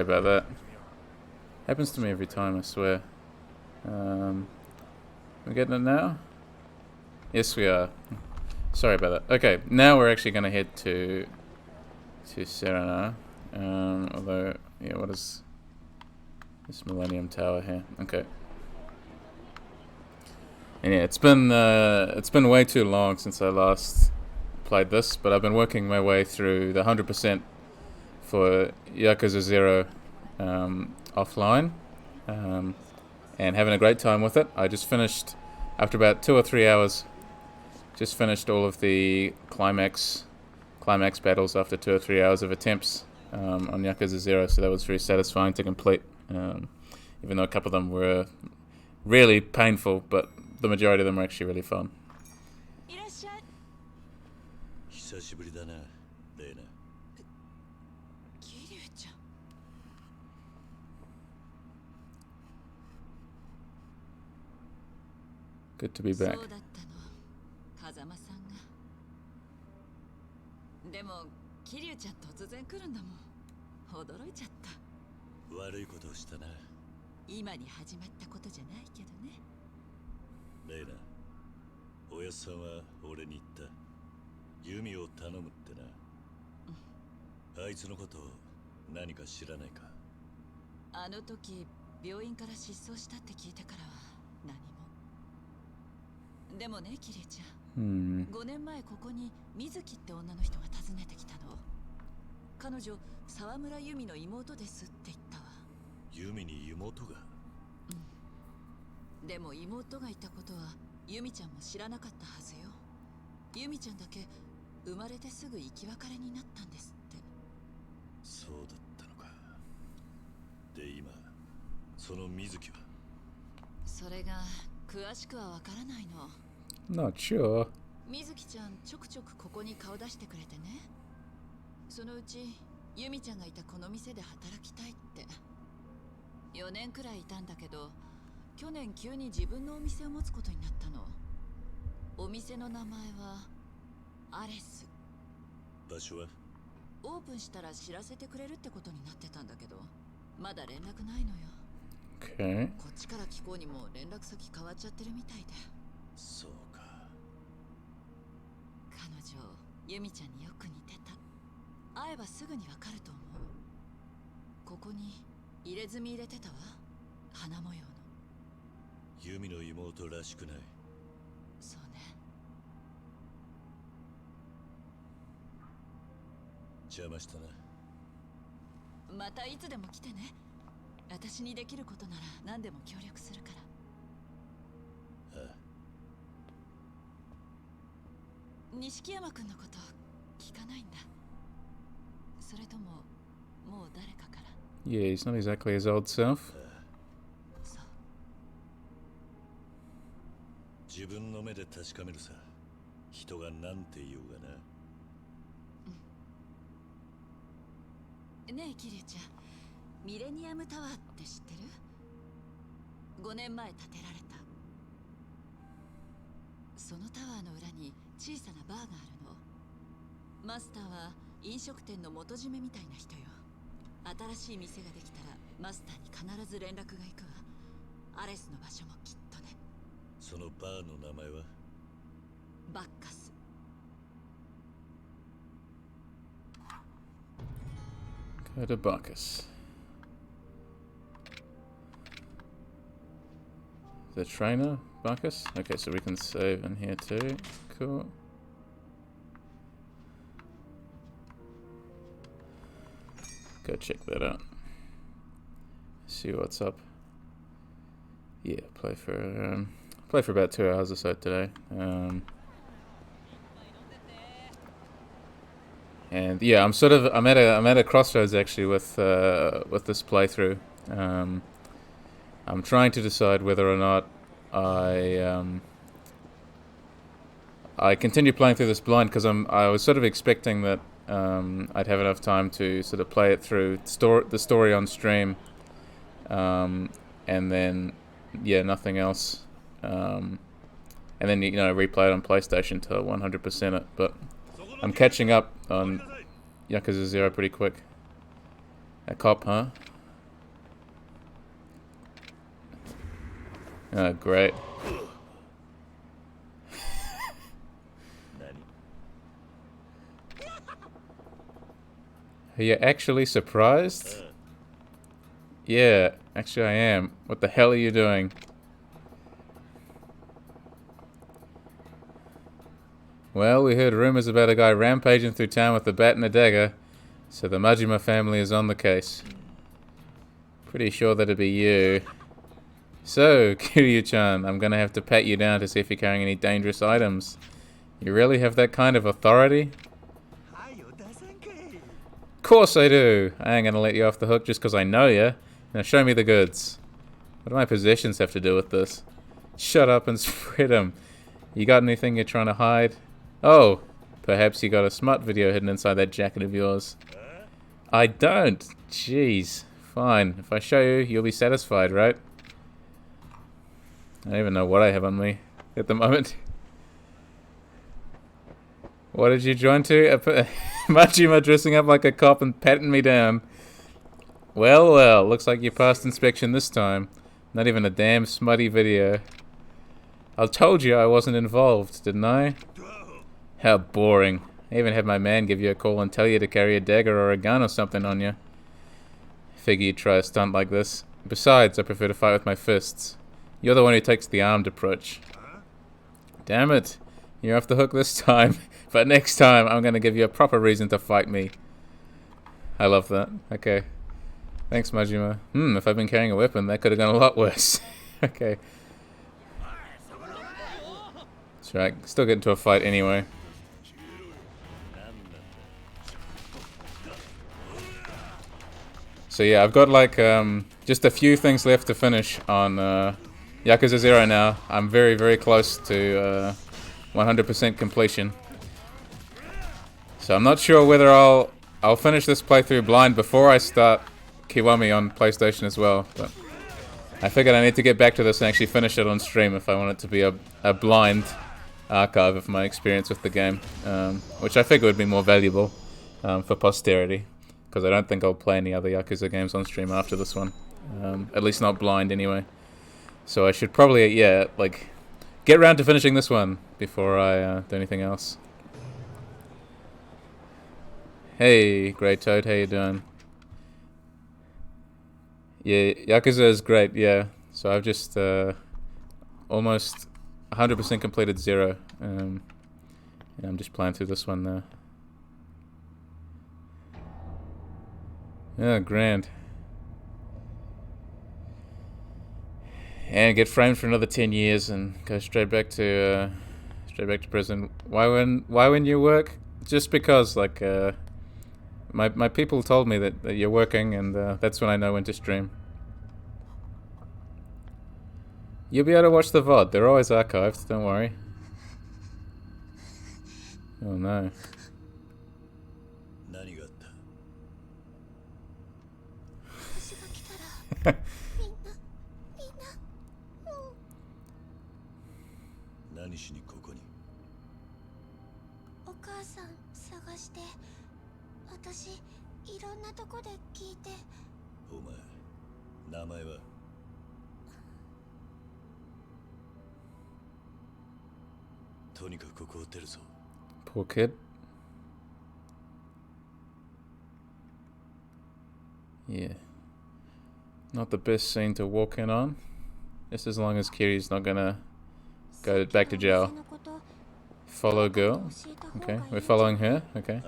about that. Happens to me every time, I swear. We're getting it now? Yes, we are. Sorry about that. Okay, now we're actually going to head to Serena. Although, yeah, what is this Millennium Tower here? Okay. And yeah, it's been way too long since I last played this, but I've been working my way through the 100% for Yakuza 0 offline, and having a great time with it. I just finished, after about 2 or 3 hours, just finished all of the climax battles after 2 or 3 hours of attempts on Yakuza 0, so that was very satisfying to complete, even though a couple of them were really painful, but the majority of them were actually really fun. Good to be back. でも桐生ちゃん突然来るんだもん。驚いちゃった。悪いことをしたな。今に始まったことじゃないけどね。レイナ、おやさんは俺に言った。弓を頼むってな。あいつのこと何か知らないか。あの時病院から失踪したって聞いてからは何も。でもね、桐生ちゃん。5年前ここに水木って女の人が訪ねてきたの。彼女沢村由美の妹ですって言ったわ。由美に妹が？でも妹がいたことは由美ちゃんも知らなかったはずよ。由美ちゃんだけ生まれてすぐ生き別れになったんですって。そうだったのか。で今その水木は？それが詳しくはわからないの。Not sure. 水木ちゃんちょくちょくここに顔出してくれてね。そのうち由美ちゃんがいたこの店で働きたいって。4年くらいいたんだけど、去年急に自分のお店を持つことになったの。お店の名前はアレス。場所は？オープンしたら知らせてくれるってことになってたんだけど、まだ連絡ないのよ。Okay. こっちから聞こうにも連絡先変わっちゃってるみたいで。そうか。彼女、由美ちゃんによく似てた。会えばすぐにわかると思う。ここに入れ墨入れてたわ。花模様の。由美の妹らしくない。そうね。邪魔したな。またいつでも来てね。私にできることなら何でも協力するから。ああ。錦山君のこと聞かないんだ。それとももう誰かから。Yeah, he's not exactly his old self. そう。自分の目で確かめるさ。人がなんて言おうがな。ねえキリュウちゃん、ミレニアムタワーって知ってる？5年前建てられた。そのタワーの裏に小さなバーがあるの。マスターは飲食店の元締めみたいな人よ。新しい店ができたらマスターに必ず連絡が行くわ。アレスの場所もきっとね。そのバーの名前は？バッカス。Go to Bacchus. The trainer, Bacchus? Okay, so we can save in here too. Cool. Go check that out. See what's up. Yeah, play for about 2 hours or so today. And yeah, I'm at a crossroads actually with this playthrough. I'm trying to decide whether or not I continue playing through this blind, because I was sort of expecting that I'd have enough time to sort of play it through the story on stream, and then nothing else, and then replay it on PlayStation to 100% it. But I'm catching up on Yakuza 0 pretty quick. A cop, huh? Oh, great. Are you actually surprised? Yeah, actually I am. What the hell are you doing? Well, we heard rumors about a guy rampaging through town with a bat and a dagger, so the Majima family is on the case. Pretty sure that'd be you. So, Kiryu-chan, I'm gonna have to pat you down to see if you're carrying any dangerous items. You really have that kind of authority? Of course I do! I ain't gonna let you off the hook just because I know you. Now show me the goods. What do my possessions have to do with this? Shut up and spread 'em. You got anything you're trying to hide? Oh, perhaps you got a smut video hidden inside that jacket of yours. I don't. Jeez. Fine. If I show you, you'll be satisfied, right? I don't even know what I have on me at the moment. What did you join to? Majima dressing up like a cop and patting me down. Well, well, looks like you passed inspection this time. Not even a damn smutty video. I told you I wasn't involved, didn't I? How boring. I even had my man give you a call and tell you to carry a dagger or a gun or something on you. Figure you'd try a stunt like this. Besides, I prefer to fight with my fists. You're the one who takes the armed approach. Damn it. You're off the hook this time. But next time, I'm going to give you a proper reason to fight me. I love that. Okay. Thanks, Majima. If I'd been carrying a weapon, that could have gone a lot worse. Okay. That's right. Still get into a fight anyway. So yeah, I've got like just a few things left to finish on Yakuza 0 now. I'm very, very close to 100% completion. So I'm not sure whether I'll finish this playthrough blind before I start Kiwami on PlayStation as well. But I figured I need to get back to this and actually finish it on stream if I want it to be a blind archive of my experience with the game, which I figure would be more valuable for posterity. Because I don't think I'll play any other Yakuza games on stream after this one. At least not blind anyway. So I should probably, yeah, like, get around to finishing this one before I do anything else. Hey, Great Toad, how you doing? Yeah, Yakuza is great, yeah. So I've just almost 100% completed 0. And I'm just playing through this one now. Yeah, grand. And get framed for another 10 years and go straight back to prison. Why when you work? Just because, like, my people told me that you're working, and that's when I know when to stream. You'll be able to watch the VOD. They're always archived. Don't worry. Oh no. Poor kid. Yeah. Not the best scene to walk in on. Just as long as Kiri's not gonna go back to jail. Follow girl. Okay, we're following her. Okay.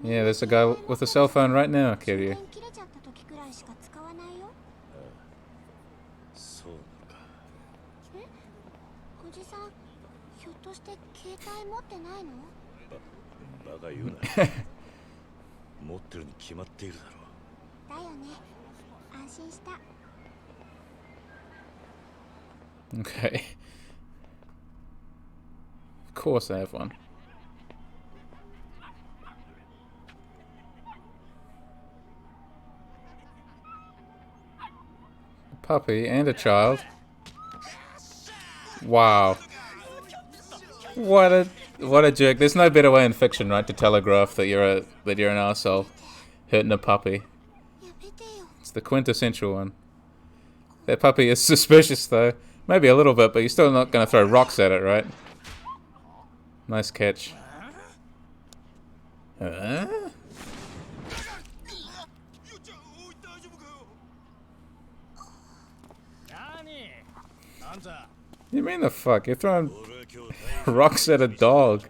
Yeah, there's a guy with a cell phone right now, Kiryu. Okay. Of course I have one. A puppy and a child. Wow. What a jerk. There's no better way in fiction, right, to telegraph that you're an asshole hurting a puppy. It's the quintessential one. That puppy is suspicious though. Maybe a little bit, but you're still not gonna throw rocks at it, right? Nice catch. You mean the fuck? You're throwing rocks at a dog.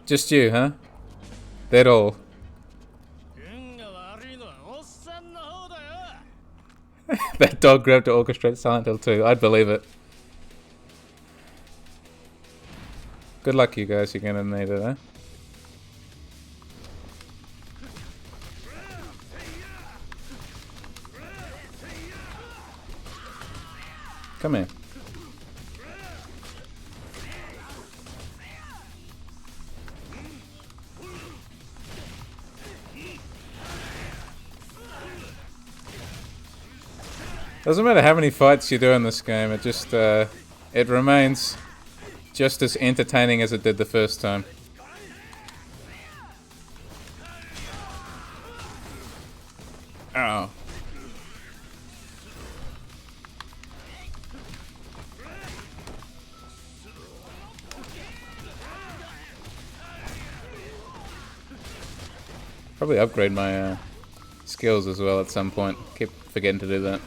Just you, huh? That all. That dog grabbed to orchestrate Silent Hill 2. I'd believe it. Good luck, you guys. You're gonna need it, huh? Come here. Doesn't matter how many fights you do in this game, it just, it remains just as entertaining as it did the first time. Oh. Probably upgrade my, skills as well at some point. Keep forgetting to do that.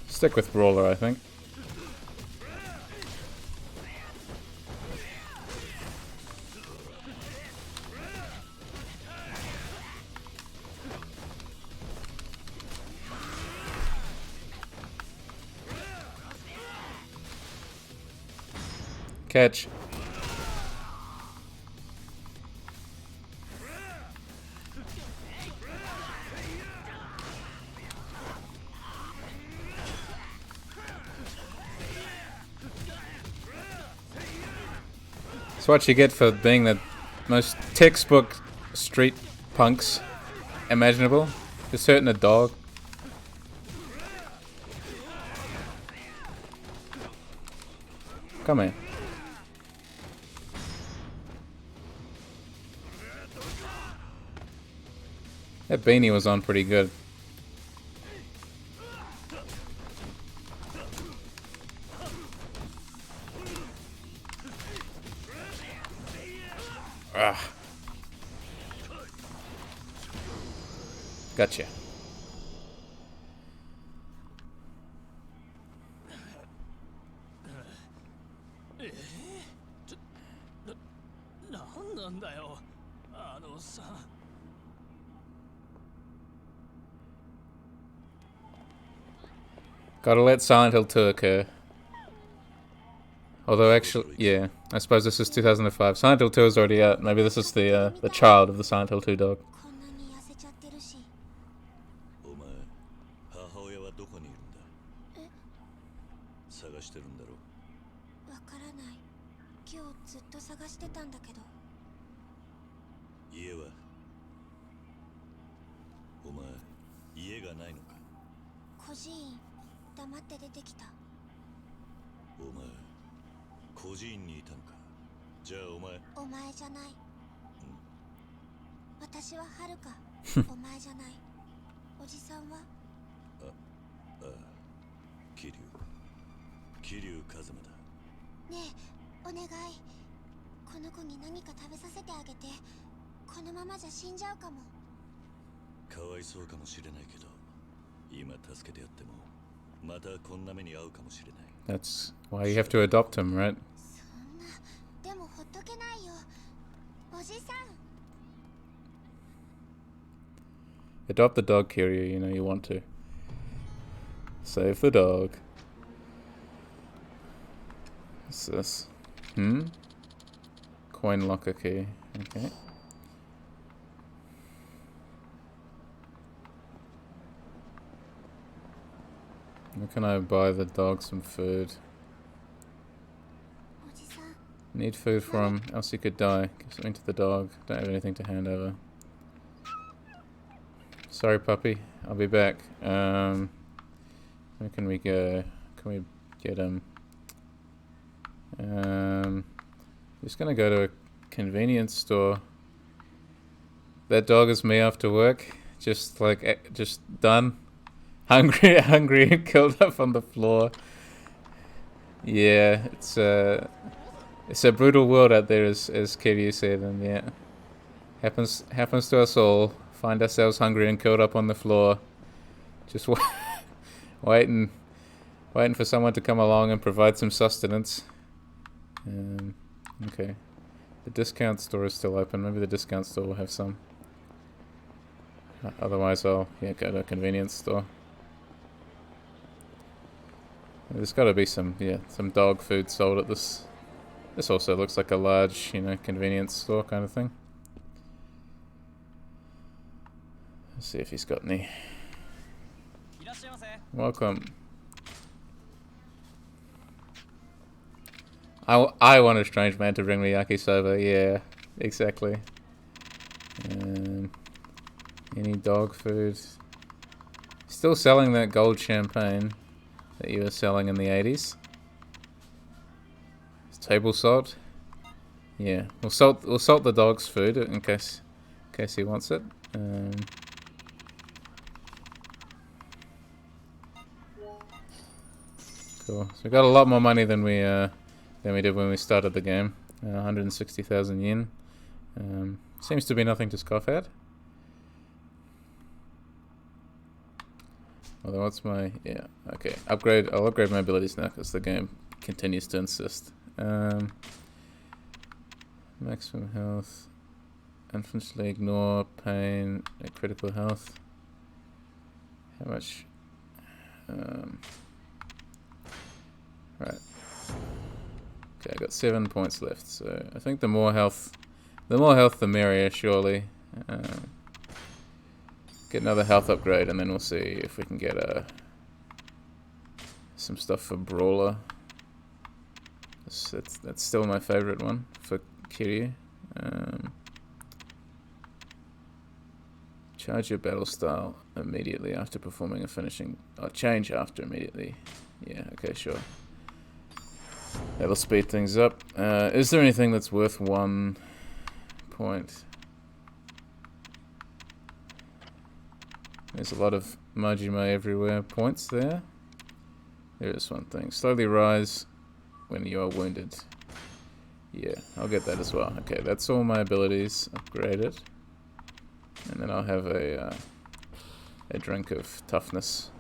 Stick with Brawler, I think. Catch. That's what you get for being the most textbook street punks imaginable. Just hurting a dog. Come here. That beanie was on pretty good. Ah. Gotcha. Gotta let Silent Hill 2 occur. Although actually, yeah, I suppose this is 2005. Silent Hill 2 is already out. Maybe this is the child of the Silent Hill 2 dog. That's why you have to adopt him, right? Adopt the dog, Kiryu, you know you want to. Save the dog. What's this? Coin locker key. Okay. Where can I buy the dog some food? Need food for him, else he could die. Give something to the dog. Don't have anything to hand over. Sorry, puppy. I'll be back. Where can we go? Can we get him? Just gonna go to a convenience store. That dog is me after work. Just done. Hungry and curled up on the floor. Yeah, it's a brutal world out there, as Kiryu said, and yeah, happens to us all. Find ourselves hungry and curled up on the floor, just waiting for someone to come along and provide some sustenance. Okay, the discount store is still open. Maybe the discount store will have some. Otherwise, I'll go to a convenience store. There's got to be some dog food sold at this. This also looks like a large, convenience store kind of thing. Let's see if he's got any. Welcome. I want a strange man to bring me yakisoba. Yeah, exactly. Any dog food? Still selling that gold champagne that you were selling in the 80s. Table salt. Yeah, we'll salt the dog's food in case he wants it. Cool. So we got a lot more money than we did when we started the game. 160,000 yen. Seems to be nothing to scoff at. Although what's my okay, I'll upgrade my abilities now because the game continues to insist. Maximum health, infinitely ignore pain at critical health. How much? Right. Okay, I got 7 points left. So I think the more health, the merrier. Surely. Get another health upgrade, and then we'll see if we can get some stuff for Brawler. That's still my favorite one for Kiryu. Charge your battle style immediately after performing a finishing. Oh, change after immediately. Yeah, okay, sure. That'll speed things up. Is there anything that's worth 1 point? There's a lot of Majima everywhere points there. There is one thing. Slowly rise when you are wounded. Yeah, I'll get that as well. Okay, that's all my abilities upgraded. And then I'll have a drink of toughness.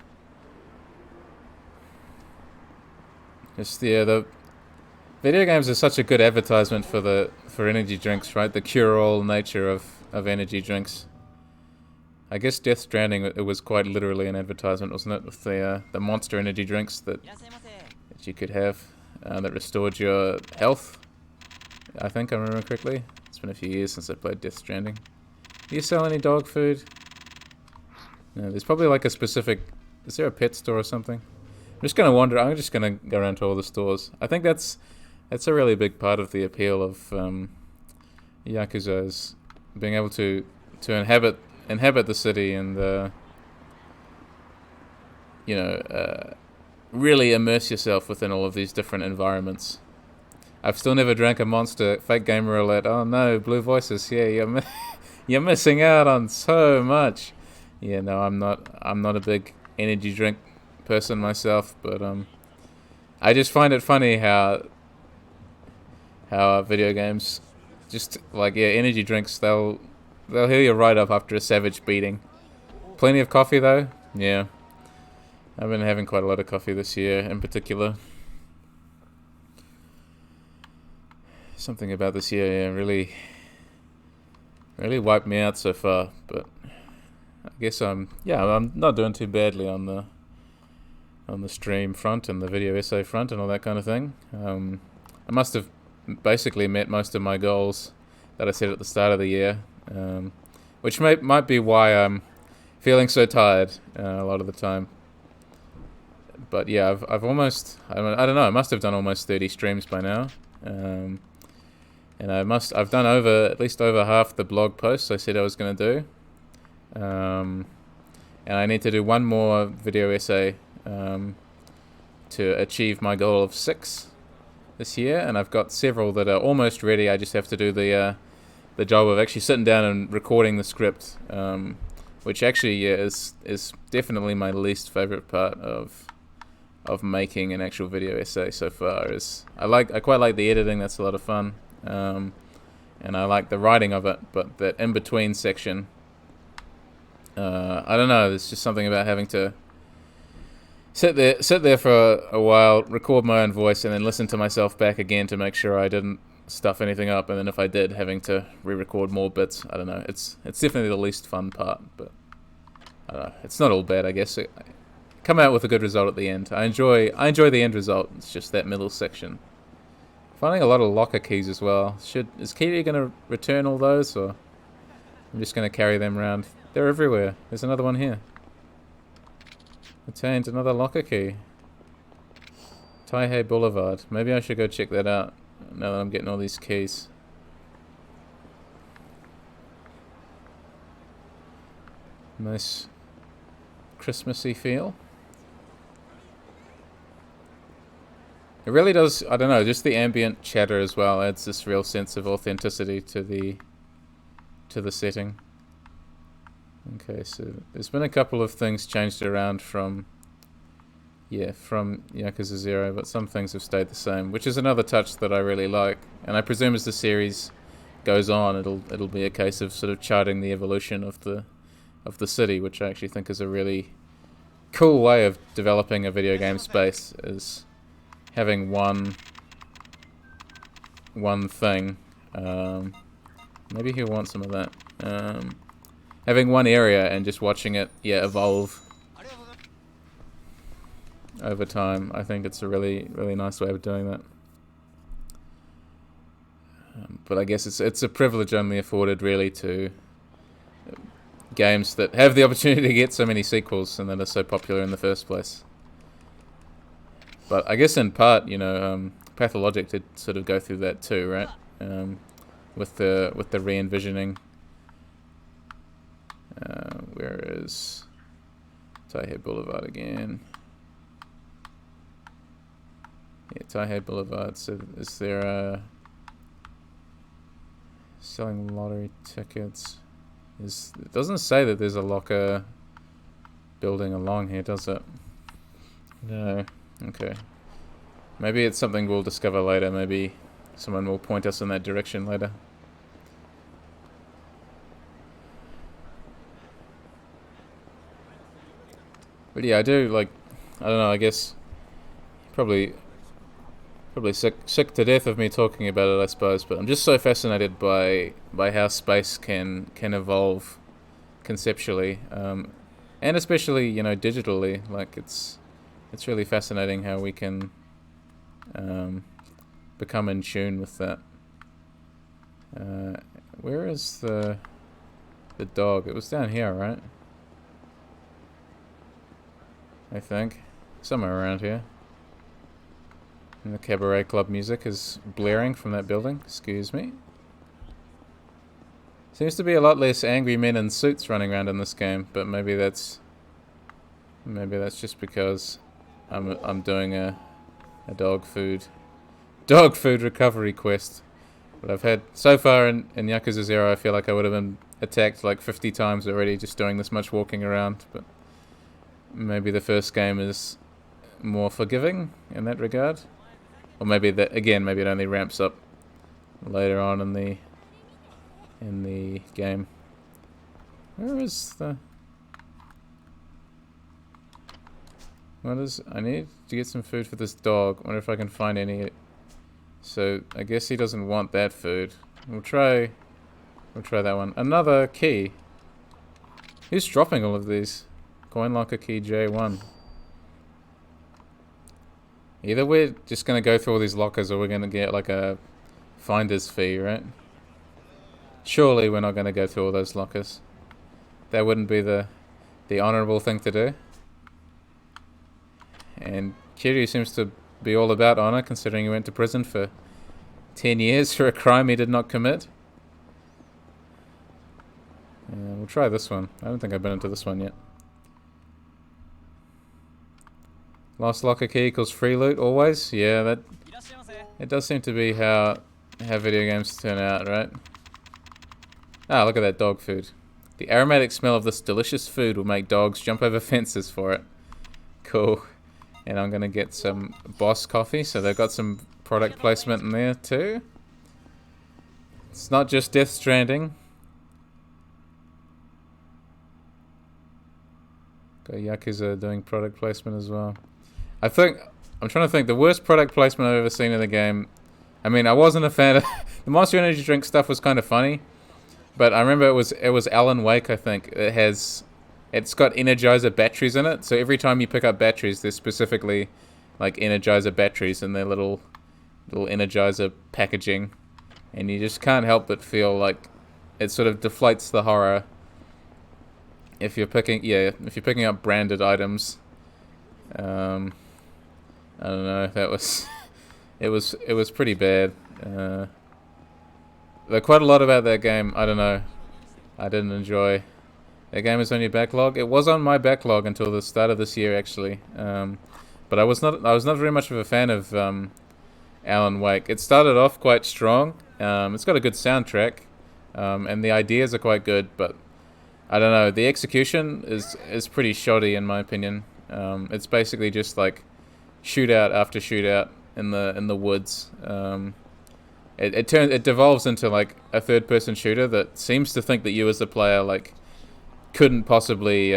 Just the video games are such a good advertisement for energy drinks, right? The cure-all nature of energy drinks. I guess Death Stranding, it was quite literally an advertisement, wasn't it? With the monster energy drinks that you could have that restored your health. I think I remember correctly. It's been a few years since I played Death Stranding. Do you sell any dog food? No, there's probably like a specific... Is there a pet store or something? I'm just going to wander. I'm just going to go around to all the stores. I think that's a really big part of the appeal of Yakuza, is being able to inhabit the city and really immerse yourself within all of these different environments. I've still never drank a Monster. Fake gamer alert. Oh no, blue voices. Yeah, you're missing out on so much. Yeah, no, I'm not a big energy drink person myself, but I just find it funny how video games just energy drinks, they'll heal you right up after a savage beating. Plenty of coffee though. Yeah, I've been having quite a lot of coffee this year in particular. Something about this year, really wiped me out so far. But I guess I'm not doing too badly on the stream front and the video essay front and all that kind of thing. I must have basically met most of my goals that I set at the start of the year, which might be why I'm feeling so tired a lot of the time. But yeah, I've almost, I don't know, I must have done almost 30 streams by now. And I've done at least over half the blog posts I said I was going to do. And I need to do one more video essay to achieve my goal of 6 this year. And I've got several that are almost ready. I just have to do the job of actually sitting down and recording the script, which actually is definitely my least favorite part of making an actual video essay so far. I quite like the editing. That's a lot of fun. And I like the writing of it, but that in-between section, I don't know, there's just something about having to sit there for a while, record my own voice, and then listen to myself back again to make sure I didn't stuff anything up, and then if I did, having to re-record more bits. I don't know, it's definitely the least fun part, but I don't know, it's not all bad, I guess. Come out with a good result at the end. I enjoy the end result, it's just that middle section. Finding a lot of locker keys as well. Is Kiwi going to return all those, or I'm just going to carry them around? They're everywhere. There's another one here. Obtained another locker key. Taihei Boulevard. Maybe I should go check that out now that I'm getting all these keys. Nice Christmassy feel. It really does, I don't know, just the ambient chatter as well adds this real sense of authenticity to the setting. Okay, so there's been a couple of things changed around from Yakuza 0, but some things have stayed the same, which is another touch that I really like. And I presume as the series goes on, it'll be a case of sort of charting the evolution of the city, which I actually think is a really cool way of developing a video game space, is having one thing. Maybe he'll want some of that. Having one area and just watching it, evolve over time. I think it's a really, really nice way of doing that. But I guess it's a privilege only afforded really to games that have the opportunity to get so many sequels and that are so popular in the first place. But I guess in part, Pathologic did sort of go through that too, right? With the re-envisioning. Where is Taihei Boulevard again? Yeah, Taihei Boulevard. So is there selling lottery tickets? It doesn't say that there's a locker building along here, does it? No. Okay. Maybe it's something we'll discover later. Maybe someone will point us in that direction later. But yeah, I do like, I don't know, I guess probably sick to death of me talking about it, I suppose, but I'm just so fascinated by how space can evolve conceptually, and especially, digitally. Like it's really fascinating how we can become in tune with that. Where is the dog? It was down here, right? I think. Somewhere around here. And the cabaret club music is blaring from that building. Excuse me. Seems to be a lot less angry men in suits running around in this game, but maybe that's just because I'm doing a dog food recovery quest. But I've had so far in Yakuza 0, I feel like I would have been attacked like 50 times already just doing this much walking around, but maybe the first game is more forgiving in that regard. Or maybe maybe it only ramps up later on in the game. Where is the... I need to get some food for this dog. I wonder if I can find any. So I guess he doesn't want that food. We'll try that one. Another key. Who's dropping all of these? Coin locker key J1. Either we're just going to go through all these lockers or we're going to get like a finder's fee, right? Surely we're not going to go through all those lockers. That wouldn't be the honourable thing to do. And Kiryu seems to be all about honor, considering he went to prison for 10 years for a crime he did not commit. We'll try this one. I don't think I've been into this one yet. Lost locker key equals free loot always? Yeah, that it does seem to be how video games turn out, right? Ah, look at that dog food. The aromatic smell of this delicious food will make dogs jump over fences for it. Cool. And I'm gonna get some Boss coffee, so they've got some product placement in there too. It's not just Death Stranding. Got Yakuza doing product placement as well. I'm trying to think, the worst product placement I've ever seen in the game. I mean, I wasn't a fan of the Monster Energy drink stuff was kind of funny, but I remember it was Alan Wake, I think. It's got Energizer batteries in it, so every time you pick up batteries, there's specifically like Energizer batteries in their little Energizer packaging, and you just can't help but feel like it sort of deflates the horror if you're picking up branded items. I don't know. That was it was pretty bad. There quite a lot about that game. I don't know. I didn't enjoy. That game is on your backlog. It was on my backlog until the start of this year, actually. But I was not very much of a fan of Alan Wake. It started off quite strong. It's got a good soundtrack, and the ideas are quite good. But I don't know. The execution is pretty shoddy in my opinion. It's basically just like shootout after shootout in the woods. It devolves into like a third-person shooter that seems to think that you as the player like couldn't possibly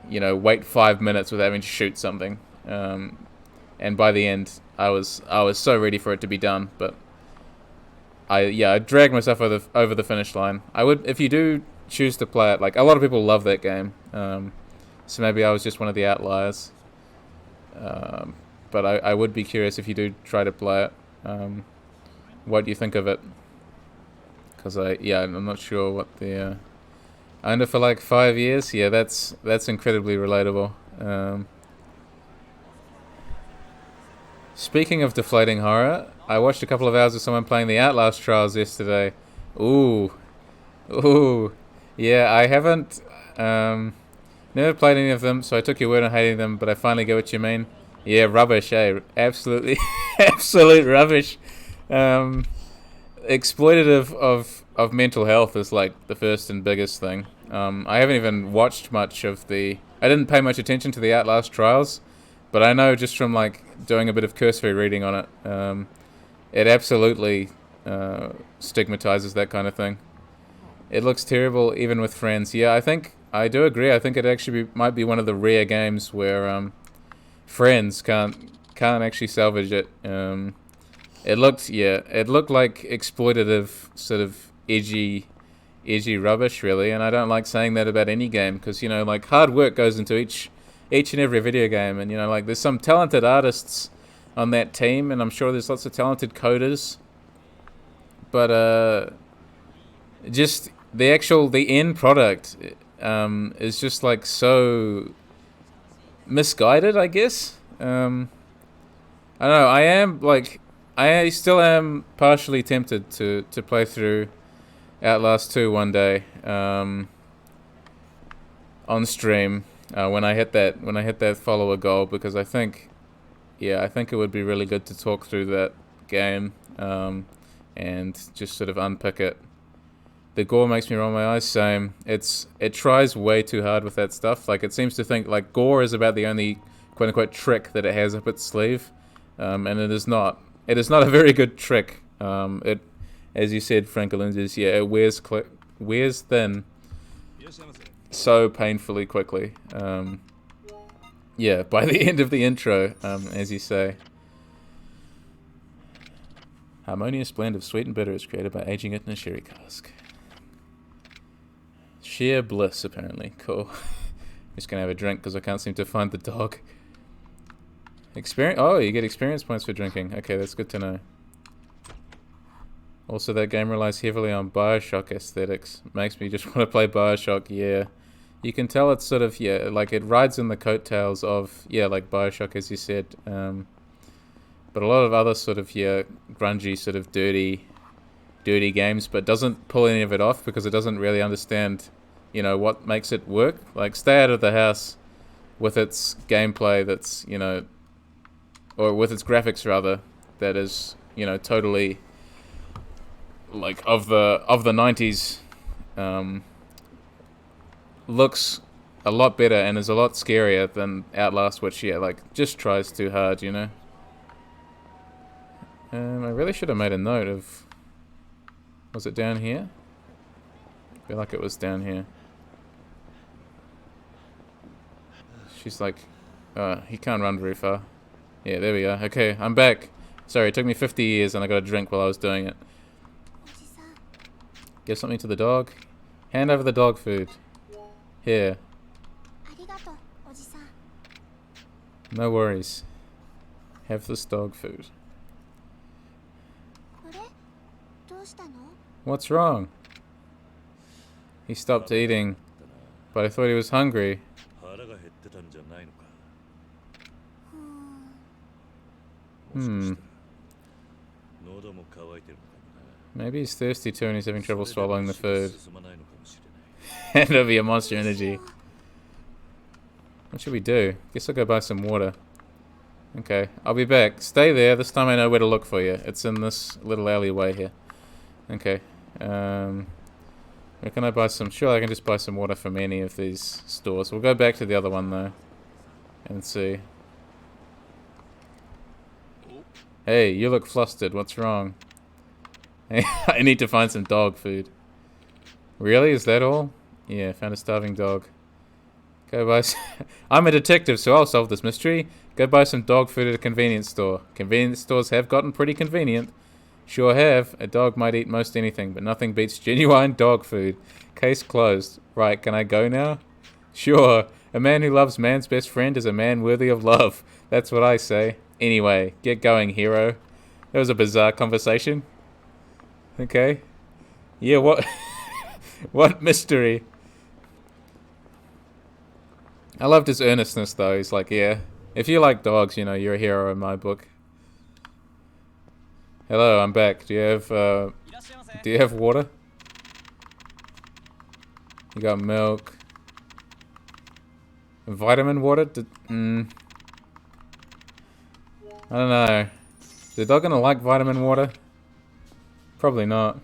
wait 5 minutes without having to shoot something. And by the end, I was so ready for it to be done, but I dragged myself over the finish line. I would, if you do choose to play it, like a lot of people love that game. So maybe I was just one of the outliers. But I would be curious if you do try to play it. What do you think of it? Because I'm not sure what the owned it for like 5 years. Yeah, that's incredibly relatable. Speaking of deflating horror, I watched a couple of hours of someone playing the Outlast trials yesterday. Ooh, yeah, I haven't never played any of them, so I took your word on hating them, but I finally get what you mean. Yeah, rubbish, eh? Absolutely, absolute rubbish. Exploitative of mental health is like the first and biggest thing. I haven't even watched much of I didn't pay much attention to the Outlast trials, but I know just from like doing a bit of cursory reading on it, it absolutely stigmatizes that kind of thing. It looks terrible even with friends. Yeah, I do agree. I think it actually might be one of the rare games where friends can't actually salvage it. It looked like exploitative, sort of edgy rubbish, really. And I don't like saying that about any game because like hard work goes into each and every video game, and like there's some talented artists on that team, and I'm sure there's lots of talented coders. But just the end product is just like so misguided, I guess. I don't know. I still am partially tempted to play through Outlast 2 one day on stream when I hit that follower goal, because I think it would be really good to talk through that game and just sort of unpick it. The gore makes me roll my eyes. Same. It tries way too hard with that stuff. Like it seems to think like gore is about the only quote unquote trick that it has up its sleeve, and it is not. It is not a very good trick. It, as you said, Frankelundes, it wears thin so painfully quickly. By the end of the intro, as you say. Harmonious blend of sweet and bitter is created by aging it in a sherry cask. Sheer bliss, apparently. Cool. Just gonna have a drink because I can't seem to find the dog. Oh, you get experience points for drinking. Okay, that's good to know. Also, that game relies heavily on Bioshock aesthetics. Makes me just want to play Bioshock. Yeah, You can tell it's sort of, yeah, like it rides in the coattails of, yeah, like Bioshock, as you said. But a lot of other sort of, yeah, grungy, sort of dirty games, but doesn't pull any of it off because it doesn't really understand, you know, what makes it work. Like, Stay Out of the House, with its gameplay that's, you know, or with its graphics rather, that is, you know, totally like of the 90s, looks a lot better and is a lot scarier than Outlast, which, yeah, like, just tries too hard, you know. I really should have made a note of, was it down here? I feel like it was down here. She's like, he can't run very far. Yeah, there we go. Okay, I'm back. Sorry, it took me 50 years and I got a drink while I was doing it. Give something to the dog. Hand over the dog food. Here. No worries. Have this dog food. What's wrong? He stopped eating, but I thought he was hungry. Maybe he's thirsty too and he's having trouble swallowing the food. Hand over your monster energy. What should we do? Guess I'll go buy some water. Okay, I'll be back. Stay there. This time I know where to look for you. It's in this little alleyway here. Okay. Where can I buy some? Sure, I can just buy some water from any of these stores. We'll go back to the other one though. And see. Hey, you look flustered. What's wrong? I need to find some dog food. Really? Is that all? Yeah, found a starving dog. Go buy I'm a detective, so I'll solve this mystery. Go buy some dog food at a convenience store. Convenience stores have gotten pretty convenient. Sure have. A dog might eat most anything, but nothing beats genuine dog food. Case closed. Right, can I go now? Sure. A man who loves man's best friend is a man worthy of love. That's what I say. Anyway, get going, hero. That was a bizarre conversation. Okay. Yeah, what? What mystery? I loved his earnestness, though. He's like, yeah, if you like dogs, you know, you're a hero in my book. Hello, I'm back. Do you have water? You got milk. Vitamin water? I don't know. Is the dog gonna like vitamin water? Probably not.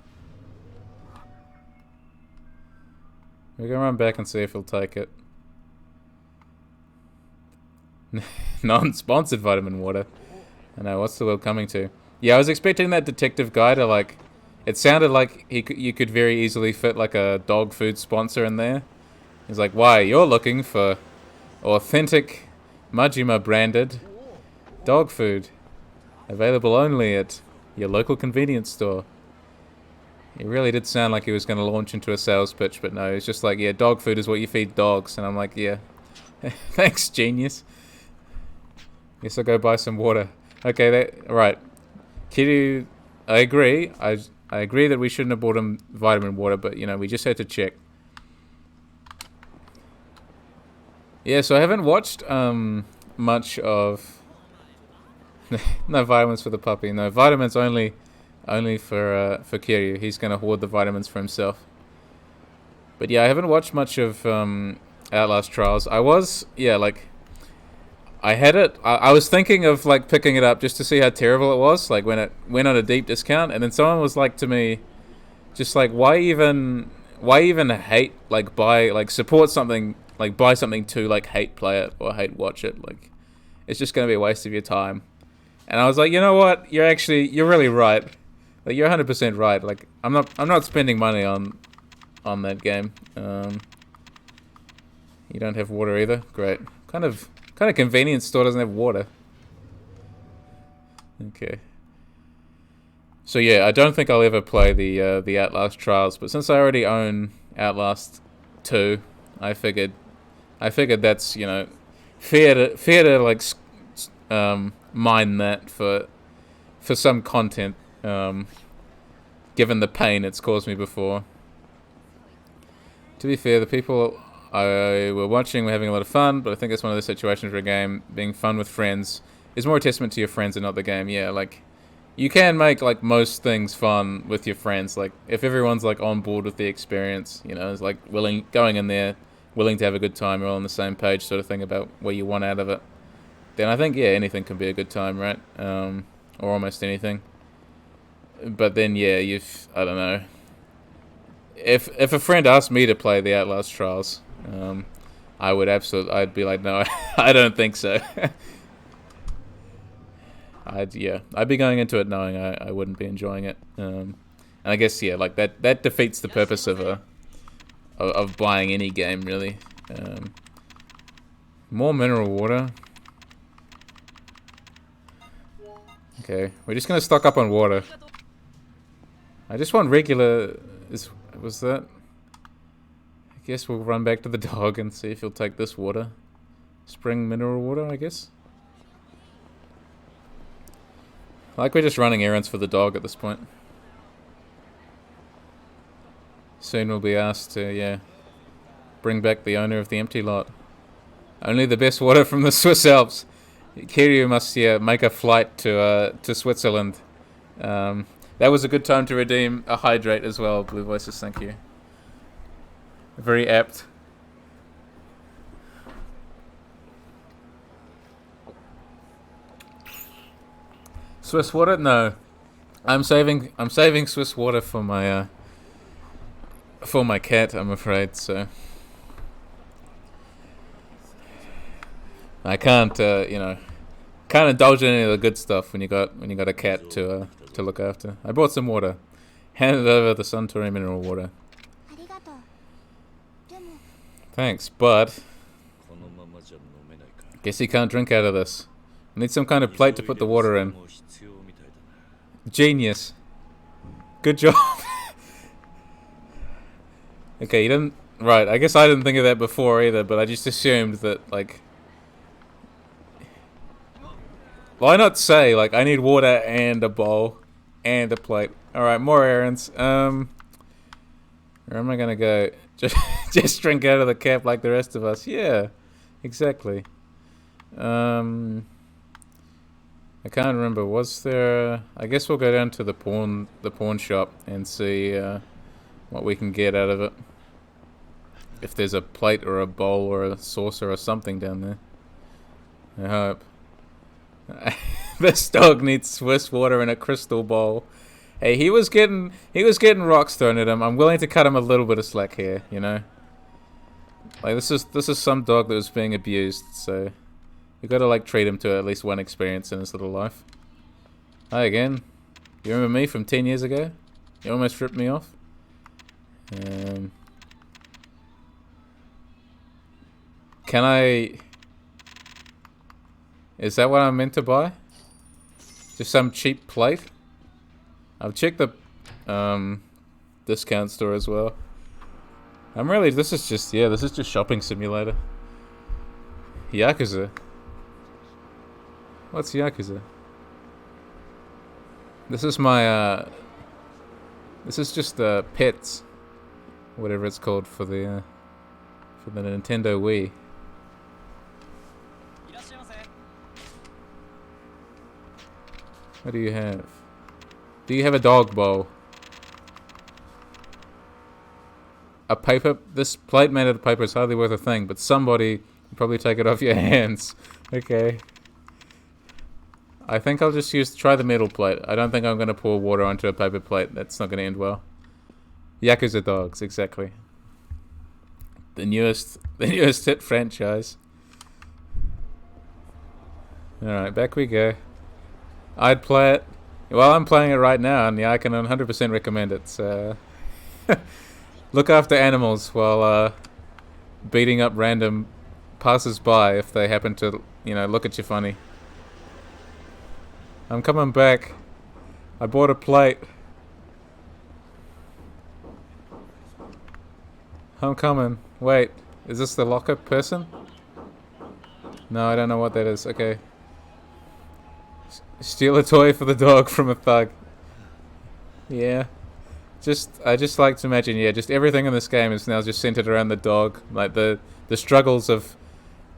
We're gonna run back and see if he'll take it. Non-sponsored vitamin water. I know, what's the world coming to? Yeah, I was expecting that detective guy to, like... It sounded like you could very easily fit, like, a dog food sponsor in there. He's like, why, you're looking for authentic Majima branded dog food. Available only at your local convenience store. It really did sound like he was going to launch into a sales pitch, but no, it's just like, yeah, dog food is what you feed dogs. And I'm like, yeah, thanks, genius. Guess I'll go buy some water. Okay, right. Kiryu, I agree. I agree that we shouldn't have bought him vitamin water, but, you know, we just had to check. Yeah, so I haven't watched much of... No vitamins for the puppy. No, vitamins only for Kiryu. He's going to hoard the vitamins for himself. But yeah, I haven't watched much of Outlast Trials. I was, yeah, like... I had it. I was thinking of like picking it up just to see how terrible it was. Like when it went on a deep discount, and then someone was like to me, just like why even hate like buy like support something like buy something to like hate play it or hate watch it. Like it's just gonna be a waste of your time. And I was like, you know what? You're really right. Like you're 100% right. Like I'm not spending money on that game. You don't have water either. Great. Kind of convenience store doesn't have water. Okay. So yeah, I don't think I'll ever play the Outlast Trials, but since I already own Outlast 2, I figured that's, you know, fair to like mine that for some content, given the pain it's caused me before. To be fair, the people we're watching, we're having a lot of fun, but I think it's one of those situations where a game being fun with friends is more a testament to your friends and not the game. Yeah, like you can make like most things fun with your friends. Like if everyone's like on board with the experience, you know, it's like going in there, willing to have a good time, you're all on the same page, sort of thing about what you want out of it. Then I think anything can be a good time, right? Or almost anything. But then I don't know. If a friend asked me to play the Outlast Trials, I'd be like, no, I don't think so. I'd be going into it knowing I wouldn't be enjoying it. And I guess like that defeats the purpose of buying any game really. More mineral water. Okay, we're just gonna stock up on water. I just want regular. Was that? I guess we'll run back to the dog and see if he'll take this water. Spring mineral water, I guess. Like we're just running errands for the dog at this point. Soon we'll be asked to, bring back the owner of the empty lot. Only the best water from the Swiss Alps. Kiryu must make a flight to Switzerland. That was a good time to redeem a hydrate as well, Blue Voices, thank you. Very apt. Swiss water? No. I'm saving Swiss water for my cat, I'm afraid, so I can't can't indulge in any of the good stuff when you got a cat to look after. I brought some water. Handed over the Suntory mineral water. Thanks, but guess he can't drink out of this. I need some kind of plate to put the water in. Genius. Good job. Okay, you didn't. Right, I guess I didn't think of that before either, but I just assumed that, like. Why not say, like, I need water and a bowl and a plate? Alright, more errands. Where am I gonna go? Just drink out of the cap like the rest of us. Yeah, exactly. I can't remember. Was there? I guess we'll go down to the pawn shop and see what we can get out of it. If there's a plate or a bowl or a saucer or something down there. I hope. This dog needs Swiss water in a crystal bowl. Hey, he was getting rocks thrown at him. I'm willing to cut him a little bit of slack here, you know. Like this is some dog that was being abused, so you gotta like treat him to at least one experience in his little life. Hi again. You remember me from 10 years ago? You almost ripped me off. Can I? Is that what I'm meant to buy? Just some cheap plate? I've checked the discount store as well. This is just shopping simulator. Yakuza. What's Yakuza? This is my this is just pets, whatever it's called for the Nintendo Wii. What do you have? Do you have a dog bowl? A paper? This plate made out of paper is hardly worth a thing, but somebody will probably take it off your hands. Okay. I think I'll just try the metal plate. I don't think I'm going to pour water onto a paper plate. That's not going to end well. YakuzaDogs, exactly. The newest hit franchise. Alright, back we go. I'd play it. Well, I'm playing it right now, and I can 100% recommend it. So look after animals while beating up random passers-by if they happen to, look at you funny. I'm coming back. I bought a plate. I'm coming. Wait, is this the locker person? No, I don't know what that is. Okay. Steal a toy for the dog from a thug. Yeah. I just like to imagine, yeah, just everything in this game is now just centered around the dog. Like the struggles of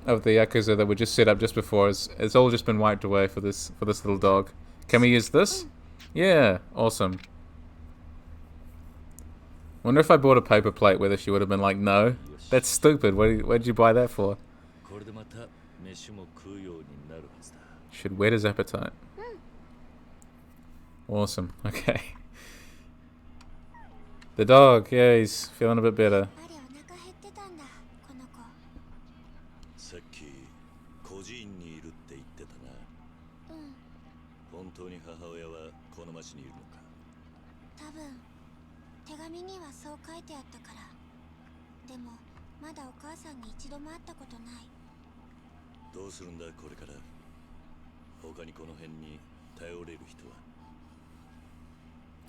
the Yakuza that were just set up just before it's all just been wiped away for this little dog. Can we use this? Yeah, awesome. Wonder if I bought a paper plate whether she would have been like, no, that's stupid. What'd you buy that for? Should whet his appetite. Awesome. Okay. The dog, yeah, he's feeling a bit better.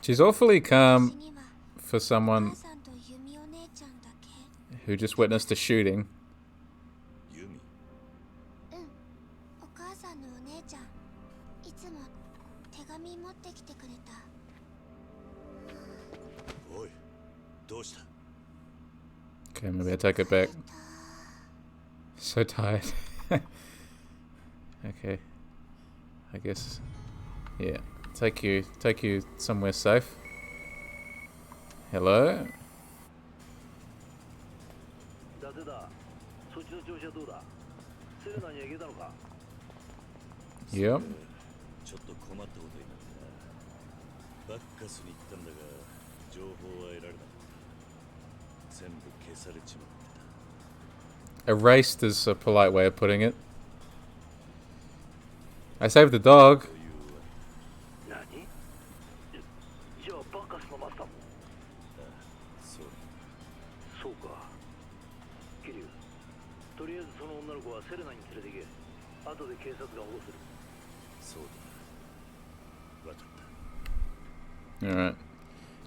She's awfully calm for someone who just witnessed a shooting. Okay, maybe I take it back. So tired. Okay. I guess. Yeah. Take you somewhere safe. Hello? Yep. Erased is a polite way of putting it. I saved the dog. Alright.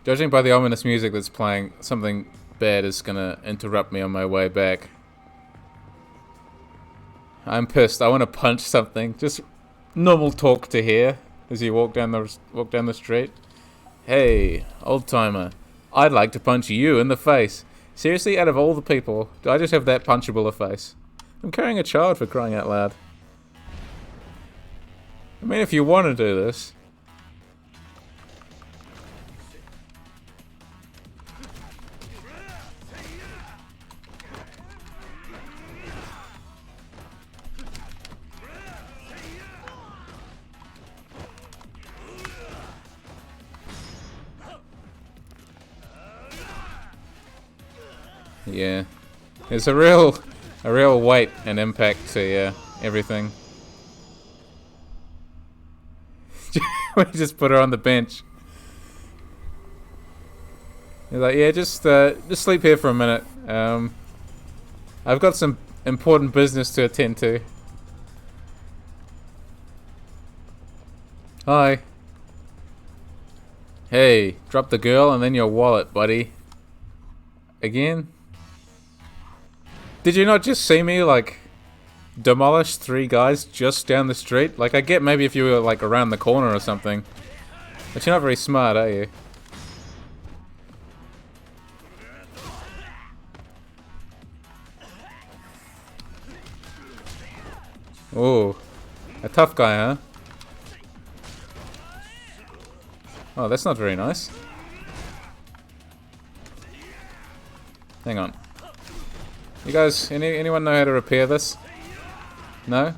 Judging by the ominous music that's playing, something bad is gonna interrupt me on my way back. I'm pissed. I want to punch something. Just normal talk to hear as you walk down the street. Hey, old timer. I'd like to punch you in the face. Seriously, out of all the people, do I just have that punchable a face? I'm carrying a child, for crying out loud. I mean, if you want to do this. Yeah, there's a real weight and impact to everything. We just put her on the bench. He's like, yeah, just sleep here for a minute. I've got some important business to attend to. Hi. Hey, drop the girl and then your wallet, buddy. Again? Did you not just see me, like, demolish 3 guys just down the street? Like, I get maybe if you were, like, around the corner or something. But you're not very smart, are you? Ooh. A tough guy, huh? Oh, that's not very nice. Hang on. You guys, anyone know how to repair this? No?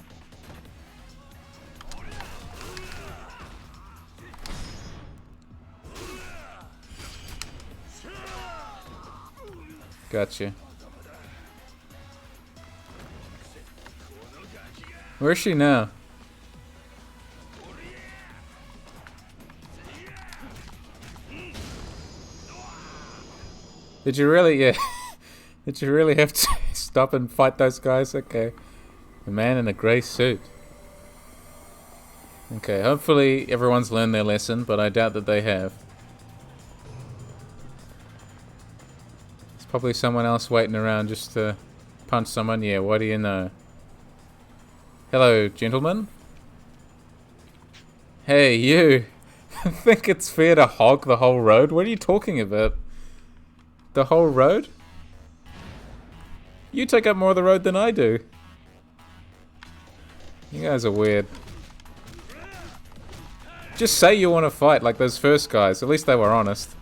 Gotcha. Where is she now? Did you really? Yeah. Did you really have to stop and fight those guys? Okay. The man in a grey suit. Okay, hopefully everyone's learned their lesson, but I doubt that they have. There's probably someone else waiting around just to punch someone. Yeah, what do you know? Hello, gentlemen. Hey, you. I think it's fair to hog the whole road. What are you talking about? The whole road? You take up more of the road than I do. You guys are weird. Just say you want to fight like those first guys. At least they were honest.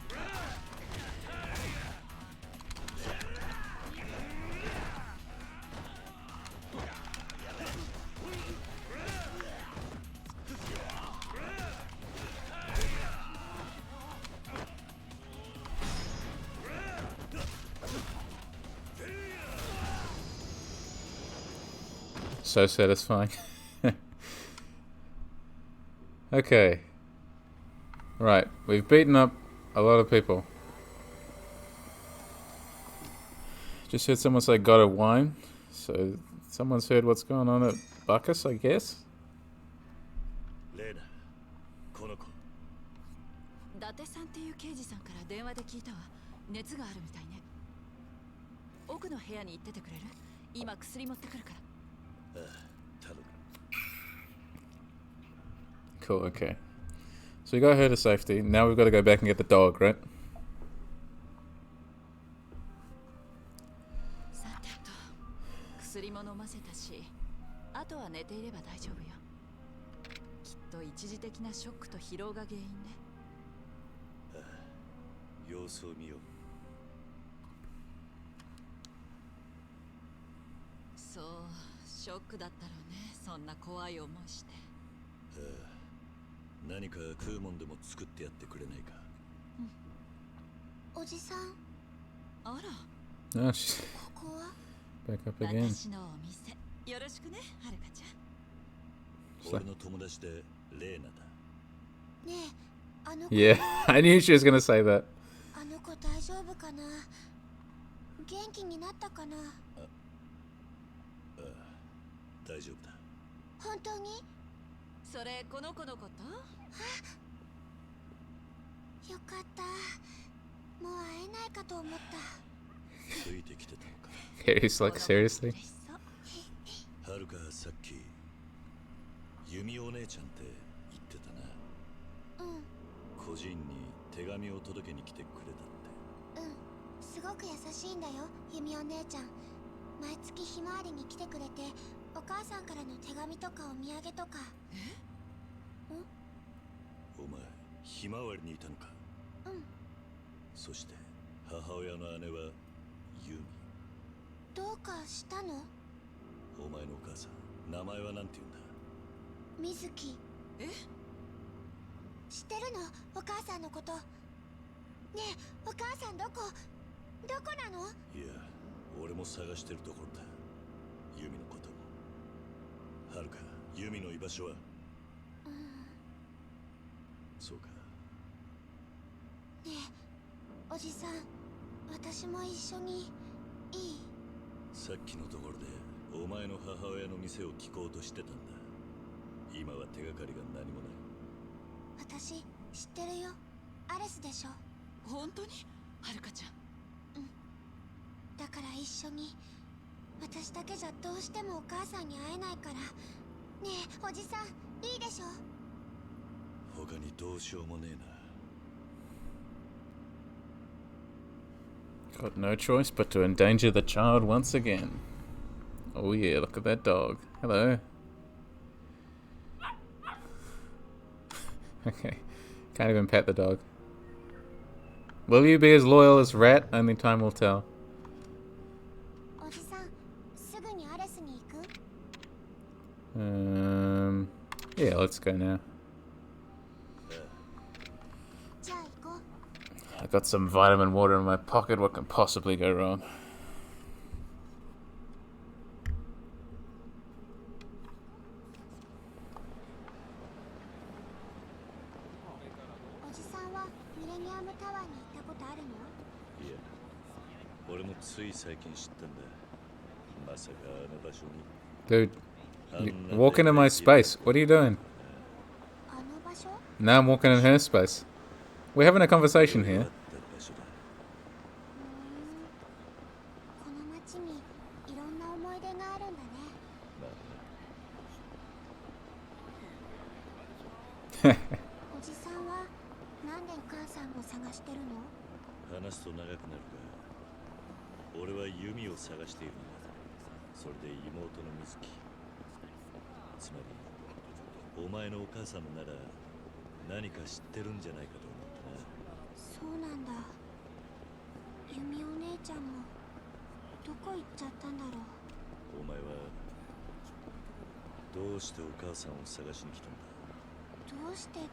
So satisfying. Okay. Right, we've beaten up a lot of people. Just heard someone say got a wine. So someone's heard what's going on at Bacchus, I guess. 伊達さんっていう刑事さんから電話で聞いたわ。熱があるみたいね。奥の部屋に行っててくれる？今薬持ってくるから。Cool, okay. So we got her to safety. Now we've got to go back and get the dog, right? さてと、薬も飲ませたし、あとは寝ていれば大丈夫よ。きっと一時的なショックと疲労が原因ね。様子を見よう。そう、ショックだったろうね。そんな怖い思いして。何か食うもんでも作ってやってくれないか。おじさん。あら。Oh, she's ここは back up again. 私のお店。よろしくね、はるかちゃん。俺の友達でレーナだ。ねえ、あの子。Yeah, I knew she was gonna say that. あの子大丈夫かな。元気になったかな。大丈夫だ。本当に？それこの子のこと？よかった。もう会えないかと思った。ついてきてたのか。Harry's like, seriously? はるかさっき弓お姉ちゃんって言ってたな。うん。個人に手紙を届けに来てくれたって。うん。すごく優しいんだよ、弓お姉ちゃん。毎月ひまわりに来てくれて、お母さんからの手紙とかお土産とか。お前、ひまわりにいたのか。うん。そして母親の姉はユミ。どうかしたの？お前のお母さん、名前はなんて言うんだ？水木。え？知ってるの？お母さんのこと。ねえ、お母さんどこなの？いや、俺も探してるところだ。ユミのことも。はるか、ユミの居場所は？そうか。ねえ、おじさん、私も一緒にいい？さっきのところでお前の母親の店を聞こうとしてたんだ。今は手がかりが何もない。私知ってるよ。アレスでしょ。本当に？はるかちゃん。うん。だから一緒に。私だけじゃどうしてもお母さんに会えないから。ねえ、おじさん、いいでしょ。他にどうしようもねえな。Got no choice but to endanger the child once again. Oh yeah, look at that dog. Hello. Okay. Can't even pet the dog. Will you be as loyal as Rat? Only time will tell. おじさん、すぐにアレスに行く？Yeah, let's go now. じゃあ行こう。I got some vitamin water in my pocket. What can possibly go wrong? おじさんはミレニアムタワーに行ったことあるの？いや、俺もつい最近知ったんだ。まさかあの場所に。Dude, you're walking in my space. What are you doing? あの場所？ Now I'm walking in her space. We're having a conversation here. この街にいろんな思い出があるんだね。おじさんはお母さんも探してるの？話すと長くなるが、俺は弓を探しているんだ。それで妹の水木、つまりお前のお母さんなら何か知ってるんじゃないかと思ったな。そうなんだ。弓お姉ちゃんもどこ行っちゃったんだろう。お前はどうしてお母さんを探しに来たんだ？どうしてって、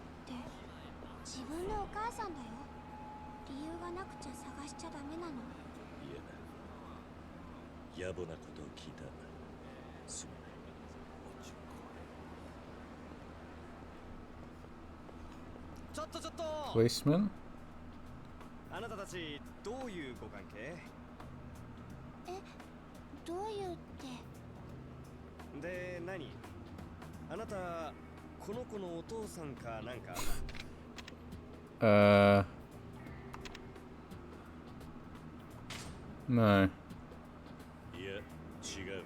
自分のお母さんだよ。理由がなくちゃ探しちゃダメなの？いや、野暮なことを聞いた。すまない。ちょっと Policeman? あなたたちどういうご関係？どういうって。で、何？あなたこの子のお父さんかなんか？No. いや、違う。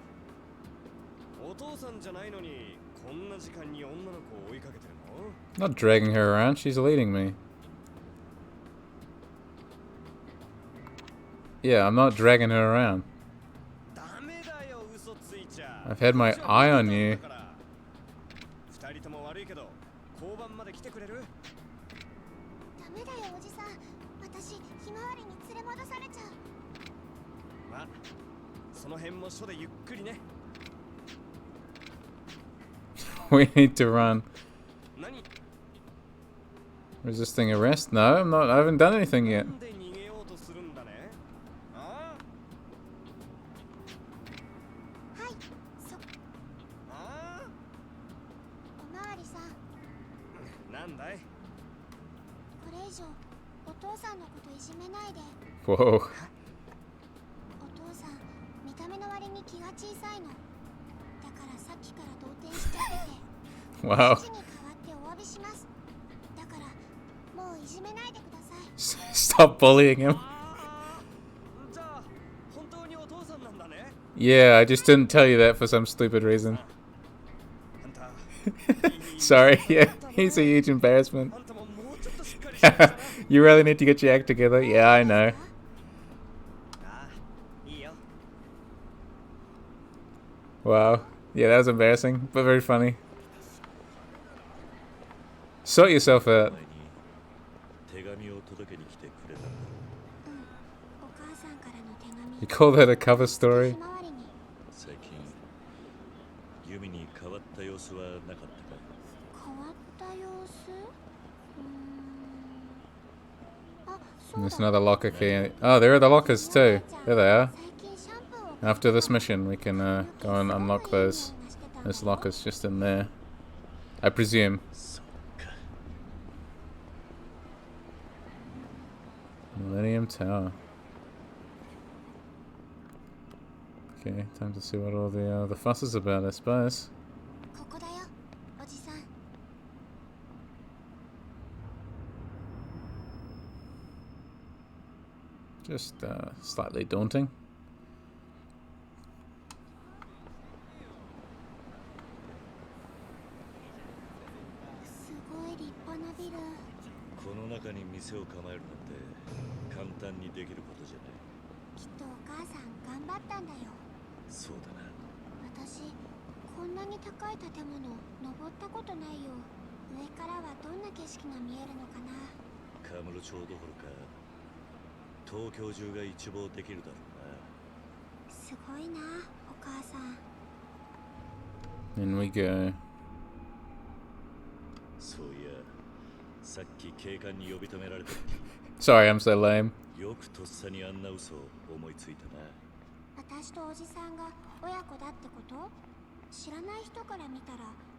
お父さんじゃないのにこんな時間に女の子を追いかけてるの？ Not dragging her around, she's leading me. Yeah, I'm not dragging her around. ダメだよ、嘘ついちゃ。 I've had my eye on you. 二人とも悪いけど交番まで来てくれる？ダメだよおじさん、私ひまわりに連れ戻されちゃう。ま、その辺も署でゆっくりね。We need to run. 何？ Resisting arrest? No, I'm not. I haven't done anything yet. なんで逃げようとするんだね？あはい、あ？おまわりさん、なんだい？これ以上お父さんのこといじめないで。 Whoa. お父さん見た目の割に気が小さいの。だからさっきから動転しちゃってて。 Wow. 父に代わってお詫びします。だからもういじめないでください。 Stop bullying him. じゃあ本当にお父さんなんだね。 Yeah, I just didn't tell you that for some stupid reason. あんた Sorry, yeah, he's a huge embarrassment. あんたももうちょっとしっかりしてください。 You really need to get your act together. Yeah, I know. ああ、いいよ。 Wow. Yeah, that was embarrassing, but very funny. Sort yourself out. お前に手紙を届けに来てくれたんだ。お母さんからの手紙。 You call that a cover story? ひまわりに。最近弓に変わった様子はなかったか？変わった様子？あ、そう There's だ。 another locker key. Oh, there are the lockers too. There they are. 最近シャンプーを After this mission, we can go and unlock those. There's lockers just in there. I presume. そうか。 Millennium Tower. Okay, time to see what all the fuss is about, I suppose. ここだよ、おじさん。 Just slightly daunting. すごい立派なビル。この中に店を構えるなんて簡単にできることじゃない。きっとお母さん頑張ったんだよ。そうだな。私こんなに高い建物登ったことないよ。上からはどんな景色が見えるのかな。カムロ町どころか東京中が一望できるだろうな。すごいな、お母さん。 In we go. そういや、さっき警官に呼び止められた。 Sorry, I'm so lame. よくとっさにあんな嘘を思いついたな。私とおじさんが親子だってこと？知らない人から見たら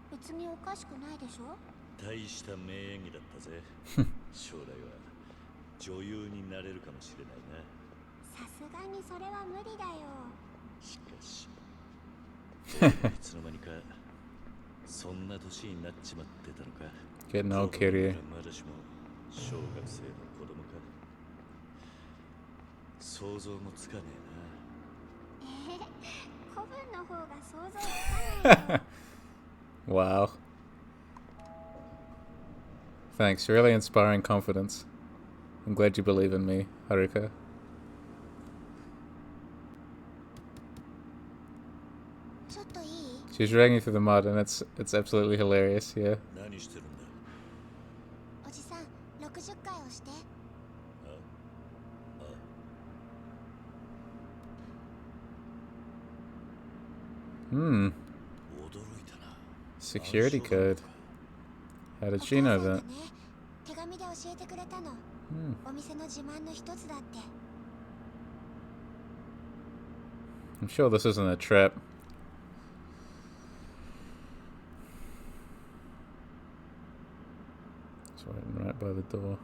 別におかしくないでしょ？大した名演技だったぜ。将来は女優になれるかもしれないな。さすがにそれは無理だよ。しかしいつの間にかそんな年になっちまってたのか。 Getting all kitty. まだしも小学生の子供か。想像もつかね古文の方が想像つかないよ。Wow. Thanks. Really inspiring confidence. I'm glad you believe in me, Haruka. She's dragging through the mud, and it's absolutely hilarious. Yeah. 何してるんだ。おじさん、60回押して。Hmm. Security code. How did she know that? 手紙で教えてくれたの。お店の自慢の一つだって。I'm sure this isn't a trap. It's waiting right by the door.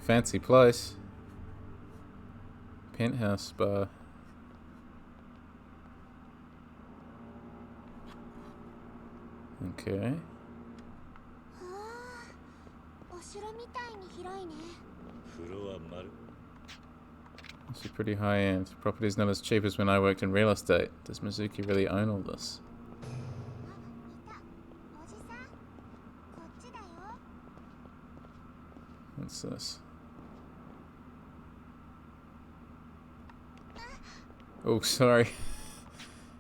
Fancy place. Penthouse bar. Okay. This is pretty high end. Property's not as cheap as when I worked in real estate. Does Mizuki really own all this? What's this? Oh, sorry.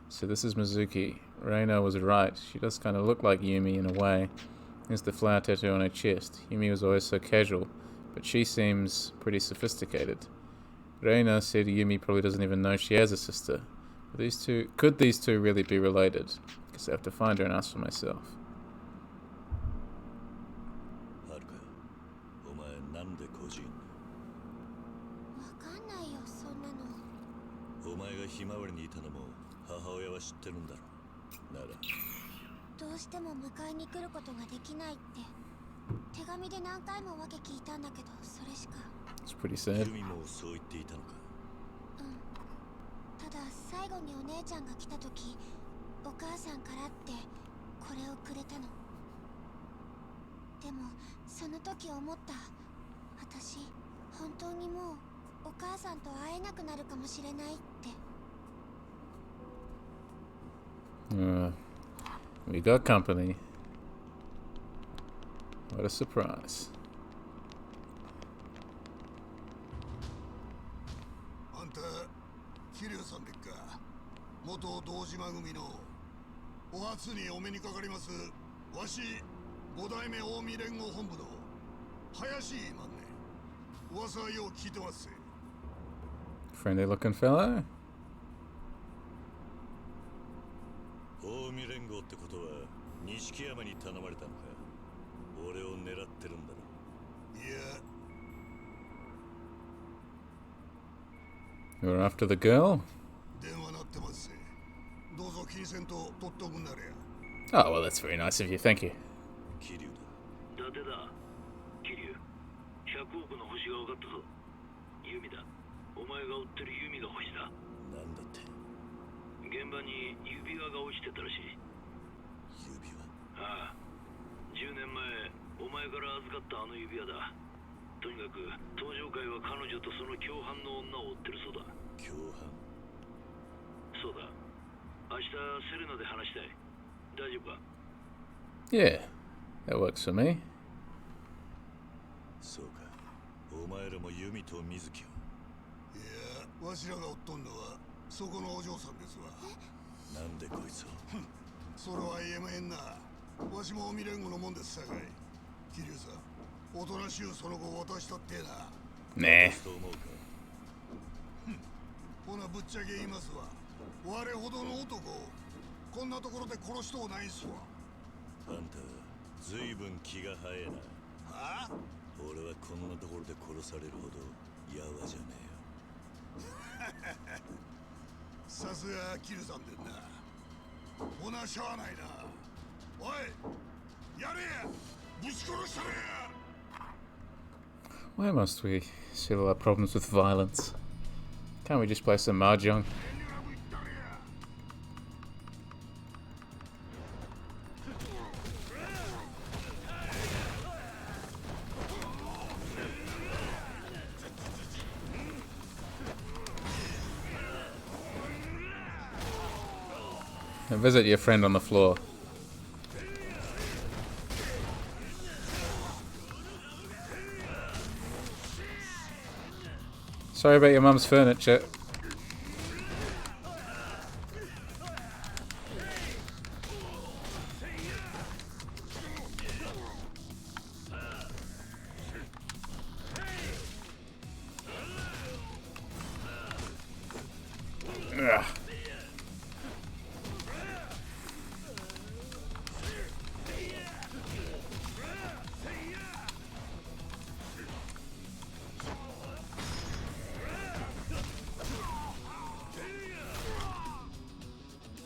So this is Mizuki. Reina was right. She does kind of look like Yumi in a way. Here's the flower tattoo on her chest. Yumi was always so casual, but she seems pretty sophisticated. Reina said Yumi probably doesn't even know she has a sister. But could these two really be related? Guess I have to find her and ask for myself. It's pretty sad. ただ最後にお姉ちゃんが来た時、お母さんからってこれをくれたの。でもその時思った。私本当にもうお母さんと会えなくなるかもしれないって。We got company. What a surprise. あんた、桐生さんでっか。元堂島組のお初にお目にかかります。わし、五代目近江連合本部の林マンね。噂はよう聞いてます。Friendly looking fellow. 近江連合ってことは錦山に頼まれたのか。俺を狙ってるんだろ。いや。You're after the girl? 電話鳴ってますぜ。どうぞ金銭と取っとくんなれや。Oh, well, that's very nice of you. Thank you. 桐生だ。伊達だ。桐生。100億の星が分かったぞ。弓だ。お前が追ってる弓が星だ。なんだって。現場に指輪が落ちてたらしい。指輪？ああ。10年前、お前から預かったあの指輪だ。とにかく、登場会は彼女とその共犯の女を追ってるそうだ。共犯？そうだ。明日、セレナで話したい。大丈夫か？ Yeah, that works for me. そうか。お前らも弓と水木を。いや、わしらが追っとんのは、そこのお嬢さんですわ。なんでこいつを？それは言えまへんな。わしも未練後のもんですさかい。桐生さん、おとなしゅうその後渡したってな。ねえ。ほなぶっちゃけ言いますわ。我ほどの男、こんなところで殺しとうないっすわ。あんた、ずいぶん気が早いな。はあ？俺はこんなところで殺されるほどやわじゃねえよ。さすが桐生さんでんな。ほなしゃあないな。おい、やれや、ぶち殺したれや。Why must we settle our problems with violence? Can't we just play some mahjong? Visit your friend on the floor. Sorry about your mum's furniture. Ugh.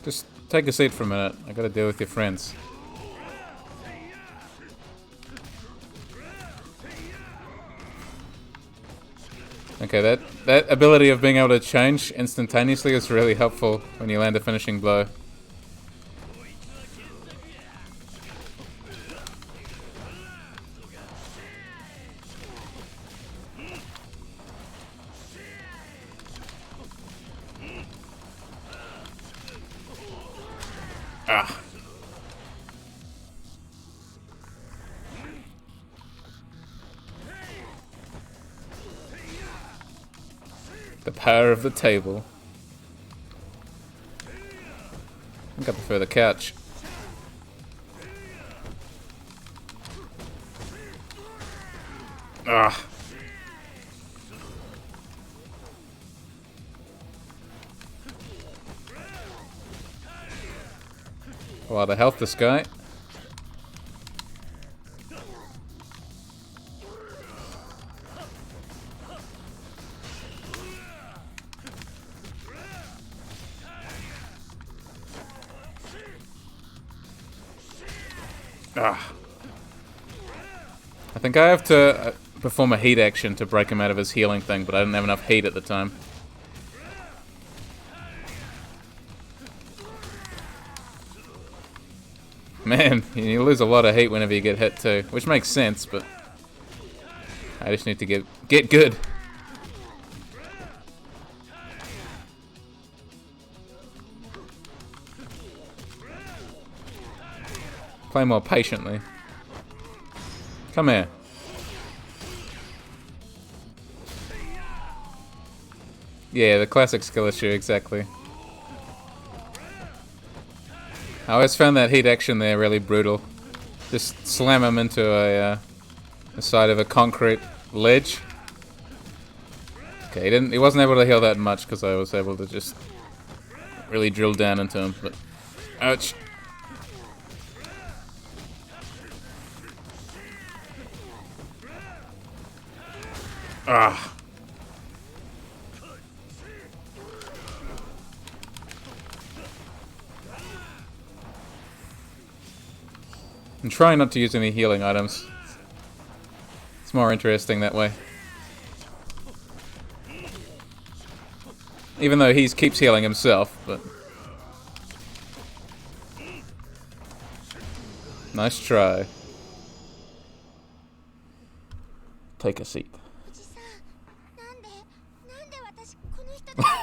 Just take a seat for a minute. I gotta deal with your friends. Okay, that ability of being able to change instantaneously is really helpful when you land a finishing blow. Ah. The power of the table. I think I prefer the couch. Ah. Wow, the health this guy. Ah. I think I have to perform a heat action to break him out of his healing thing, but I didn't have enough heat at the time. Man, you lose a lot of heat whenever you get hit too, which makes sense, but I just need to get good. Play more patiently. Come here. Yeah, the classic skill issue, exactly. I always found that heat action there really brutal. Just slam him into the side of a concrete ledge. Okay, he wasn't able to heal that much because I was able to just really drill down into him, but ouch. Ah. I'm trying not to use any healing items. It's more interesting that way. Even though he keeps healing himself, but... Nice try. Take a seat.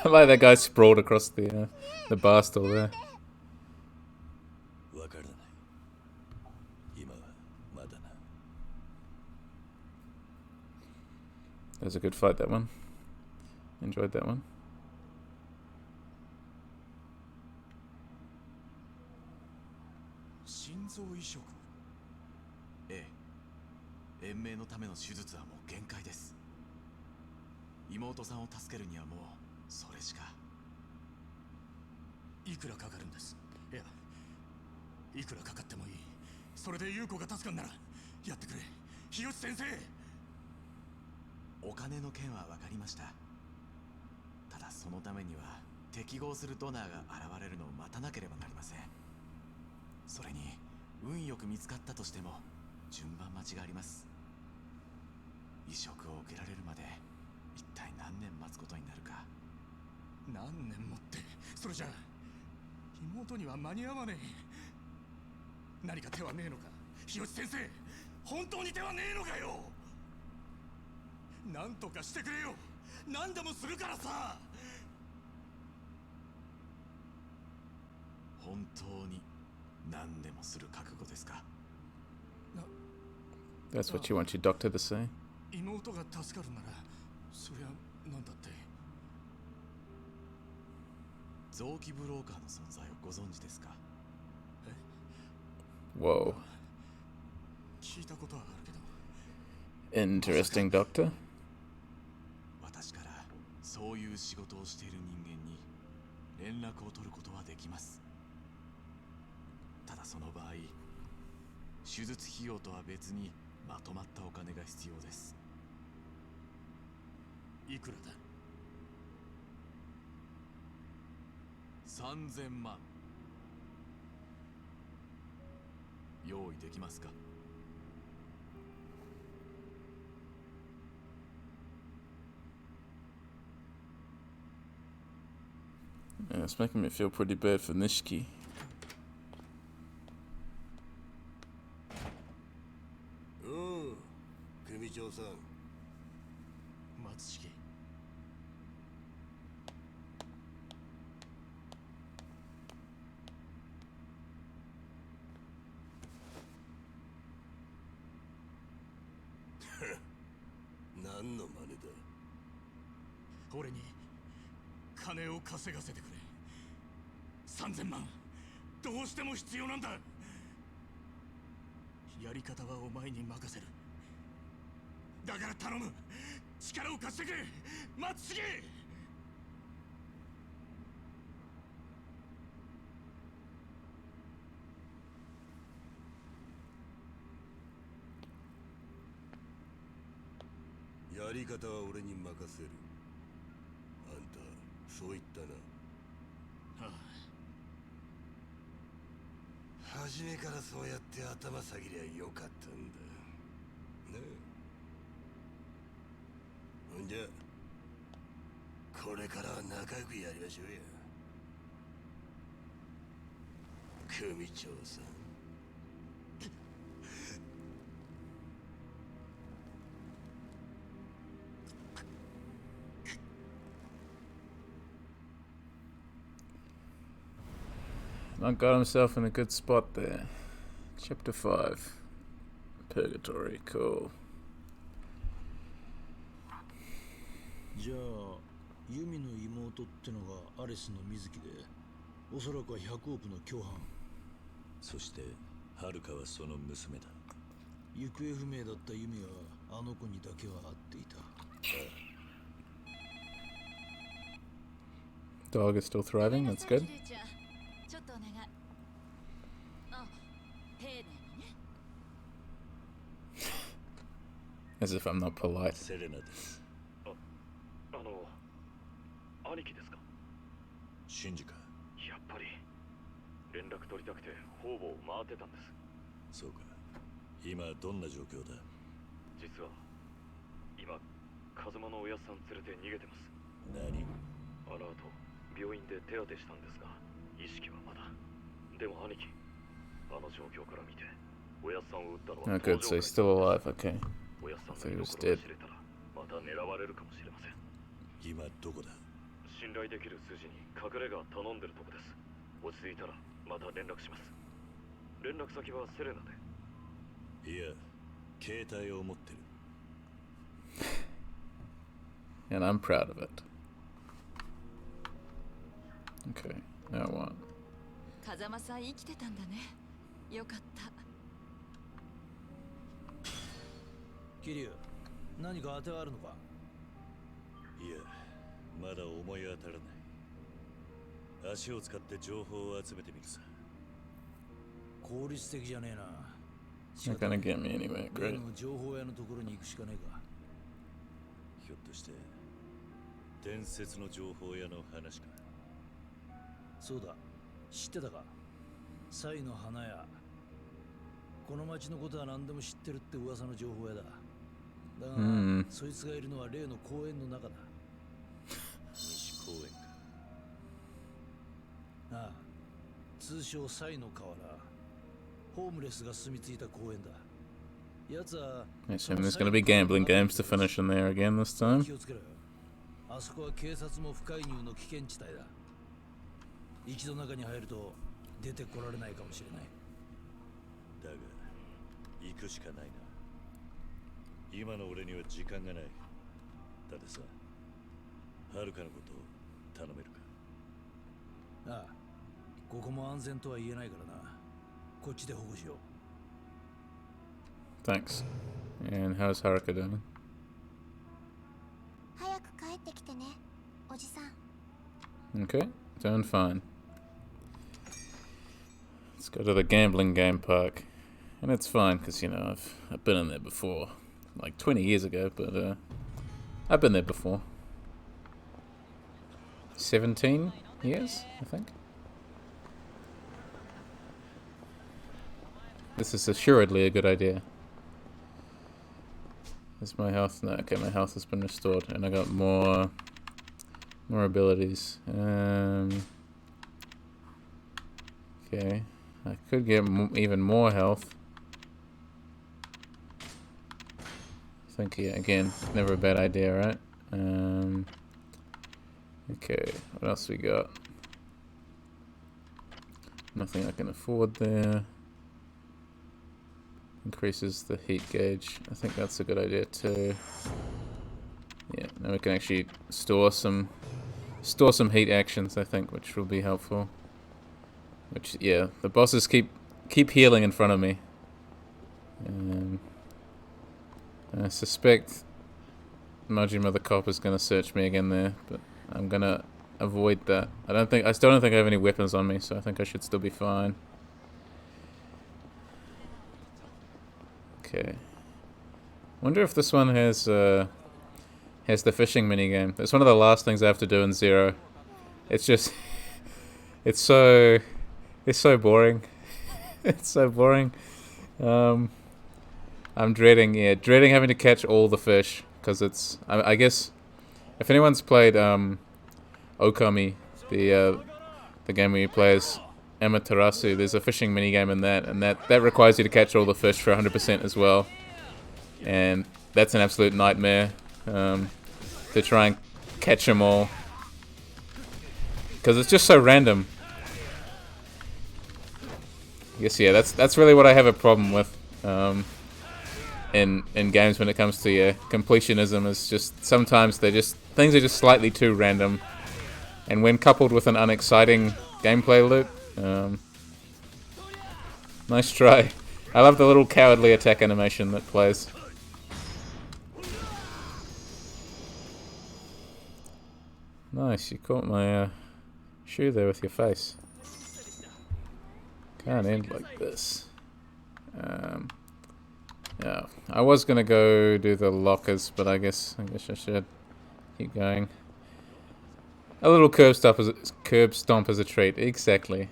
Like that guy sprawled across the bar stool there. That was a good fight, that one. Enjoyed that one. 本当に何でもする覚悟ですか？ That's what you want your doctor to say? 妹が助かるならそりゃなんだって。臓器ブローカーの存在をご存知ですか？ Whoa. 聞いたことはあるけど。 Interesting, doctor. 私からそういう仕事をしている人間に連絡を取ることはできます。ただその場合、手術費用とは別にまとまったお金が必要です。いくらだ？3000万。用意できますか？ Yeah, it's making me feel pretty bad for Nishiki. 組長さん。松重。何の真似だ？俺に金を稼がせてくれ。3000万どうしても必要なんだ。やり方はお前に任せる。だから頼む、力を貸してくれ松重。やり方は俺に任せる。あんたそう言ったな。ああ、初めからそうやって頭下げりゃよかったんだねえ。ほんじゃこれからは仲良くやりましょうや組長さん。Not got himself in a good spot there. Chapter 5. Purgatory, cool. じゃあユミの妹ってのがアレスの水木で、おそらくは100億の共犯。そしてハルカはその娘だ。行方不明だったユミはあの子にだけは会っていた。Dog is still thriving, that's good. ちょっとお願い。あ、丁寧にね。As if I'm not polite. セレナです。兄貴ですか？シンジか。やっぱり連絡取りたくて方々回ってたんです。そうか。今どんな状況だ？実は今風間のおやっさん連れて逃げてます。何？あの後病院で手当てしたんですが意識はまだ。でも兄貴、あの状況から見ておやっさんを撃ったのは Oh, good, so he's still alive, okay. おやっさん So の he 居 was 所が dead. 知れたらまた狙われるかもしれません。今どこだ？信頼できる筋に隠れ家頼んでるとこです。落ち着いたらまた連絡します。連絡先はセレナで。いや、携帯を持ってる。And I'm proud of it. Okay, now what? 風間さん生きてたんだね。よかった。桐生、何か当てはあるのか？いや、まだ思い当たらない。足を使って情報を集めてみるさ。効率的じゃねえな。 Not gonna get me anywhere, 例 great. の情報屋のところに行くしかねえか。ひょっとして伝説の情報屋の話か。そうだ、知ってたか？サイの花屋。この町のことは何でも知ってるって噂の情報屋だ。だが、そいつがいるのは例の公園の中だ。西公園か。ああ、通称サイの河原。ホームレスが住み着いた公園だ。やつは I assume there's gonna be gambling games to finish in there again this time. 気をつけろよ。あそこは警察も不介入の危険地帯だ。一度中に入ると出てこられないかもしれない。だが行くしかないな。今の俺には時間がない。だってさ、はるかのことを頼めるか。ああ、ここも安全とは言えないからな。こっちで保護しよう。Thanks. And how's Haruka doing? 早く帰ってきてね、おじさん。 Okay, doing fine. Let's go to the gambling game park. And it's fine, because, you know, I've been in there before. Like 20 years ago, but I've been there before. 17 years, I think. This is assuredly a good idea. Is my health? No, okay, my health has been restored, and I got more abilities. Okay, I could get even more health. I think, yeah, again, never a bad idea, right? Okay, what else we got? Nothing I can afford there. Increases the heat gauge. I think that's a good idea too. Yeah, now we can actually store some heat actions, I think, which will be helpful. Which, yeah, the bosses keep healing in front of me. I suspect Majima the cop is gonna search me again there, but I'm gonna avoid that. I still don't think I have any weapons on me, so I think I should still be fine. Okay. Wonder if this one has the fishing minigame. It's one of the last things I have to do in Zero. It's just it's so boring. It's so boring. I'm dreading having to catch all the fish, because it's I guess if anyone's played Okami, the game where you play as Amaterasu, there's a fishing minigame in that, and that requires you to catch all the fish for 100% as well, and that's an absolute nightmare to try and catch them all, because it's just so random. I guess, yeah, that's really what I have a problem with in games when it comes to completionism. Is just sometimes things are just slightly too random, and when coupled with an unexciting gameplay loop. Nice try. I love the little cowardly attack animation that plays. Nice, you caught my shoe there with your face. Can't end like this. Yeah, I was gonna go do the lockers, but I guess I should keep going. A little curb stomp as a treat. Exactly.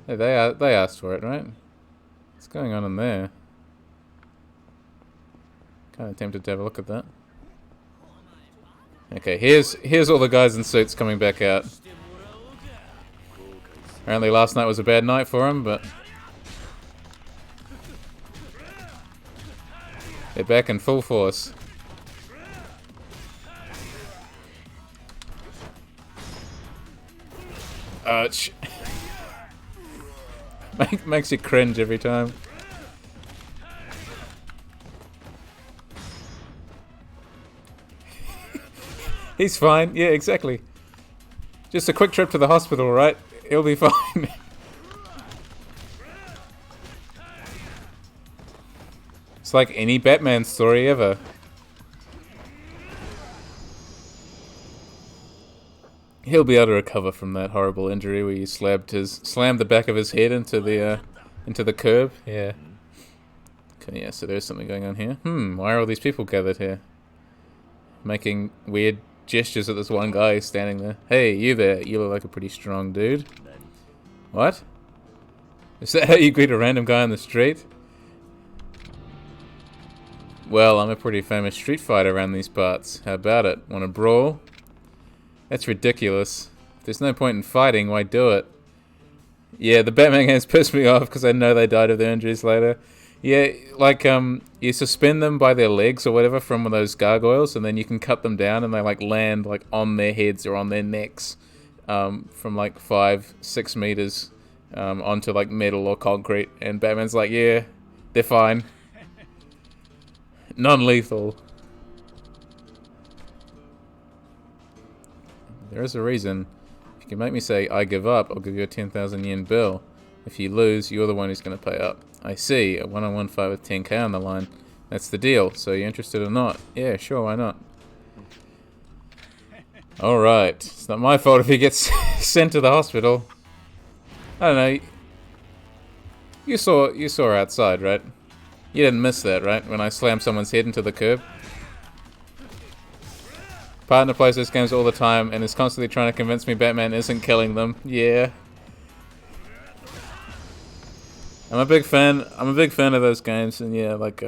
Hey, they asked for it, right? What's going on in there? Kind of tempted to have a look at that. Okay, here's all the guys in suits coming back out. Apparently last night was a bad night for them, but they're back in full force. Ouch. Makes you cringe every time. He's fine. Yeah, exactly. Just a quick trip to the hospital, right? He'll be fine. It's like any Batman story ever. He'll be able to recover from that horrible injury where you slammed the back of his head into the curb. Yeah. Okay, yeah, so there's something going on here. Why are all these people gathered here? Making weird gestures at this one guy who's standing there. Hey, you there. You look like a pretty strong dude. What? Is that how you greet a random guy on the street? Well, I'm a pretty famous street fighter around these parts. How about it? Want to brawl? That's ridiculous. If there's no point in fighting, why do it? Yeah, the Batman games pissed me off because I know they died of their injuries later. Yeah, like, you suspend them by their legs or whatever from one of those gargoyles, and then you can cut them down and they, like, land, like, on their heads or on their necks. from like 5-6 meters onto like metal or concrete, and Batman's like, yeah, they're fine, non-lethal. There is a reason. If you can make me say I give up, I'll give you a 10,000 yen bill. If you lose, you're the one who's going to pay up. I see, a one-on-one fight with 10k on the line. That's the deal. So you interested or not? Yeah, sure, why not? Alright, it's not my fault if he gets sent to the hospital. I don't know. You saw her outside, right? You didn't miss that, right? When I slammed someone's head into the curb. Partner plays those games all the time and is constantly trying to convince me Batman isn't killing them. Yeah. I'm a big fan of those games, and yeah, like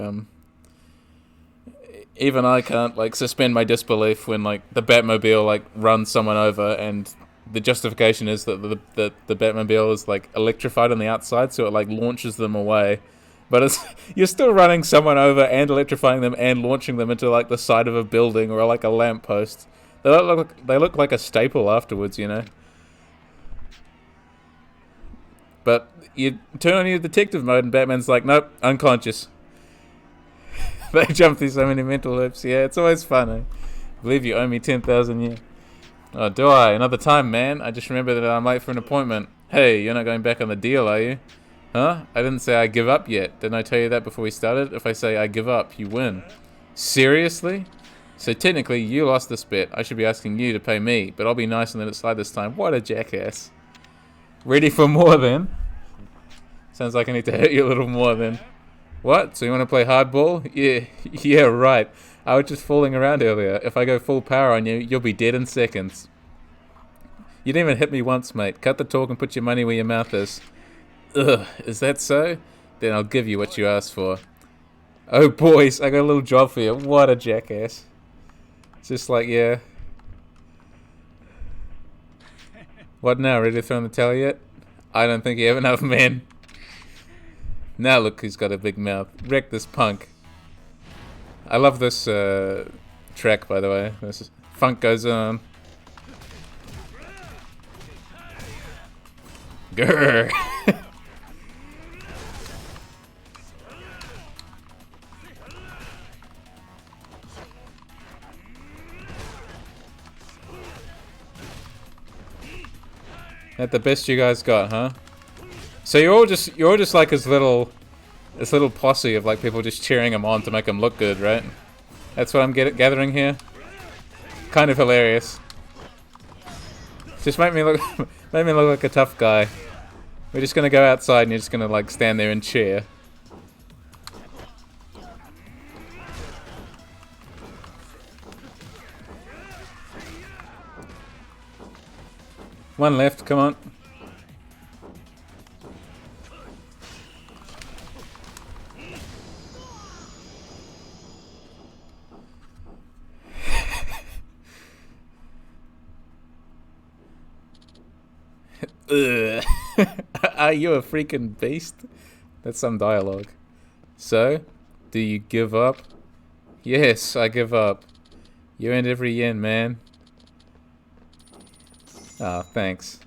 even I can't like suspend my disbelief when like the Batmobile like runs someone over, and the justification is that the Batmobile is like electrified on the outside, so it like launches them away. But it's you're still running someone over and electrifying them and launching them into like the side of a building or like a lamppost. They look like a staple afterwards, you know. But you turn on your detective mode and Batman's like, nope, unconscious. They jump through so many mental loops. Yeah, it's always fun. I believe you owe me 10,000 yen. Oh, do I? Another time, man. I just remember that I'm late for an appointment. Hey, you're not going back on the deal, are you? Huh? I didn't say I give up yet. Didn't I tell you that before we started? If I say I give up, you win. Seriously? So technically, you lost this bet. I should be asking you to pay me, but I'll be nice and let it slide this time. What a jackass. Ready for more then? Sounds like I need to hurt you a little more then. What? So you want to play hardball? Yeah, right. I was just fooling around earlier. If I go full power on you, you'll be dead in seconds. You didn't even hit me once, mate. Cut the talk and put your money where your mouth is. Ugh, is that so? Then I'll give you what you asked for. Oh, boys, I got a little job for you. What a jackass. It's just like, yeah. What now, ready to throw in the towel yet? I don't think you have enough men. Now look who's got a big mouth. Wreck this punk. I love this track, by the way. This funk goes on. Grrr. That the best you guys got, huh? So you're all just like his little posse of like people just cheering him on to make him look good, right? That's what I'm gathering here. Kind of hilarious. Just make me look like a tough guy. We're just gonna go outside and you're just gonna like stand there and cheer. One left, come on. Are you a freaking beast? That's some dialogue. So, do you give up? Yes, I give up. You earned every yen, man. Ah, thanks.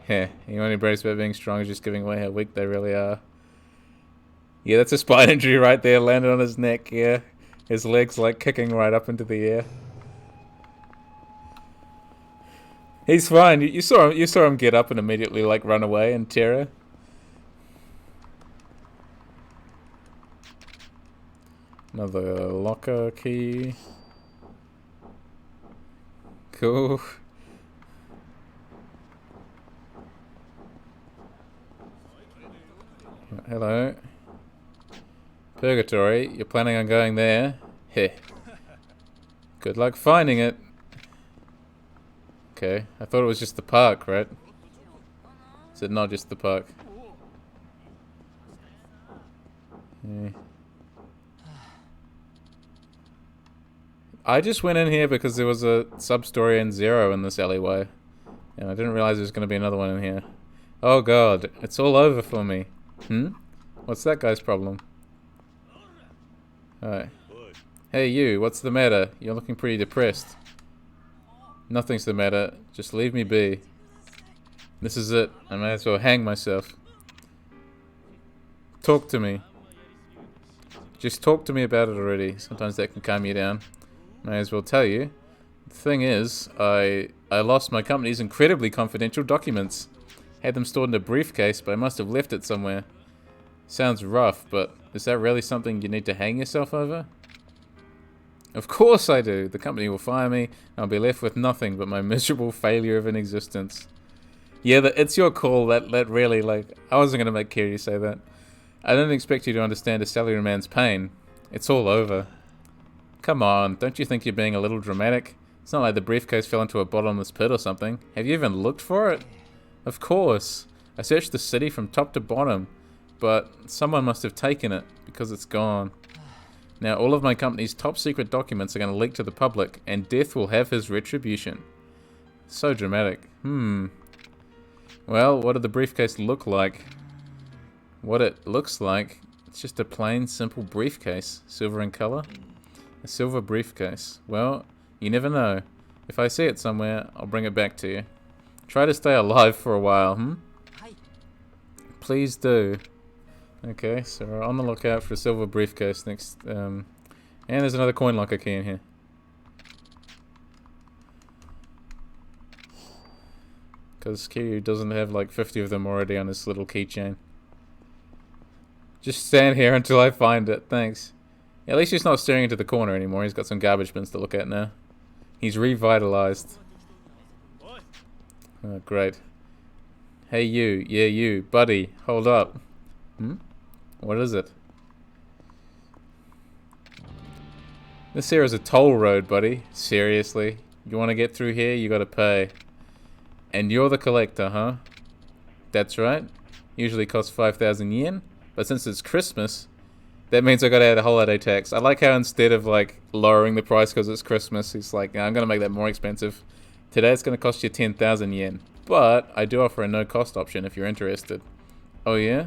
Yeah, anyone who brags about being strong is just giving away how weak they really are. Yeah, that's a spine injury right there, landed on his neck, yeah. His legs like kicking right up into the air. He's fine. You saw him get up and immediately like run away in terror. Another locker key. Cool. Hello. Purgatory. You're planning on going there? Heh. Good luck finding it. Okay. I thought it was just the park, right? Is it not just the park? Yeah. I just went in here because there was a sub-story in Zero in this alleyway. And I didn't realize there was going to be another one in here. Oh god, it's all over for me. What's that guy's problem? Alright. Hey you, what's the matter? You're looking pretty depressed. Nothing's the matter. Just leave me be. This is it. I may as well hang myself. Talk to me. Just talk to me about it already. Sometimes that can calm you down. May as well tell you. The thing is, I lost my company's incredibly confidential documents. Had them stored in a briefcase, but I must have left it somewhere. Sounds rough, but is that really something you need to hang yourself over? Of course I do. The company will fire me, and I'll be left with nothing but my miserable failure of an existence. Yeah, it's your call. That really, like, I wasn't going to make Kiryu say that. I didn't expect you to understand a salaryman's pain. It's all over. Come on, don't you think you're being a little dramatic? It's not like the briefcase fell into a bottomless pit or something. Have you even looked for it? Of course. I searched the city from top to bottom, but someone must have taken it, because it's gone. Now all of my company's top secret documents are going to leak to the public, and Death will have his retribution. So dramatic. Well, what did the briefcase look like? What it looks like, it's just a plain, simple briefcase. Silver in color. A silver briefcase. Well, you never know. If I see it somewhere, I'll bring it back to you. Try to stay alive for a while, Please do. Okay, so we're on the lookout for a silver briefcase next. And there's another coin locker key in here. Because Kiryu doesn't have like 50 of them already on his little keychain. Just stand here until I find it, thanks. At least he's not staring into the corner anymore, he's got some garbage bins to look at now. He's revitalized. Oh, great. Hey you, yeah you, buddy, hold up. What is it? This here is a toll road, buddy. Seriously? You want to get through here, you gotta pay. And you're the collector, huh? That's right. Usually costs 5,000 yen, but since it's Christmas, that means I gotta add a holiday tax. I like how instead of like lowering the price because it's Christmas, he's like, I'm gonna make that more expensive. Today it's gonna cost you 10,000 yen, but I do offer a no-cost option if you're interested. Oh yeah?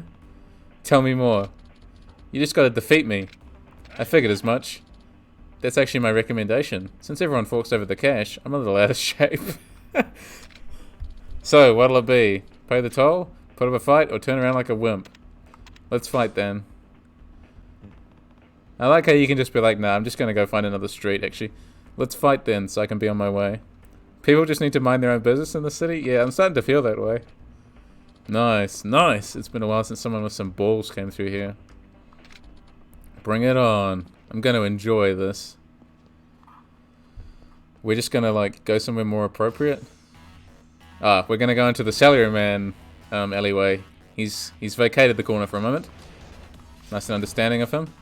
Tell me more. You just gotta defeat me. I figured as much. That's actually my recommendation. Since everyone forks over the cash, I'm a little out of shape. So, what'll it be? Pay the toll? Put up a fight? Or turn around like a wimp? Let's fight then. I like how you can just be like, nah, I'm just gonna go find another street, actually. Let's fight then, so I can be on my way. People just need to mind their own business in the city? Yeah, I'm starting to feel that way. Nice, nice. It's been a while since someone with some balls came through here. Bring it on. I'm gonna enjoy this. We're just gonna, like, go somewhere more appropriate. We're gonna go into the salaryman alleyway. He's vacated the corner for a moment. Nice and understanding of him.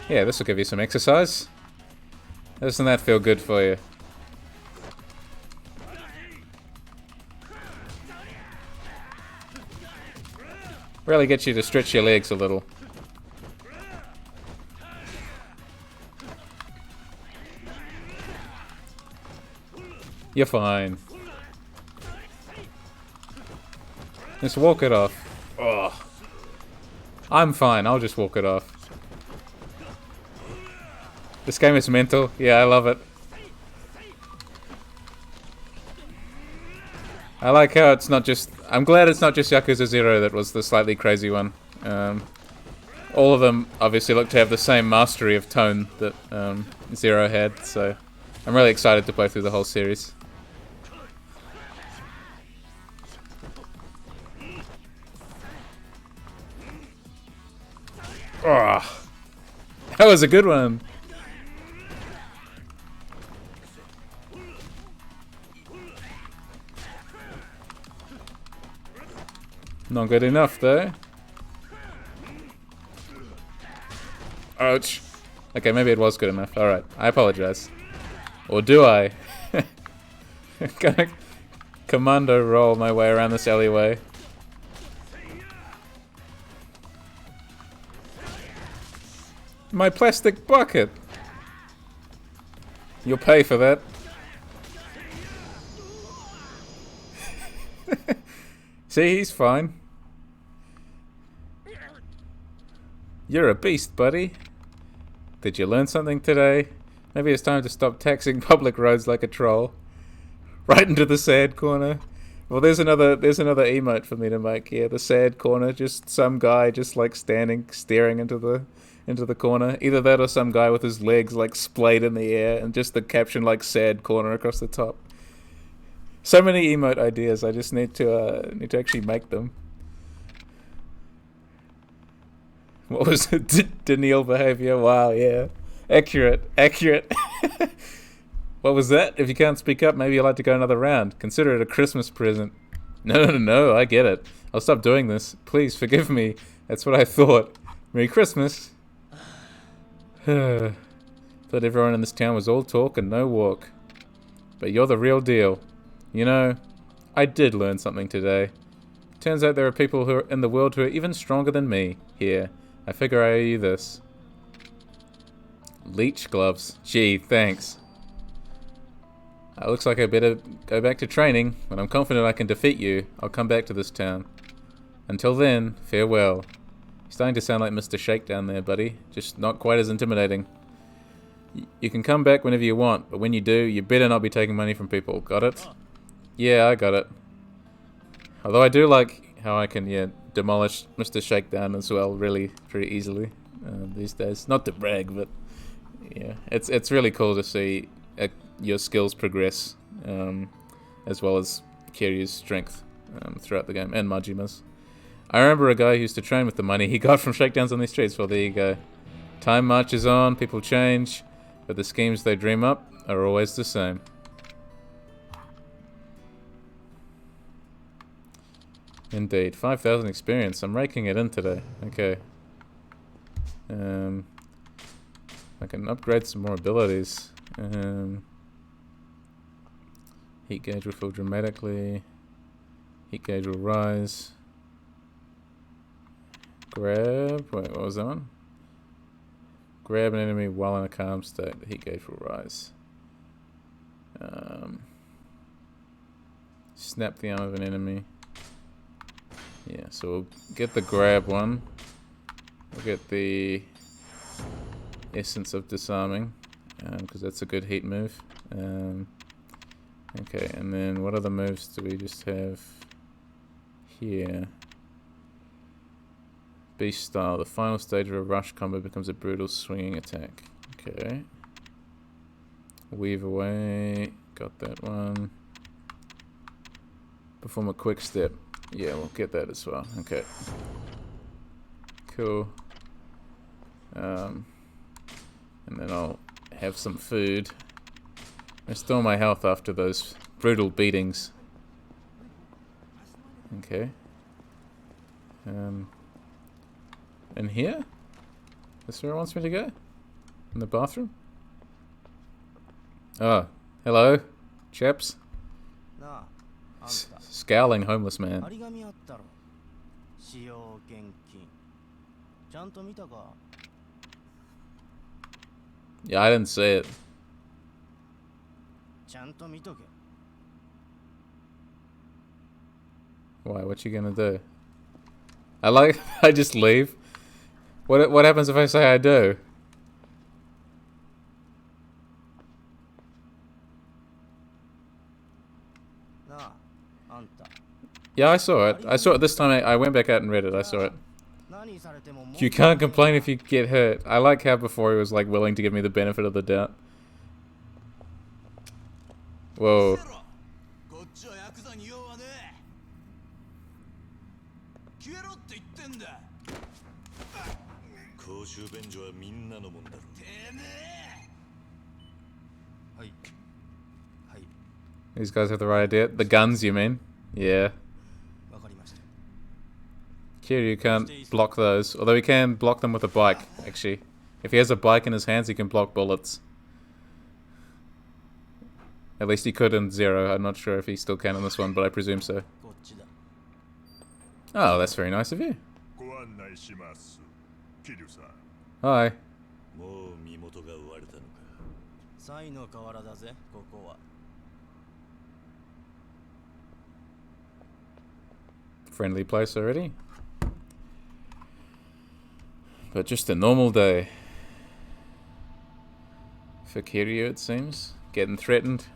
Yeah, this will give you some exercise. Doesn't that feel good for you? Really gets you to stretch your legs a little. You're fine. Just walk it off. Ugh. I'm fine, I'll just walk it off. This game is mental. Yeah, I love it. I like how it's not just... I'm glad it's not just Yakuza 0 that was the slightly crazy one. All of them obviously look to have the same mastery of tone that Zero had, so I'm really excited to play through the whole series. Oh, that was a good one. Not good enough though. Ouch. Okay, maybe it was good enough. Alright, I apologize. Or do I? Gonna commando roll my way around this alleyway. My plastic bucket! You'll pay for that. See, he's fine. You're a beast, buddy. Did you learn something today? Maybe it's time to stop taxing public roads like a troll. Right into the sad corner. Well, there's another emote for me to make. Yeah, the sad corner. Just some guy just like staring into the corner. Either that or some guy with his legs like splayed in the air, and just the caption like sad corner across the top. So many emote ideas. I just need to actually make them. What was it? Denial behavior. Wow. Yeah. Accurate. What was that? If you can't speak up, maybe you'd like to go another round. Consider it a Christmas present. No, I get it. I'll stop doing this. Please, forgive me. That's what I thought. Merry Christmas. Thought everyone in this town was all talk and no walk. But you're the real deal. You know, I did learn something today. Turns out there are people who are in the world who are even stronger than me. Here, I figure I owe you this. Leech gloves. Gee, thanks. Looks like I better go back to training. When I'm confident I can defeat you, I'll come back to this town. Until then, farewell. You're starting to sound like Mr. Shakedown there, buddy. Just not quite as intimidating. You can come back whenever you want, but when you do, you better not be taking money from people. Got it? Yeah, I got it. Although I do like how I can, demolish Mr. Shakedown as well, really, pretty easily these days. Not to brag, but yeah, it's really cool to see your skills progress, as well as Kiryu's strength throughout the game, and Majima's. I remember a guy who used to train with the money he got from shakedowns on these streets. Well, there you go. Time marches on, people change, but the schemes they dream up are always the same. Indeed. 5,000 experience. I'm raking it in today. Okay. I can upgrade some more abilities. Heat gauge will fill dramatically. Heat gauge will rise. Grab. Wait, what was that one? Grab an enemy while in a calm state. The heat gauge will rise. Snap the arm of an enemy. Yeah, so we'll get the grab one. We'll get the essence of disarming, because that's a good heat move. Okay, and then what other moves do we just have here? Beast style. The final stage of a rush combo becomes a brutal swinging attack. Okay. Weave away. Got that one. Perform a quick step. Yeah, we'll get that as well. Okay. Cool. And then I'll have some food. Restore my health after those brutal beatings. Okay. In here? This where it wants me to go? In the bathroom? Oh, hello, chaps. Scowling homeless man. Yeah, I didn't see it. Why? What you gonna do? I just leave. What happens if I say I do? Yeah, I saw it. I saw it this time. I went back out and read it. I saw it. You can't complain if you get hurt. I like how before he was like willing to give me the benefit of the doubt. Whoa. These guys have the right idea. The guns, you mean? Yeah. Kiryu can't block those. Although he can block them with a bike, actually. If he has a bike in his hands, he can block bullets. At least he could in Zero. I'm not sure if he still can in this one, but I presume so. Oh, that's very nice of you. Hi. Friendly place already. But just a normal day. For Kiryu, it seems. Getting threatened,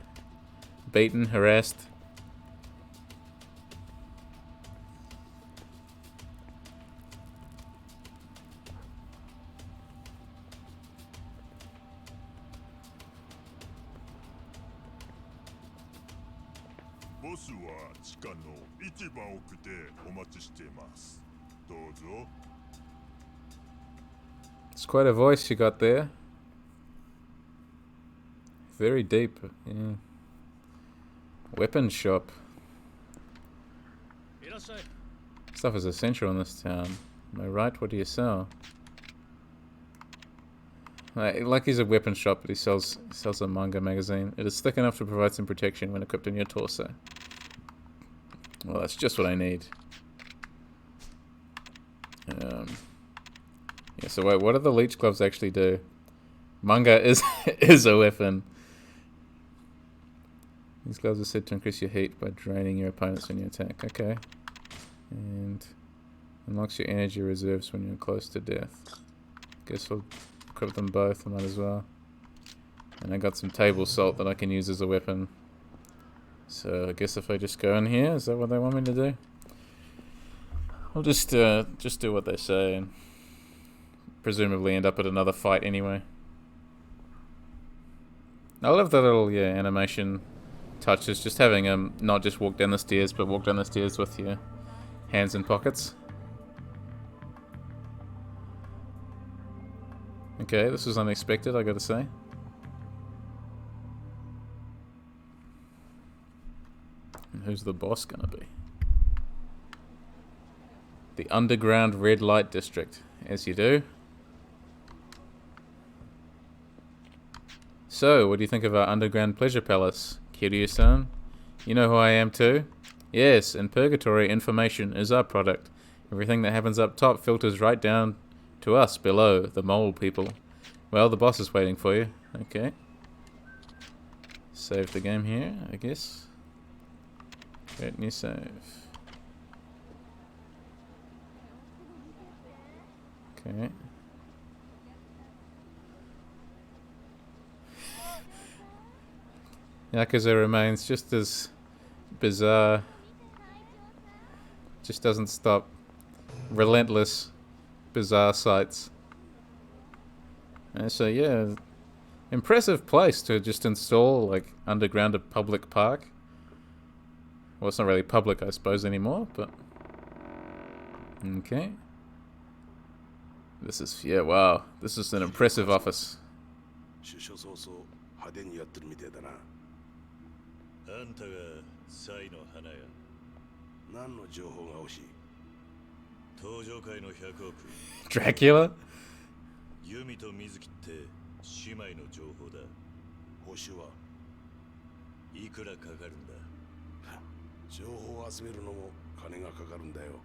beaten, harassed. It's quite a voice you got there. Very deep, yeah. Weapon shop. Stuff is essential in this town. Am I right? What do you sell? Like he's a weapon shop, but he sells a manga magazine. It is thick enough to provide some protection when equipped in your torso. Well, that's just what I need. Yeah, so wait, what do the leech gloves actually do? Manga is a weapon. These gloves are said to increase your heat by draining your opponents when you attack. Okay. And unlocks your energy reserves when you're close to death. Guess I'll equip them both, I might as well. And I got some table salt that I can use as a weapon. So I guess if I just go in here, is that what they want me to do? I'll just do what they say and presumably end up at another fight anyway. I love the little animation touches, just having not just walk down the stairs, but walk down the stairs with your hands in pockets. Okay, this was unexpected, I gotta say. And who's the boss gonna be? The underground red light district, as you do. So, what do you think of our underground pleasure palace, Kiryu-san? You know who I am too? Yes, in Purgatory, information is our product. Everything that happens up top filters right down to us below, the mole people. Well, the boss is waiting for you. Okay. Save the game here, I guess. Create new save. Okay. Yakuza remains just as bizarre. Just doesn't stop. Relentless, bizarre sights. And so yeah, impressive place to just install like underground a public park. Well, it's not really public, I suppose, anymore, but okay. This is wow. This is an impressive office. あんたがサイの花や。何の情報が欲しい？登場界の100億。Dracula? ユミと水木って姉妹の情報だ。報酬はいくらかかるんだ？情報を集めるのも金がかかるんだよ。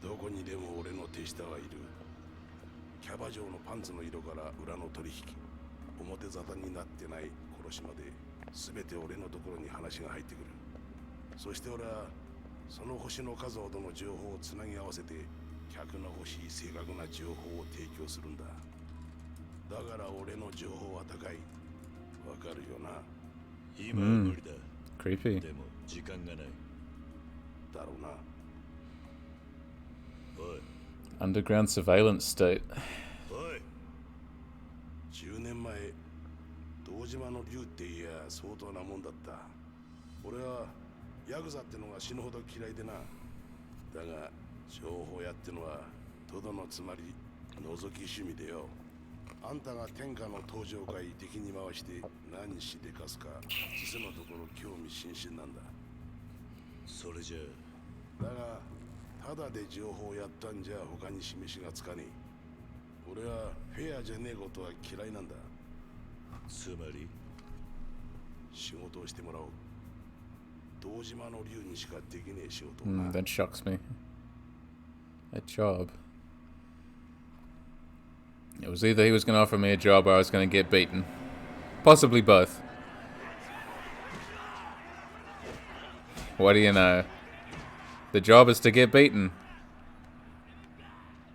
どこにでも俺の手下はいる。キャバ嬢のパンツの色から裏の取引、表沙汰になってない殺しまで全て俺のところに話が入ってくる。そして俺はその星の数ほどの情報をつなぎ合わせて客の欲しい正確な情報を提供するんだ。だから俺の情報は高い。わかるよな。今は無理だ。Creepy. でも時間がない。だろうな。おい。Underground surveillance state. おい。10年前、堂島の竜っていや相当なもんだった。俺はヤクザってのが死ぬほど嫌いでな。だが情報屋ってのはトドのつまり覗き趣味でよ。あんたが天下の登場会敵に回して何しでかすか実のところ興味津々なんだ。それじゃだがただで情報をやったんじゃ他に示しがつかねえ。俺はフェアじゃねえことは嫌いなんだ。つまり仕事をしてもらおう。堂島の竜にしかできねえ仕事をな。That shocks me. A job. It was either he was going to offer me a job or I was going to get beaten. Possibly both. What do you know? The job is to get beaten.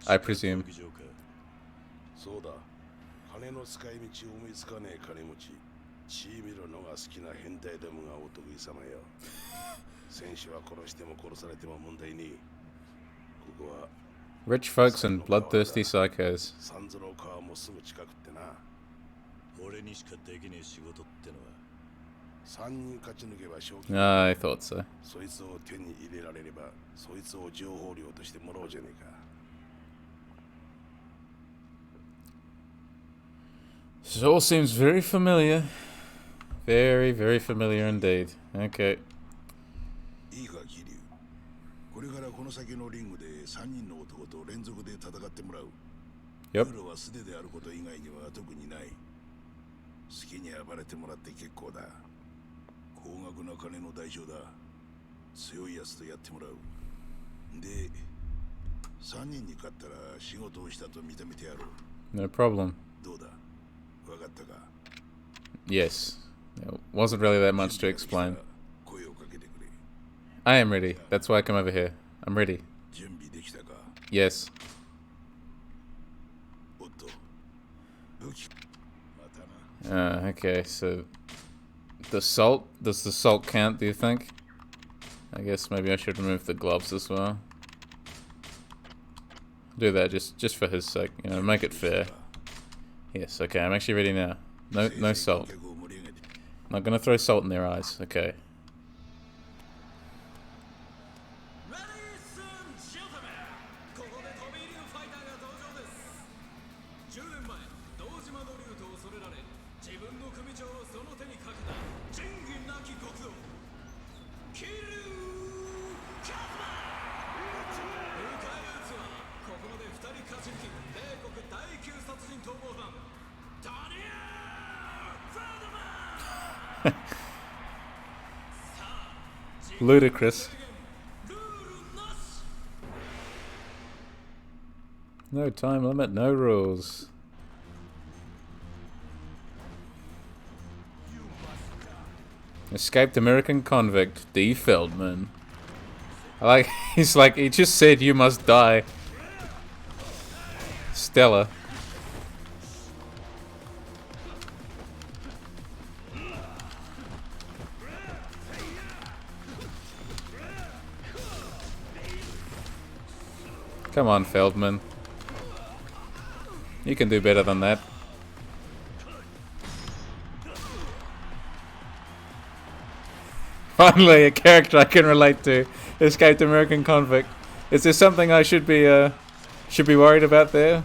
I presume. そうだ。金の使い道を思いつかねえ金持ち。血見るのが好きな変態どもがお得意様よ。選手は殺しても殺されても問題ねえ。ここは Rich folks and bloodthirsty psychos. 三途の川もすぐ近くってな。俺にしかできねえ仕事ってのは3人勝ち抜けば賞金。I thought so. そいつを手に入れられれば、そいつを情報料としてもらおうじゃねえか。This all seems very familiar. Very, very familiar indeed. Okay. いいか、桐生。これからこの先のリングで3人の男と連続で戦ってもらう。ル Yep. ールは素手であること以外には特にない。好きに暴れてもらって結構だ。高額な金の代償だ。強いやつとやってもらう。で、3人に勝ったら仕事をしたと認めてやろう。 No problem. どうだ、わかったか。 Yes. There wasn't really that much to explain. 声をかけてくれ。 I am ready. That's why I come over here. I'm ready. 準備できたか。 Yes. おっと、武器。またな。 Okay, so the salt. Does the salt count, do you think? I guess maybe I should remove the gloves as well. Do that just for his sake, you know, make it fair. Yes, okay, I'm actually ready now. No salt. Not gonna throw salt in their eyes, okay. Ludicrous. No time limit, no rules. Escaped American convict D. Feldman. I like, he's like, he just said you must die. Stellar. Come on, Feldman. You can do better than that. Finally, a character I can relate to. Escaped American convict. Is there something I should be worried about there?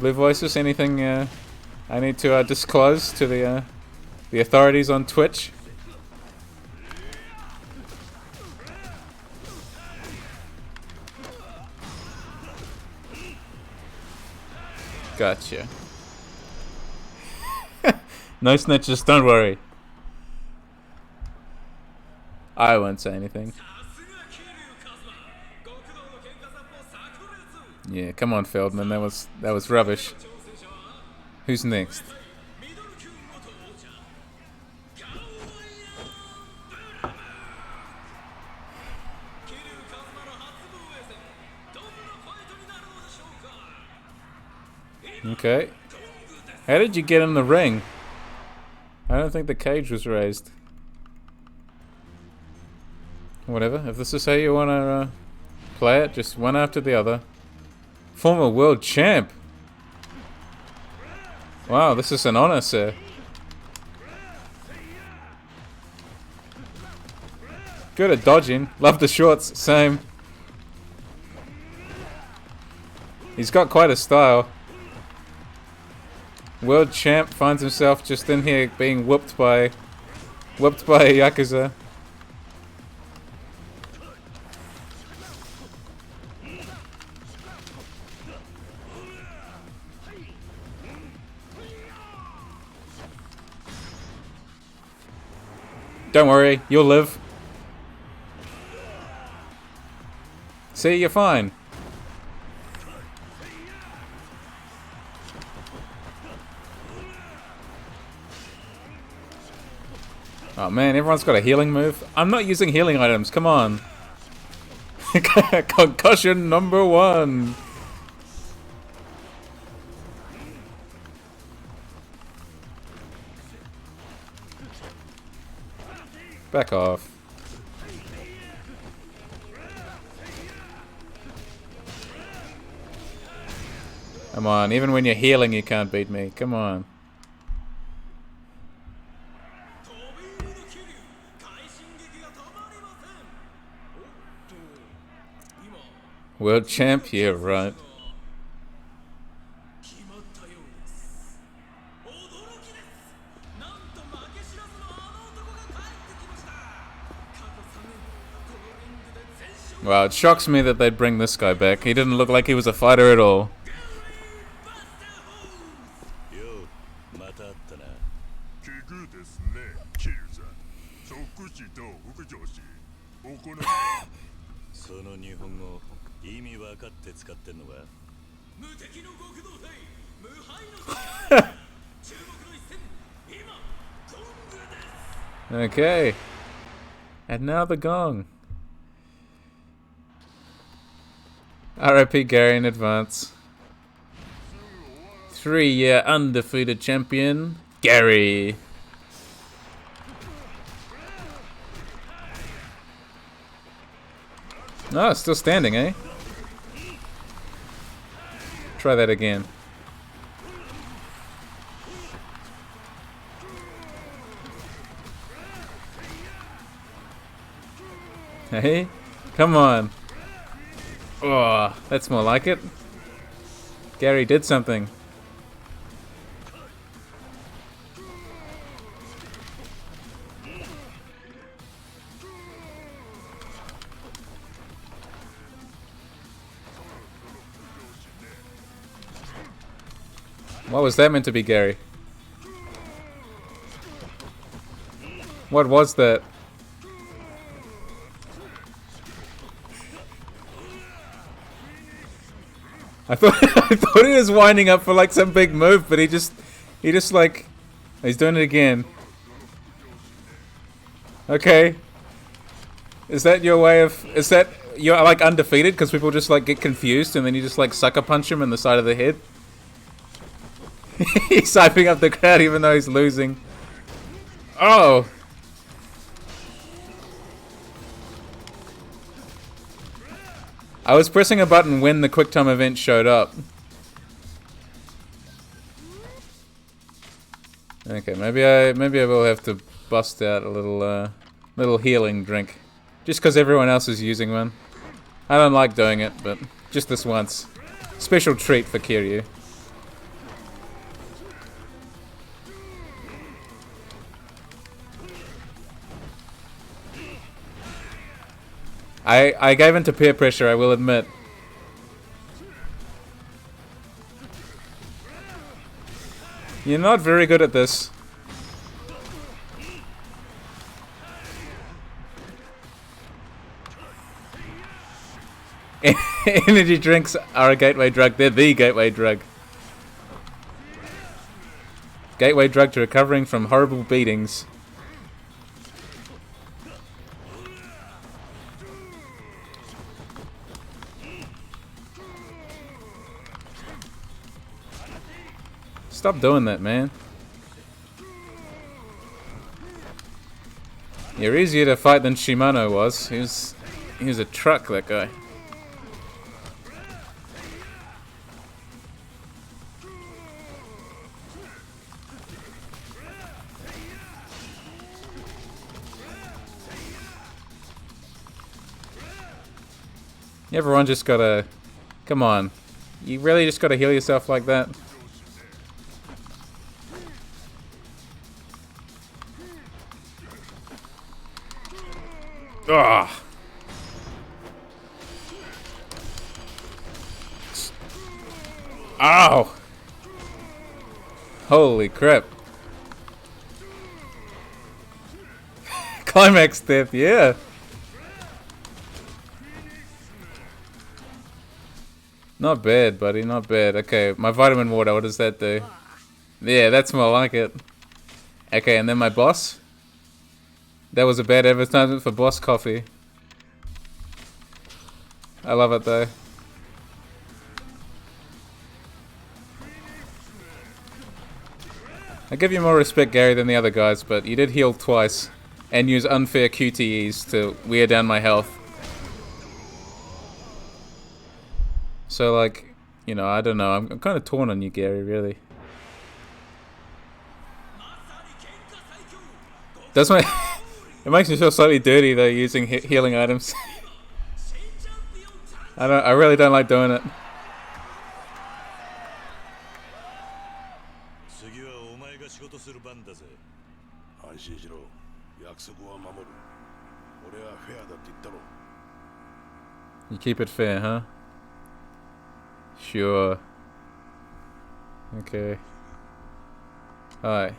Blue Voices, anything I need to disclose to the authorities on Twitch? Gotcha. No snitches, don't worry. I won't say anything. Yeah, come on, Feldman. That was rubbish. Who's next? Okay. How did you get in the ring? I don't think the cage was raised. Whatever. If this is how you want to play it, just one after the other. Former world champ. Wow, this is an honor, sir. Good at dodging. Love the shorts. Same. He's got quite a style. World champ finds himself just in here being whooped by a Yakuza. Don't worry, you'll live. See, you're fine. Oh man, everyone's got a healing move. I'm not using healing items, come on. Concussion number 1. Back off. Come on, even when you're healing you can't beat me. Come on. World champ? Yeah, right. Wow, it shocks me that they'd bring this guy back. He didn't look like he was a fighter at all. Okay. And now the gong. RIP Gary in advance. 3-year undefeated champion, Gary. No, it's still standing, eh? Try that again. Hey, come on. Oh, that's more like it. Gary did something. What was that meant to be, Gary? What was that? I thought he was winding up for like some big move, but he just like, he's doing it again. Okay. Is that your way of, is that, you're like undefeated because people just like get confused and then you just like sucker punch him in the side of the head? He's hyping up the crowd even though he's losing. Oh! I was pressing a button when the quick time event showed up. Okay, maybe I will have to bust out a little healing drink, just because everyone else is using one. I don't like doing it, but just this once. Special treat for Kiryu. I gave in to peer pressure, I will admit. You're not very good at this. Energy drinks are a gateway drug. They're the gateway drug. Gateway drug to recovering from horrible beatings. Stop doing that, man. You're easier to fight than Shimano was. He was a truck, that guy. Everyone just gotta... Come on. You really just gotta heal yourself like that? Ugh. Ow! Holy crap. Climax death, yeah. Not bad, buddy, not bad. Okay, my vitamin water, what does that do? Yeah, that's more like it. Okay, and then my boss? That was a bad advertisement for Boss Coffee. I love it though. I give you more respect, Gary, than the other guys, but you did heal twice. and use unfair QTEs to wear down my health. So, like, you know, I don't know. I'm kind of torn on you, Gary, really. Does my... It makes me feel slightly dirty, though, using healing items. I really don't like doing it. You keep it fair, huh? Sure. Okay. Alright.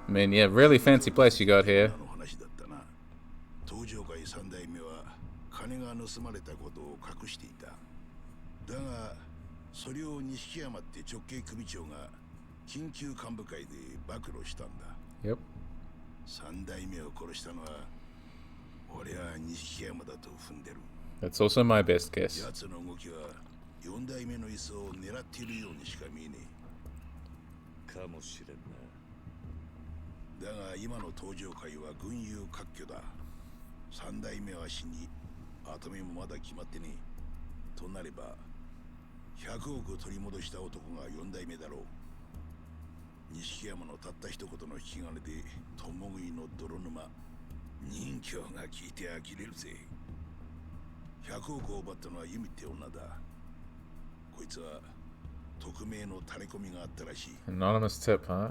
I mean, yeah, really fancy place you got here. 金が盗まれたことを隠していた。だがそれを錦山って直系組長が緊急幹部会で暴露したんだ。Yep. 三代目を殺したのは俺は錦山だと踏んでる。That's also my best guess. 奴の動きは四代目の椅子を狙っているようにしか見えねえ。かもしれんな。だが今の登場会は群雄割拠だ。三代目は死に。 跡目もまだ決まってねえ。となれば100億取り戻した男が4代目だろう。錦山のたった一言の引き金で共食いの泥沼。人情が効いて呆れるぜ。100億を奪ったのはユミって女だ。こいつは匿名のタレコミがあったらしい。Anonymous tip, huh?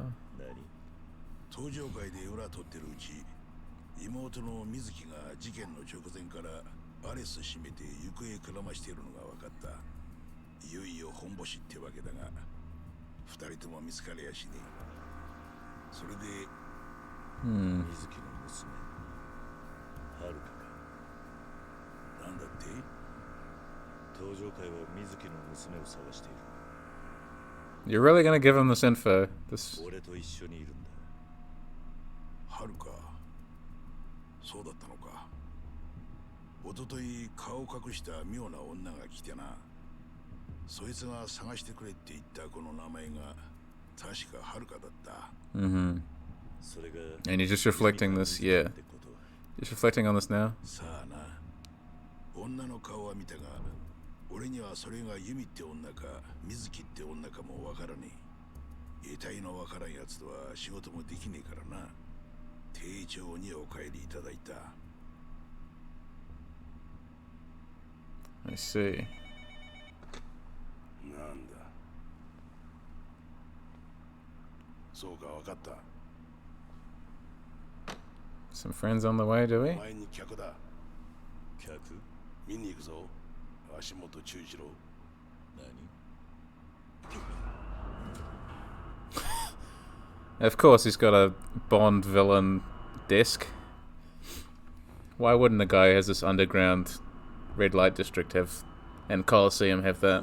登場会で裏取ってるうち妹の水木が事件の直前からアレス閉めて行方くらましているのが分かった。いよいよ本ボシってわけだが、二人とも見つかりやしねえ。それで、水木の娘、はるかか。なんだって？登場会は水木の娘を探している。You're really gonna give him this info? This. 俺と一緒にいるんだ。はるか。そうだったのか。 おととい顔を隠した妙な女が来てな。そいつが探してくれって言ったこの名前が確かはるかだった。And you're just reflecting this, yeah. Just reflecting on this now. さあな。女の顔は見たが、俺にはそれがユミって女か水木って女かもわからねえ。得体のわからんやつとは仕事もできねえからな。丁重にお帰りいただいた。 I see. なんだ。そうか、わかった。 Some friends on the way, do we? 前に客だ。客？見に行くぞ。足元忠一郎。何？ Of course, he's got a Bond villain desk. Why wouldn't a guy who has this underground red light district have, and Coliseum have that?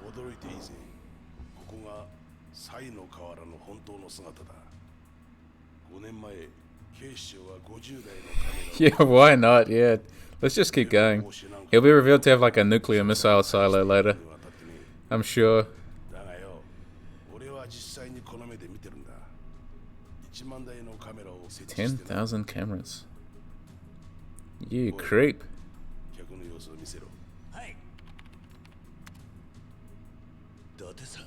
驚いていいぜ。ここがサイの河原の本当の姿だ。5年前、警視庁は50代のカメラ Yeah, why not? Yeah, let's just keep going. He'll be revealed to have like a nuclear missile silo later. I'm sure. だがよ、俺は実際にこの目で見てるんだ。1万台のカメラを設置してる。 10,000 cameras. You creep. 客の様子を見せろ。はい。伊達さん。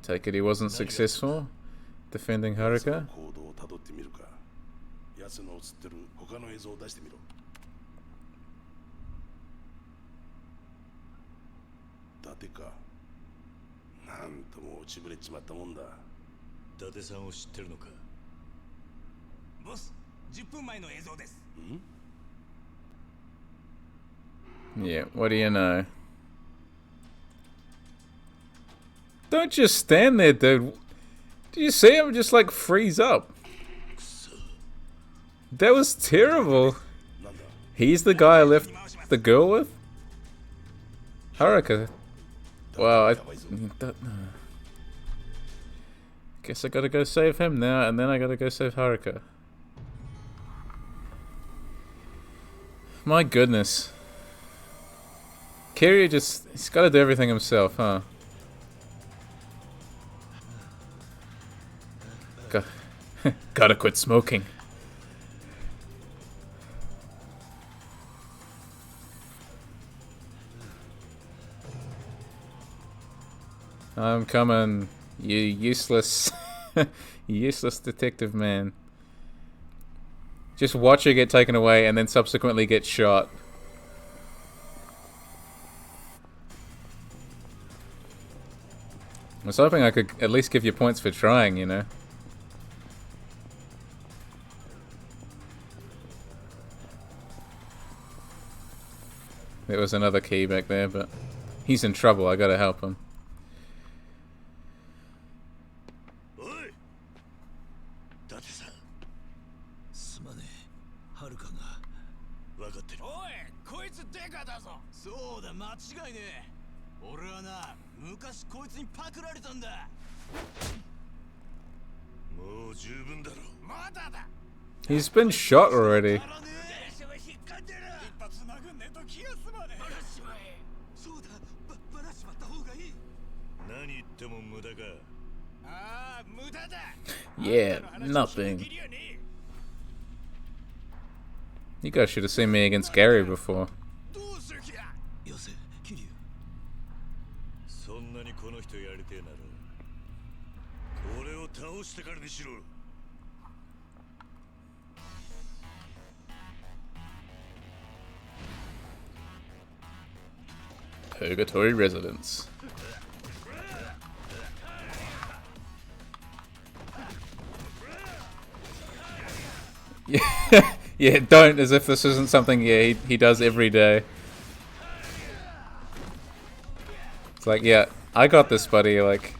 Take it he wasn't successful defending Haruka. 行動をたどってみるか。奴の映ってる他の映像を出してみろ。伊達か。なんとも落ちぶれちまったもんだ。伊達さんを知ってるのか。ボス、10分前の映像です。Yeah, what do you know? Don't just stand there, dude. Do you see him just like freeze up? That was terrible. He's the guy I left the girl with? Haruka. Wow, guess I gotta go save him now, and then I gotta go save Haruka. My goodness. Kiryu he's gotta do everything himself, huh? Gotta quit smoking. I'm coming, you useless, useless detective man. Just watch her get taken away and then subsequently get shot. I was hoping I could at least give you points for trying, you know. There was another key back there, but he's in trouble. I gotta help him. He's been shot already. Yeah, nothing. You guys should have seen me against Gary before. Purgatory Residence. Yeah, yeah, don't, as if this isn't something, yeah, he does every day. It's like, yeah, I got this, buddy, like...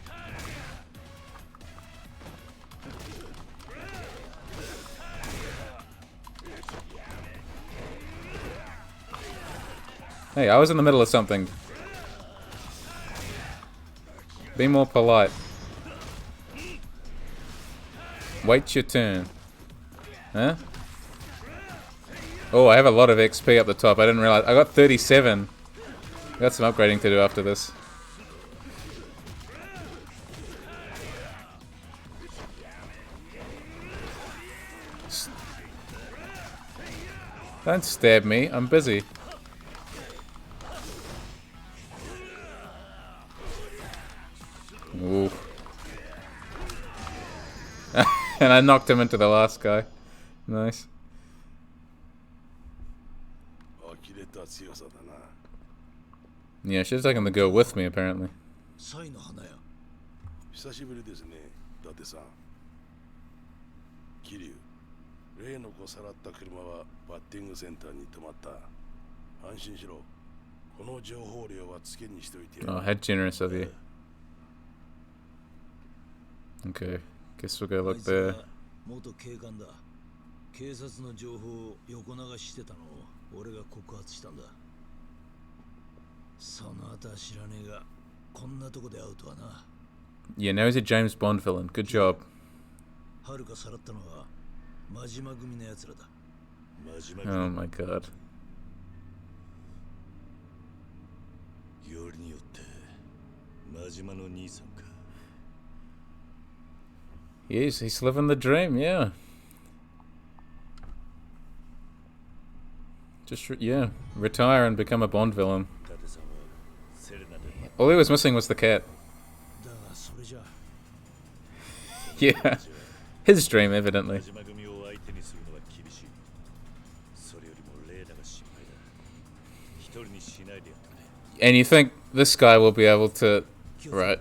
Hey, I was in the middle of something. Be more polite. Wait your turn. Huh? Oh, I have a lot of XP up the top. I didn't realize. I got 37. I got some upgrading to do after this. Don't stab me. I'm busy. Ooh. And I knocked him into the last guy. Nice. Yeah, I should have taken the girl with me, apparently. Oh, how generous of you. Okay, guess we'll go look there. 警察の情報を横流ししてたのを俺が告発したんだ。その後は知らねえが、こんなとこで会うとはな。Yeah, now he's a James Bond villain. Good job. はるかさらったのは真島組のやつらだ。Oh my god. よりによって真島の兄さんか。He's living the dream, yeah. Just, yeah, retire and become a Bond villain. All he was missing was the cat. Yeah, his dream, evidently. And you think this guy will be able to... Right.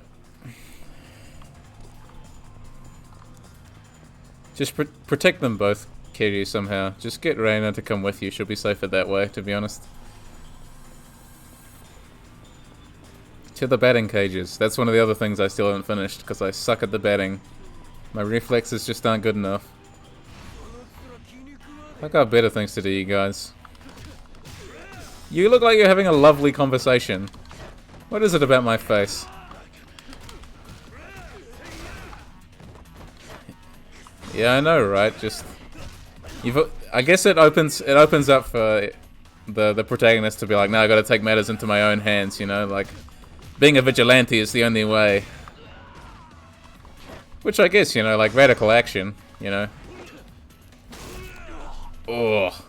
Just protect them both, Kiryu, somehow. Just get Reina to come with you. She'll be safer that way, to be honest. To the batting cages. That's one of the other things I still haven't finished, because I suck at the batting. My reflexes just aren't good enough. I got better things to do, you guys. You look like you're having a lovely conversation. What is it about my face? Yeah, I know, right? Just... I guess it opens up for the protagonist to be like, no, I gotta take matters into my own hands, you know? Like, being a vigilante is the only way. Which I guess, you know, like radical action. you know. Oh.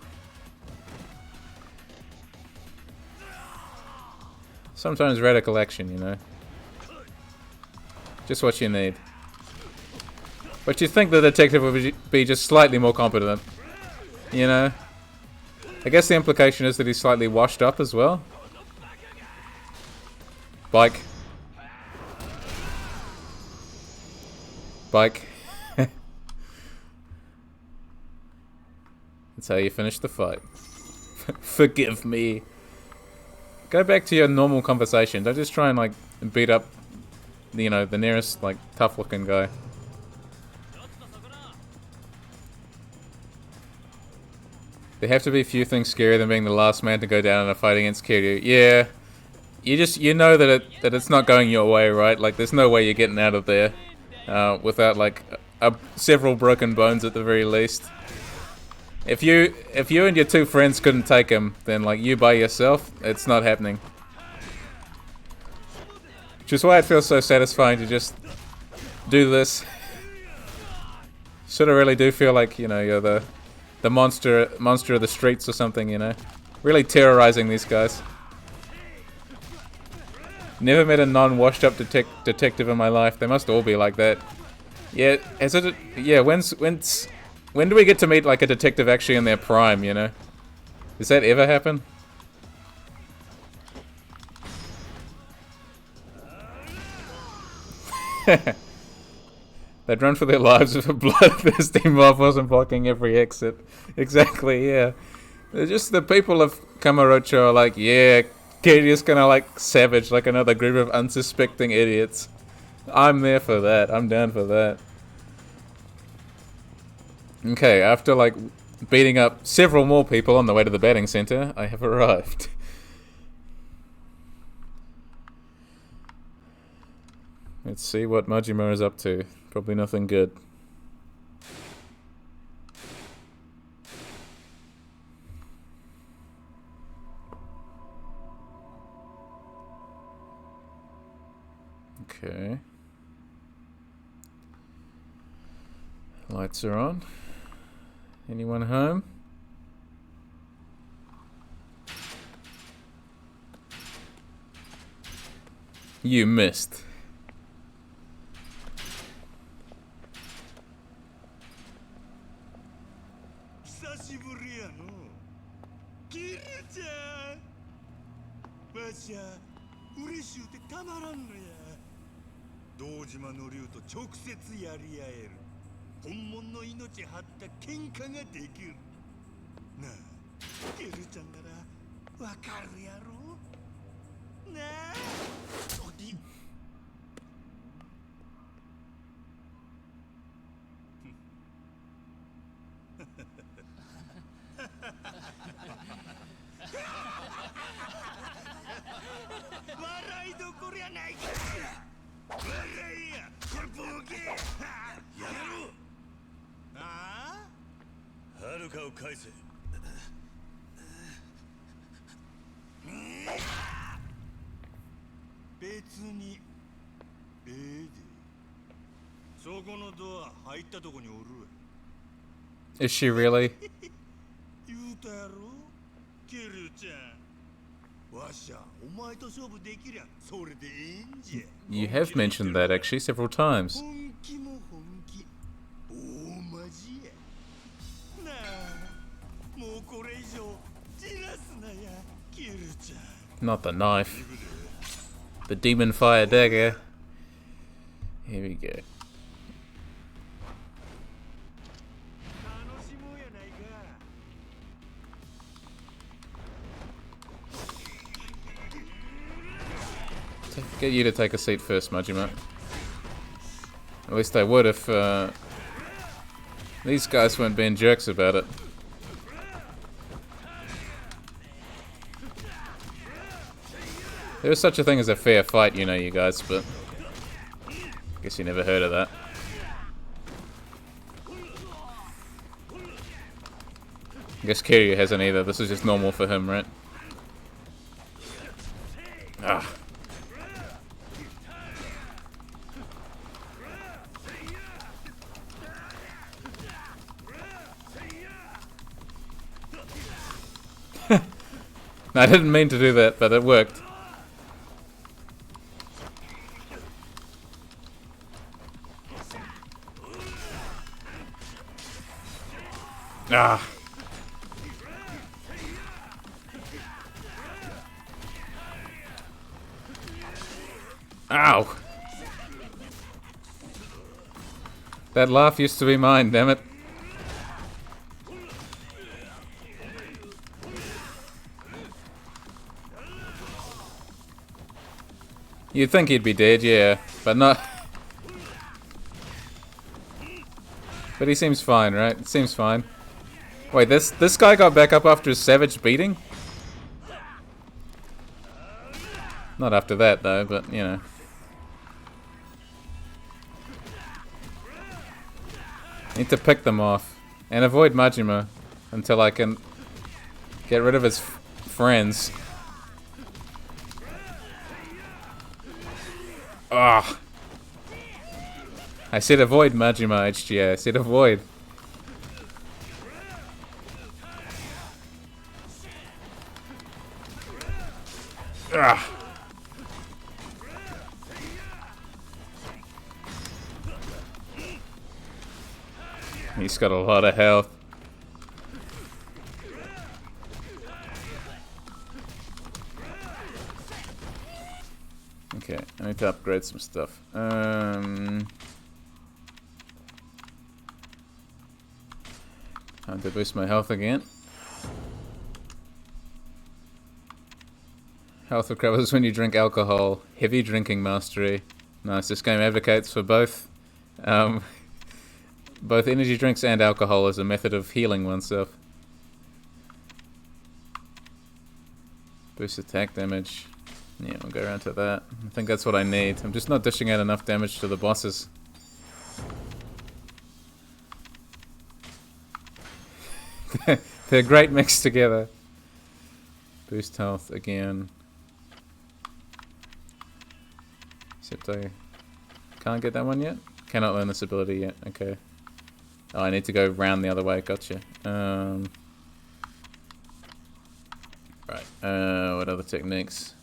Sometimes radical action, you know. Just what you need. But you think the detective would be just slightly more competent, you know? I guess the implication is that he's slightly washed up as well. Bike. Bike. That's how you finish the fight. Forgive me. Go back to your normal conversation. Don't just try and, like, beat up, you know, the nearest, like, tough-looking guy. There have to be few things scarier than being the last man to go down in a fight against Kiryu. Yeah. You know that it's not going your way, right? Like, there's no way you're getting out of there without, like, several broken bones at the very least. If you and your two friends couldn't take him, then, like, you by yourself, it's not happening. Which is why it feels so satisfying to just do this. Sort of really do feel like, you know, you're the monster of the streets or something, you know. Really terrorizing these guys. Never met a non-washed up detective in my life. They must all be like that. Yeah, when do we get to meet, like, a detective actually in their prime, you know? Does that ever happen? They'd run for their lives if a bloodthirsty mob wasn't blocking every exit. Exactly, yeah. They're just the people of Kamurocho are like, yeah, Kiryu's gonna, like, savage like another group of unsuspecting idiots. I'm there for that. I'm down for that. Okay, after, like, beating up several more people on the way to the batting center, I have arrived. Let's see what Majima is up to. Probably nothing good. Okay. Lights are on. Anyone home? You missed. Is she really? You have mentioned that actually several times. Not the knife. The demon fire dagger. Here we go. Get you to take a seat first, Majima. At least I would if these guys weren't being jerks about it. There is such a thing as a fair fight, you know, you guys, but I guess you never heard of that. I guess Kiryu hasn't either. This is just normal for him, right? Ah. I didn't mean to do that, but it worked. Ah. Ow. That laugh used to be mine, damn it. You'd think he'd be dead, yeah, but not. But he seems fine, right? It seems fine. Wait, this guy got back up after his savage beating? Not after that, though, but, you know. Need to pick them off. And avoid Majima until I can get rid of his friends. Ah! I said avoid Majima, HGA. I said avoid. Ah! He's got a lot of health. Okay, I need to upgrade some stuff. Time to boost my health again. Health recovers when you drink alcohol. Heavy drinking mastery. Nice. This game advocates for both both energy drinks and alcohol as a method of healing oneself. Boost attack damage. Yeah, we'll go around to that. I think that's what I need. I'm just not dishing out enough damage to the bosses. They're great mixed together. Boost health again. Except I can't get that one yet? Cannot learn this ability yet. Okay. Oh, I need to go round the other way. Gotcha. Right. What other techniques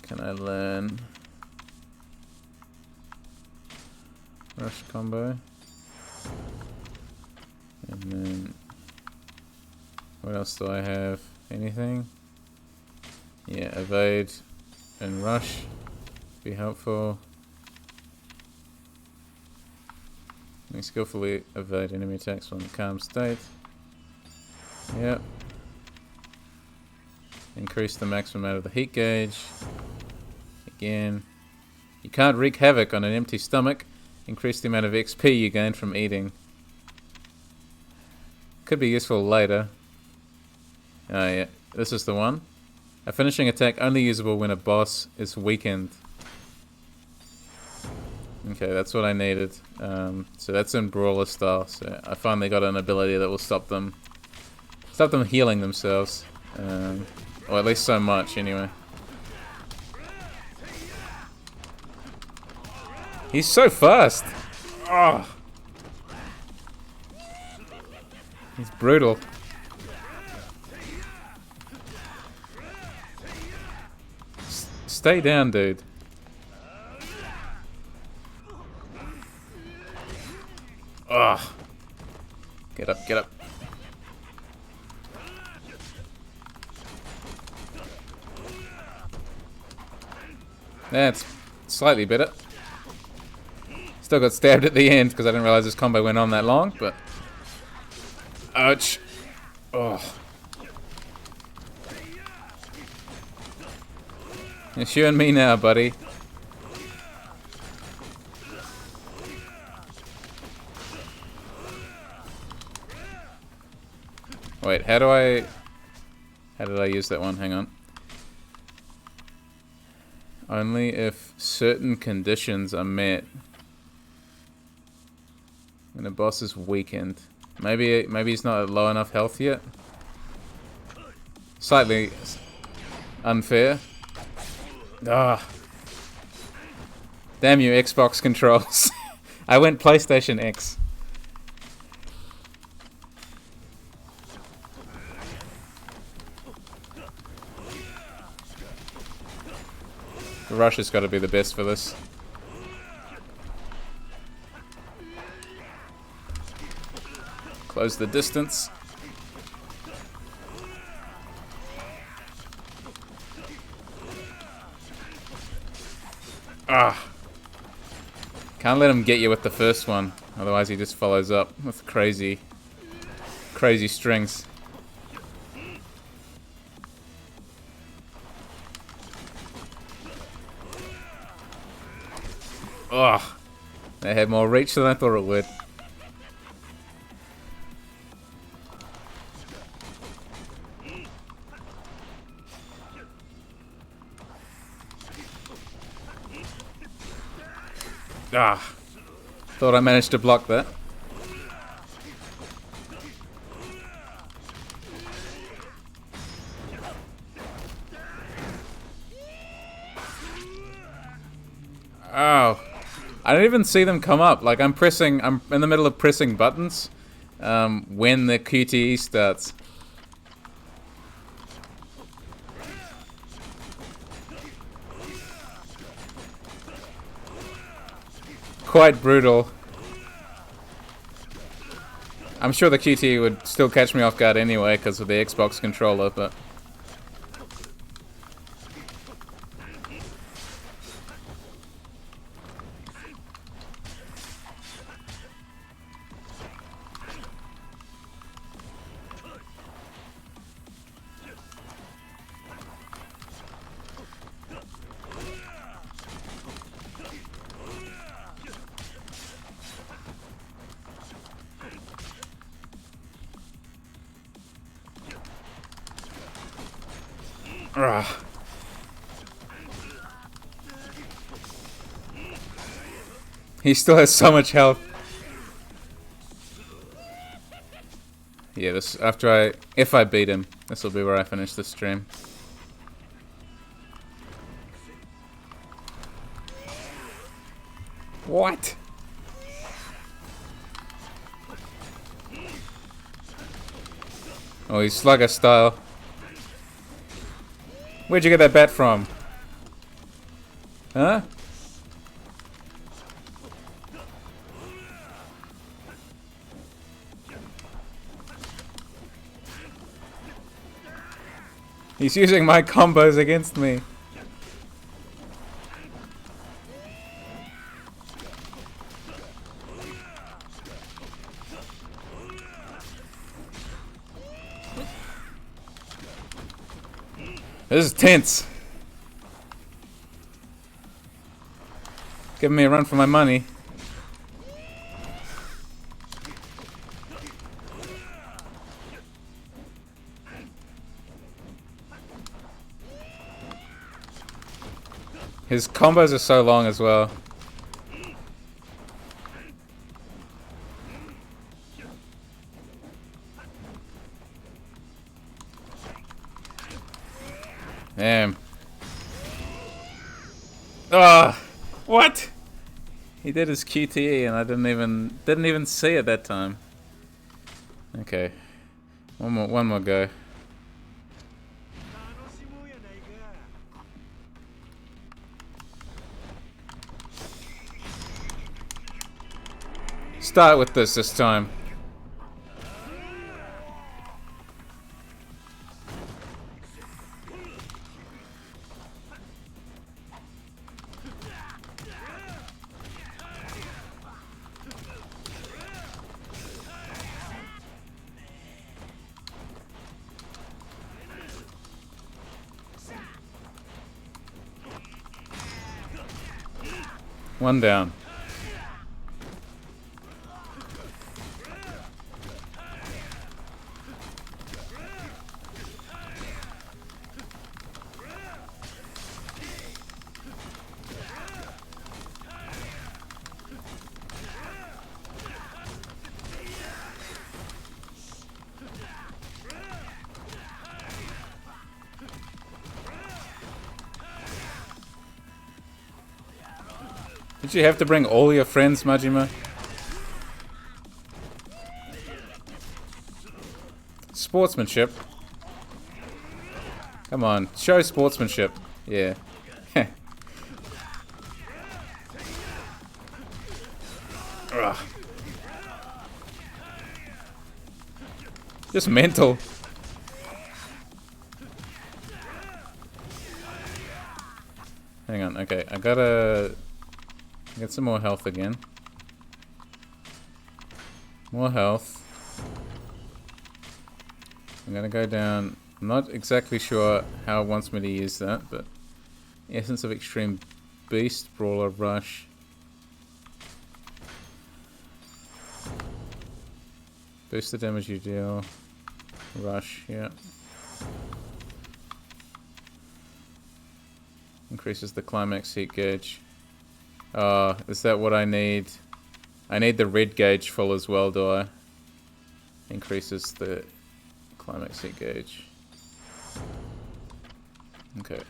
can I learn? Rush combo. And then what else do I have? Anything? Yeah, evade and rush. Be helpful. And skillfully evade enemy attacks from calm state. Yep. Increase the maximum amount of the heat gauge. Again. You can't wreak havoc on an empty stomach. Increase the amount of XP you gain from eating. Could be useful later. Oh yeah, this is the one. A finishing attack only usable when a boss is weakened. Okay, that's what I needed. So that's in brawler style. So I finally got an ability that will stop them healing themselves, or at least so much anyway. He's so fast. Oh. He's brutal. Stay down, dude. Ugh. Get up, get up. That's slightly better. Still got stabbed at the end because I didn't realize this combo went on that long, but... Ouch. Oh. It's you and me now, buddy. Wait, how did I use that one? Hang on. Only if certain conditions are met. When a boss is weakened. Maybe he's not at low enough health yet. Slightly unfair. Ah. Damn you, Xbox controls. I went PlayStation X. The rush has got to be the best for this. Close the distance. Ah! Can't let him get you with the first one, otherwise he just follows up with crazy strings. Ugh! They had more reach than I thought it would. Ah! Thought I managed to block that. Oh. I don't even see them come up. Like, I'm in the middle of pressing buttons when the QTE starts. Quite brutal. I'm sure the QTE would still catch me off guard anyway because of the Xbox controller, but... Ugh. He still has so much health. Yeah, this if I beat him, this will be where I finish the stream. What? Oh, he's slugger style. Where'd you get that bat from? Huh? He's using my combos against me. This is tense. Giving me a run for my money. His combos are so long as well. Damn. Ah, what? He did his QTE and I didn't even see it that time. Okay, one more go. Start with this time. One down. Did you have to bring all your friends, Majima? Sportsmanship. Come on, show sportsmanship. Yeah. Just mental. Hang on, okay, I gotta get some more health again. More health. I'm gonna go down. I'm not exactly sure how it wants me to use that, but Essence of Extreme Beast, Brawler, Rush. Boost the damage you deal. Rush, yeah. Increases the climax heat gauge. Is that what I need? I need the red gauge full as well, do I? Increases the climax heat gauge. Okay.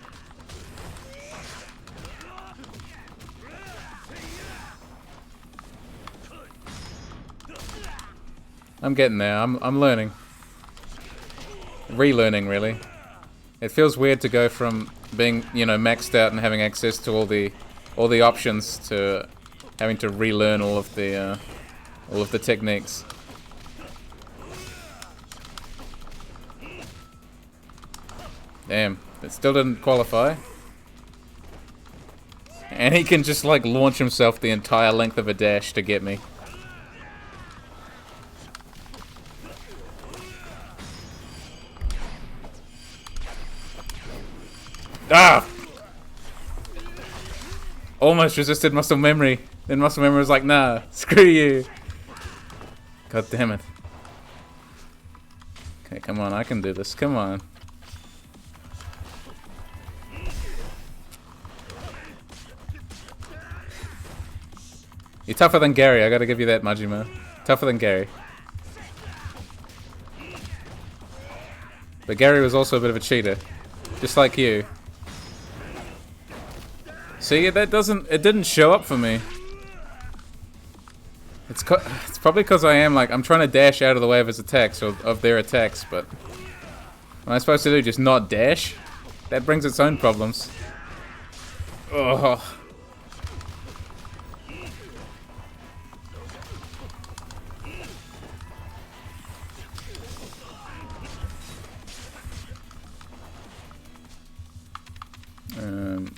I'm getting there. I'm learning. Relearning, really. It feels weird to go from being, you know, maxed out and having access to all the options to having to relearn all of the techniques. Damn, it still didn't qualify. And he can just like launch himself the entire length of a dash to get me. Ah! Almost resisted muscle memory. Then muscle memory was like, nah, screw you. God damn it. Okay, come on, I can do this. Come on. You're tougher than Gary, I gotta give you that, Majima. Tougher than Gary. But Gary was also a bit of a cheater. Just like you. See, it didn't show up for me. It's probably because I'm trying to dash out of the way of his attacks, or of their attacks, but what am I supposed to do, just not dash? That brings its own problems. Ugh.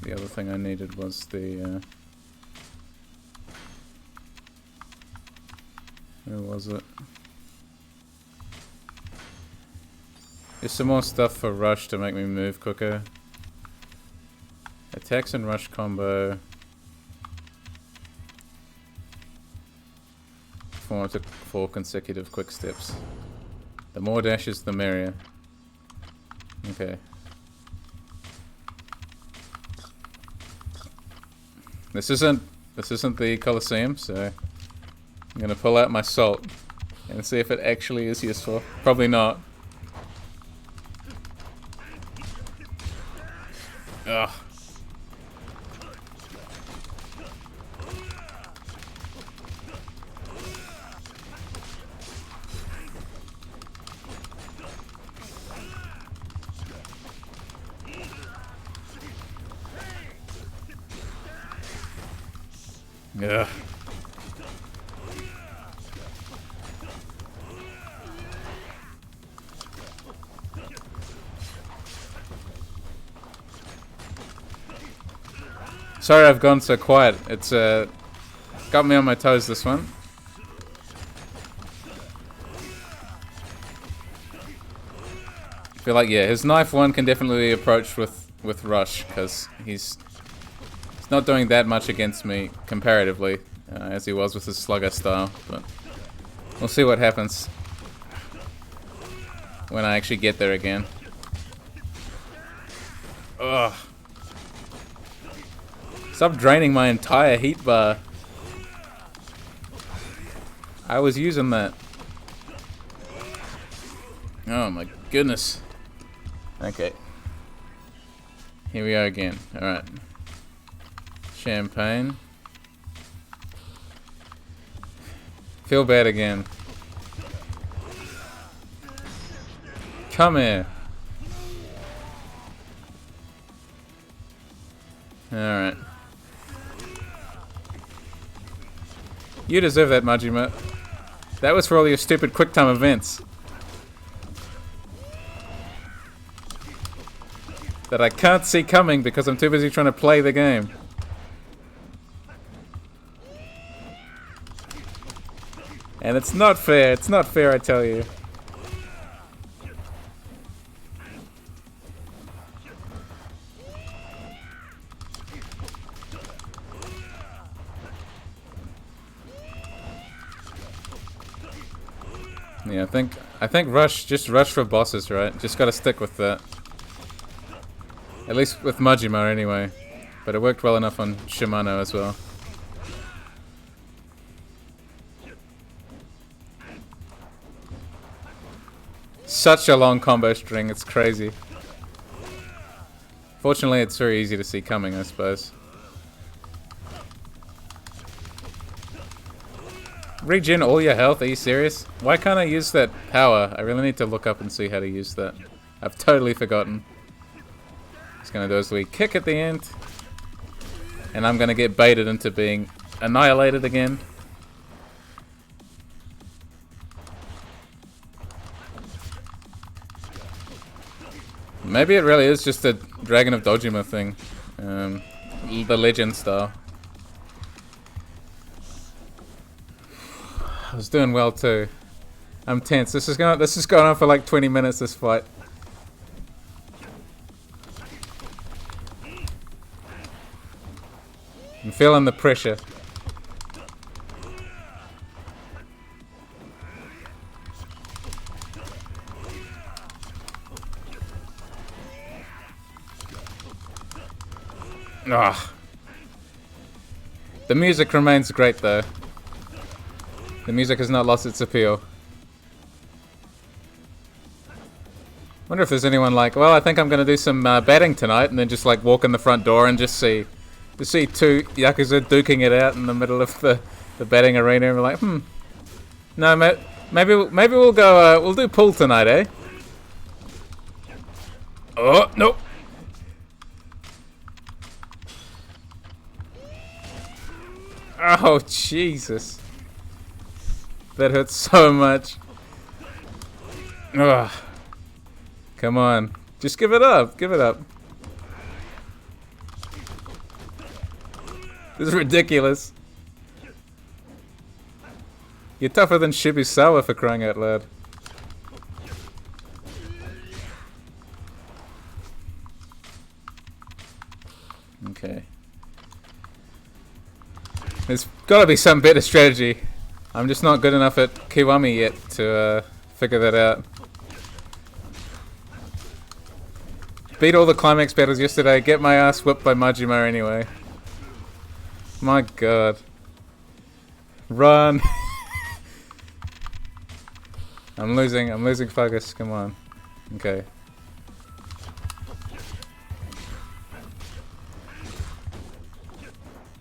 The other thing I needed was the where was it? There's some more stuff for rush to make me move quicker. Attacks and rush combo. 4 consecutive quick steps. The more dashes, the merrier. Okay. This isn't the Colosseum, so I'm gonna pull out my salt and see if it actually is useful. Probably not. Ugh. Yeah. Sorry I've gone so quiet. It's got me on my toes, this one. I feel like, yeah, his knife one can definitely be approached with rush, because he's not doing that much against me comparatively, as he was with his slugger style, but we'll see what happens when I actually get there again. Ugh. Stop draining my entire heat bar. I was using that. Oh my goodness. Okay. Here we go again. Alright. Champagne. Feel bad again. Come here. Alright. You deserve that, Majima. That was for all your stupid quick time events. that I can't see coming because I'm too busy trying to play the game. And it's not fair. It's not fair, I tell you. Yeah, I think just rush for bosses, right? Just gotta stick with that. At least with Majima anyway. But it worked well enough on Shimano as well. Such a long combo string, it's crazy. Fortunately, it's very easy to see coming, I suppose. Regen all your health? Are you serious? Why can't I use that power? I really need to look up and see how to use that. I've totally forgotten. Just gonna do his wee kick at the end. And I'm gonna get baited into being annihilated again. Maybe it really is just a Dragon of Dojima thing. The legend style. I was doing well too. I'm tense. This is going on for like 20 minutes, this fight. I'm feeling the pressure. Ah. The music remains great though. The music has not lost its appeal. Wonder if there's anyone like, well, I think I'm gonna do some betting tonight, and then just like walk in the front door and just see two Yakuza duking it out in the middle of the betting arena, and we're like, no, maybe we'll go, we'll do pool tonight, eh? Oh no. Oh Jesus. That hurts so much. Ugh. Come on. Just give it up. Give it up. This is ridiculous. You're tougher than Shibusawa, for crying out loud. Okay. There's gotta be some better strategy. I'm just not good enough at Kiwami yet to figure that out. Beat all the climax battles yesterday, get my ass whipped by Majima anyway. My god. Run! I'm losing focus, come on. Okay.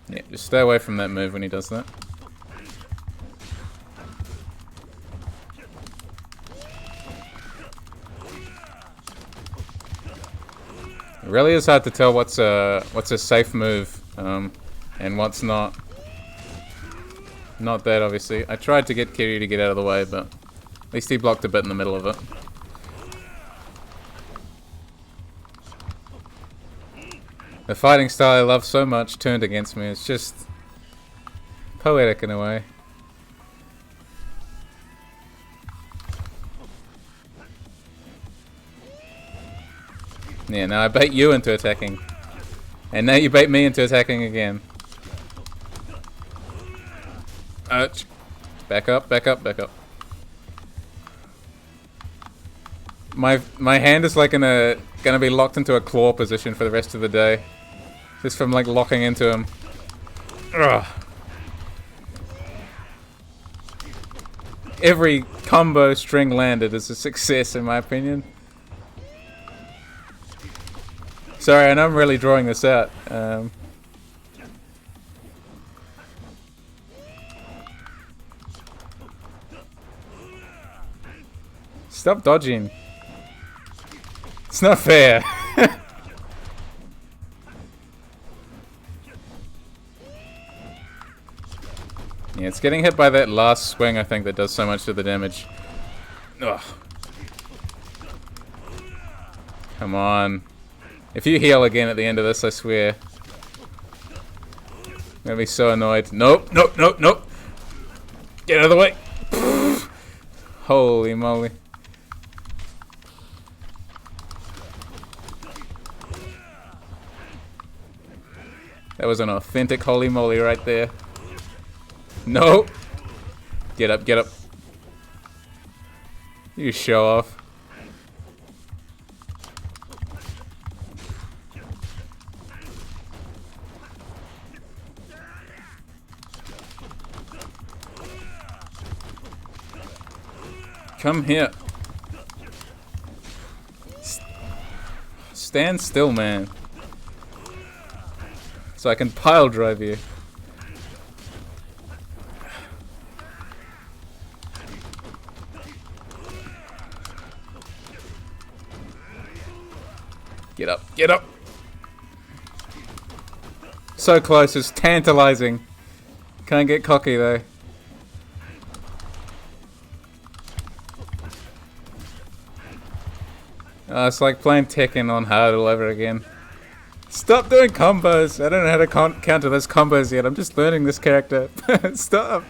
Yeah, just stay away from that move when he does that. It really is hard to tell what's a safe move and what's not. Not that, obviously. I tried to get Kiryu to get out of the way, but at least he blocked a bit in the middle of it. The fighting style I love so much turned against me. It's just poetic in a way. Yeah, now I bait you into attacking. And now you bait me into attacking again. Ouch. Back up, back up, back up. My hand is like gonna be locked into a claw position for the rest of the day. Just from like locking into him. Ugh. Every combo string landed is a success in my opinion. Sorry, I know I'm really drawing this out. Stop dodging. It's not fair. Yeah, it's getting hit by that last swing, I think, that does so much to the damage. Ugh. Come on. If you heal again at the end of this, I swear. I'm gonna be so annoyed. Nope, nope, nope, nope. Get out of the way. Holy moly. That was an authentic holy moly right there. No. Get up, get up. You show off. Come here. Stand still, man. So I can pile drive you. Get up, get up. So close, it's tantalizing. Can't get cocky though. It's like playing Tekken on hard all over again. Stop doing combos! I don't know how to counter those combos yet. I'm just learning this character. Stop!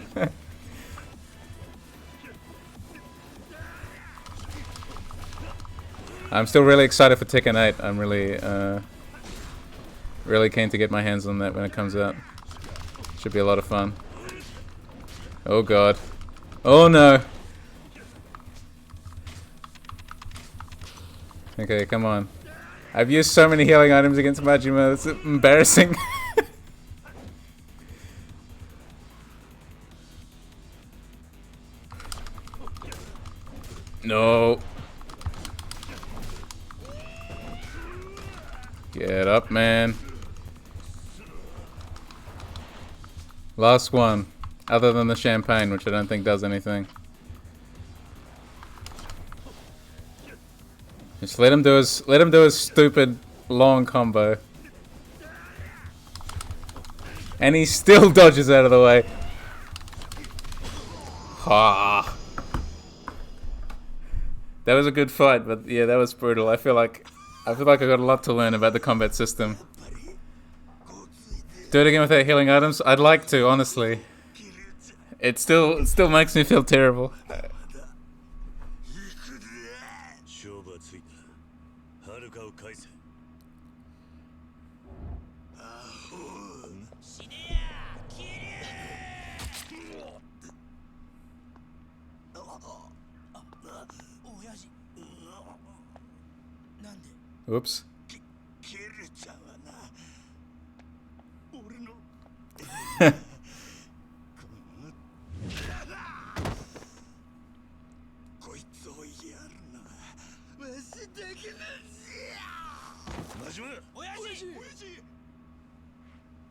I'm still really excited for Tekken 8. I'm really keen to get my hands on that when it comes out. Should be a lot of fun. Oh god. Oh no! Okay, come on. I've used so many healing items against Majima, it's embarrassing. No. Get up, man. Last one. Other than the champagne, which I don't think does anything. Just let him do his stupid long combo. And he still dodges out of the way. Ha. That was a good fight, but yeah, that was brutal. I feel like I got a lot to learn about the combat system. Do it again with that healing items? I'd like to, honestly. It still makes me feel terrible. Oops.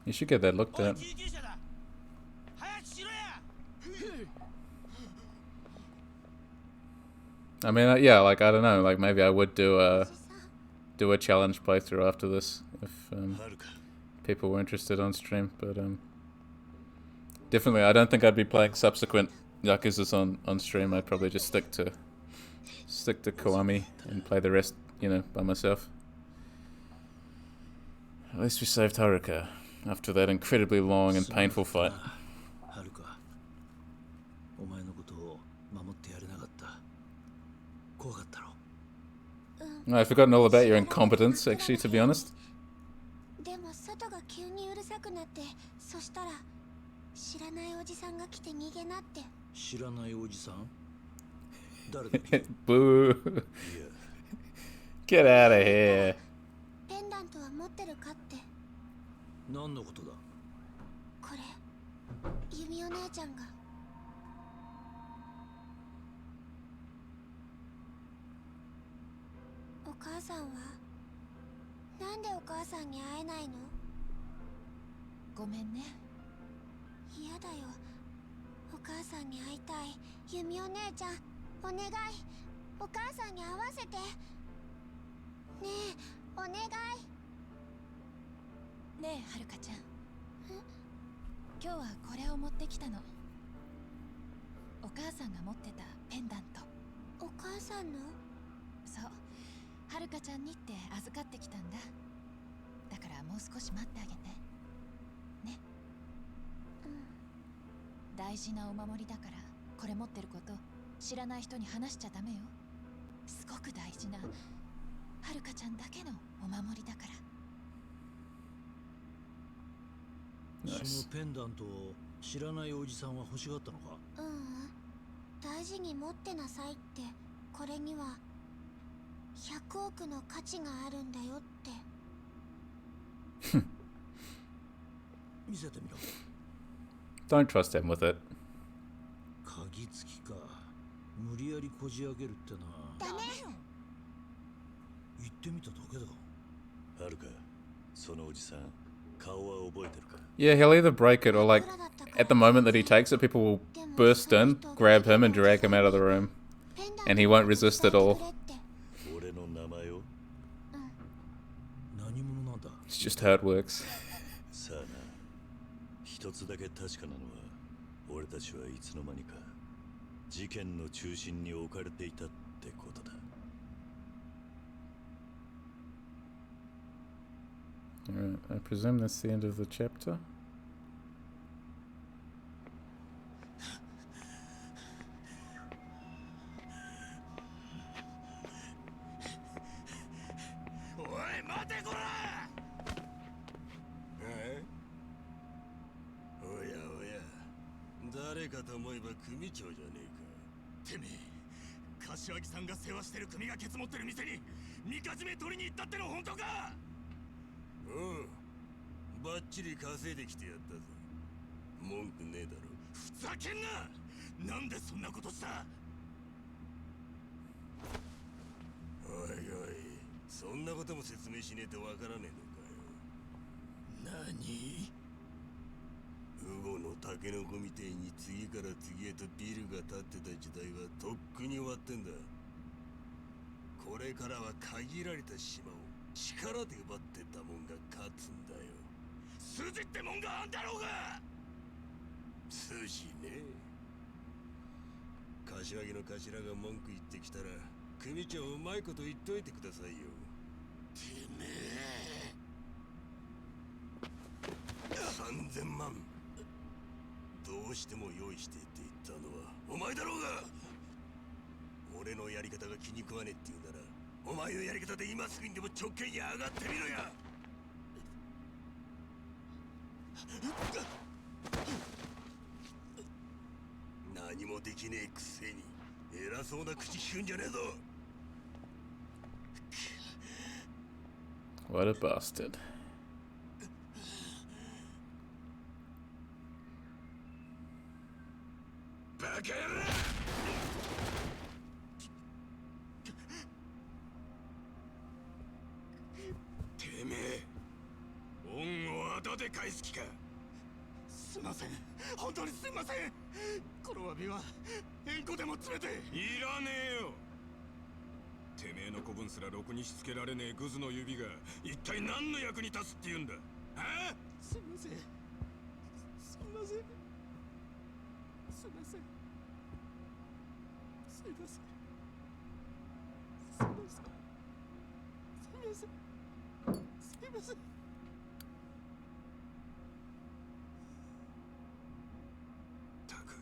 You should get that looked at. I mean, yeah, like, I don't know, like, maybe I would do a challenge playthrough after this if people were interested on stream, but definitely I don't think I'd be playing subsequent Yakuzas on stream. I'd probably just stick to Kiwami and play the rest, you know, by myself. At least we saved Haruka after that incredibly long and painful fight. I've forgotten all about your incompetence, actually, to be honest. Boo! Get out of here! もう少し待ってあげてね。大事なお守りだから、これ持ってること知らない人に話しちゃダメよ。すごく大事なはるかちゃんだけのお守りだから。そのペンダントを知らないおじさんは欲しがったのか？大事に持ってなさいって。これには100億の価値があるんだよって。見せてみろ。 Don't trust him with it. 鍵付きか。無理やりこじ開けるってな。ダメ。言ってみただけだ。はるか、そのおじさん顔は覚えてるか？ Yeah, he'll either break it or, like, at the moment that he takes it, people will burst in, grab him, and drag him out of the room. And he won't resist at all. 俺の名前を？何者なんだ？ It's just how it works. さあな、一つだけ確かなのは、俺たちはいつの間にか事件の中心に置かれていたってことだ。Alright, I presume that's the end of the chapter. おい待てこら。おやおや、誰かと思えば組長じゃねえか。てめえ、柏木さんが世話してる組がケツ持ってる店にみかじめ取りに行ったっての本当か？バッチリ稼いできてやったぞ。文句ねえだろ。ふざけんな。なんでそんなことした？おいおい、そんなことも説明しねえとわからねえのかよ。何？ウゴのタケノコみてえに次から次へとビルが建ってた時代はとっくに終わってんだ。これからは限られた島を力で奪ってたもんが勝つんだよ。筋ってもんがあんだろうが。筋ね。柏木の頭が文句言ってきたら、組長うまいこと言っといてくださいよ。てめえ。3000万どうしても用意してって言ったのはお前だろうが。俺のやり方が気に食わねえって言うなら、お前のやり方で今すぐにでも直径に上がってみろや。何もできねえくせに偉そうな口聞くんじゃねえぞ。 What a bastard. バカ野郎。てめえ、恩を後で返す気か。すいません、本当にすいません。この詫びは縁故でも詰めて。いらねえよ。てめえの子分すらろくにしつけられねえグズの指が一体何の役に立つって言うんだ。はあ？すいません、すいません、すいません、すいません、すいません、すいません、すいません。たく、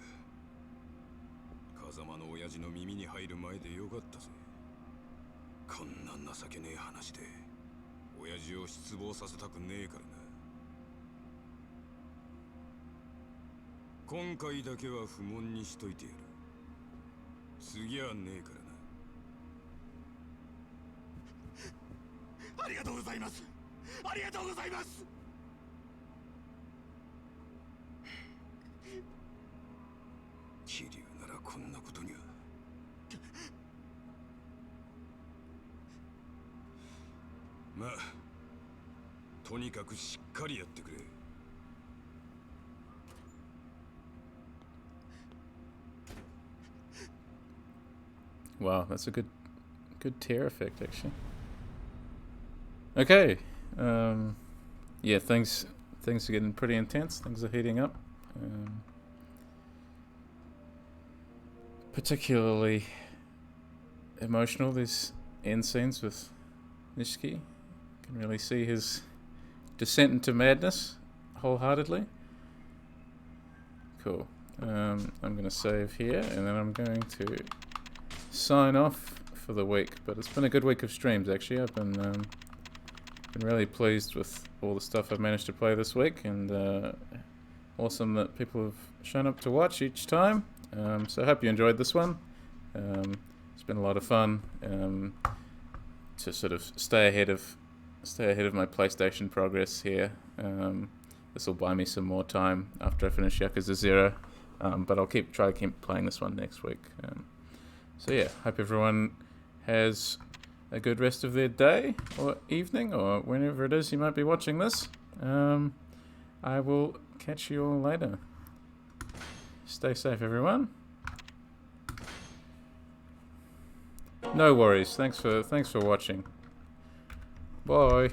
風間の親父の耳に入る前でよかったぜ。こんな情けねえ話で親父を失望させたくねえからな。今回だけは不問にしといてやる。次はねえからな。ありがとうございます。ありがとうございます。桐生ならこんなことには。まあ、とにかくしっかりやってくれ。Wow, that's a good tear effect, actually. Okay, yeah, things are getting pretty intense. Things are heating up. Particularly emotional. These end scenes with Nishiki. You can really see his Descent into Madness wholeheartedly. Cool. I'm going to save here, and then I'm going to sign off for the week. But it's been a good week of streams, actually. I've been really pleased with all the stuff I've managed to play this week, and awesome that people have shown up to watch each time. So I hope you enjoyed this one. It's been a lot of fun to sort of stay ahead of my PlayStation progress here. This will buy me some more time after I finish Yakuza 0, but I'll try to keep playing this one next week. So yeah, hope everyone has a good rest of their day or evening or whenever it is you might be watching this. I will catch you all later. Stay safe, everyone. No worries. Thanks for watching. Bye.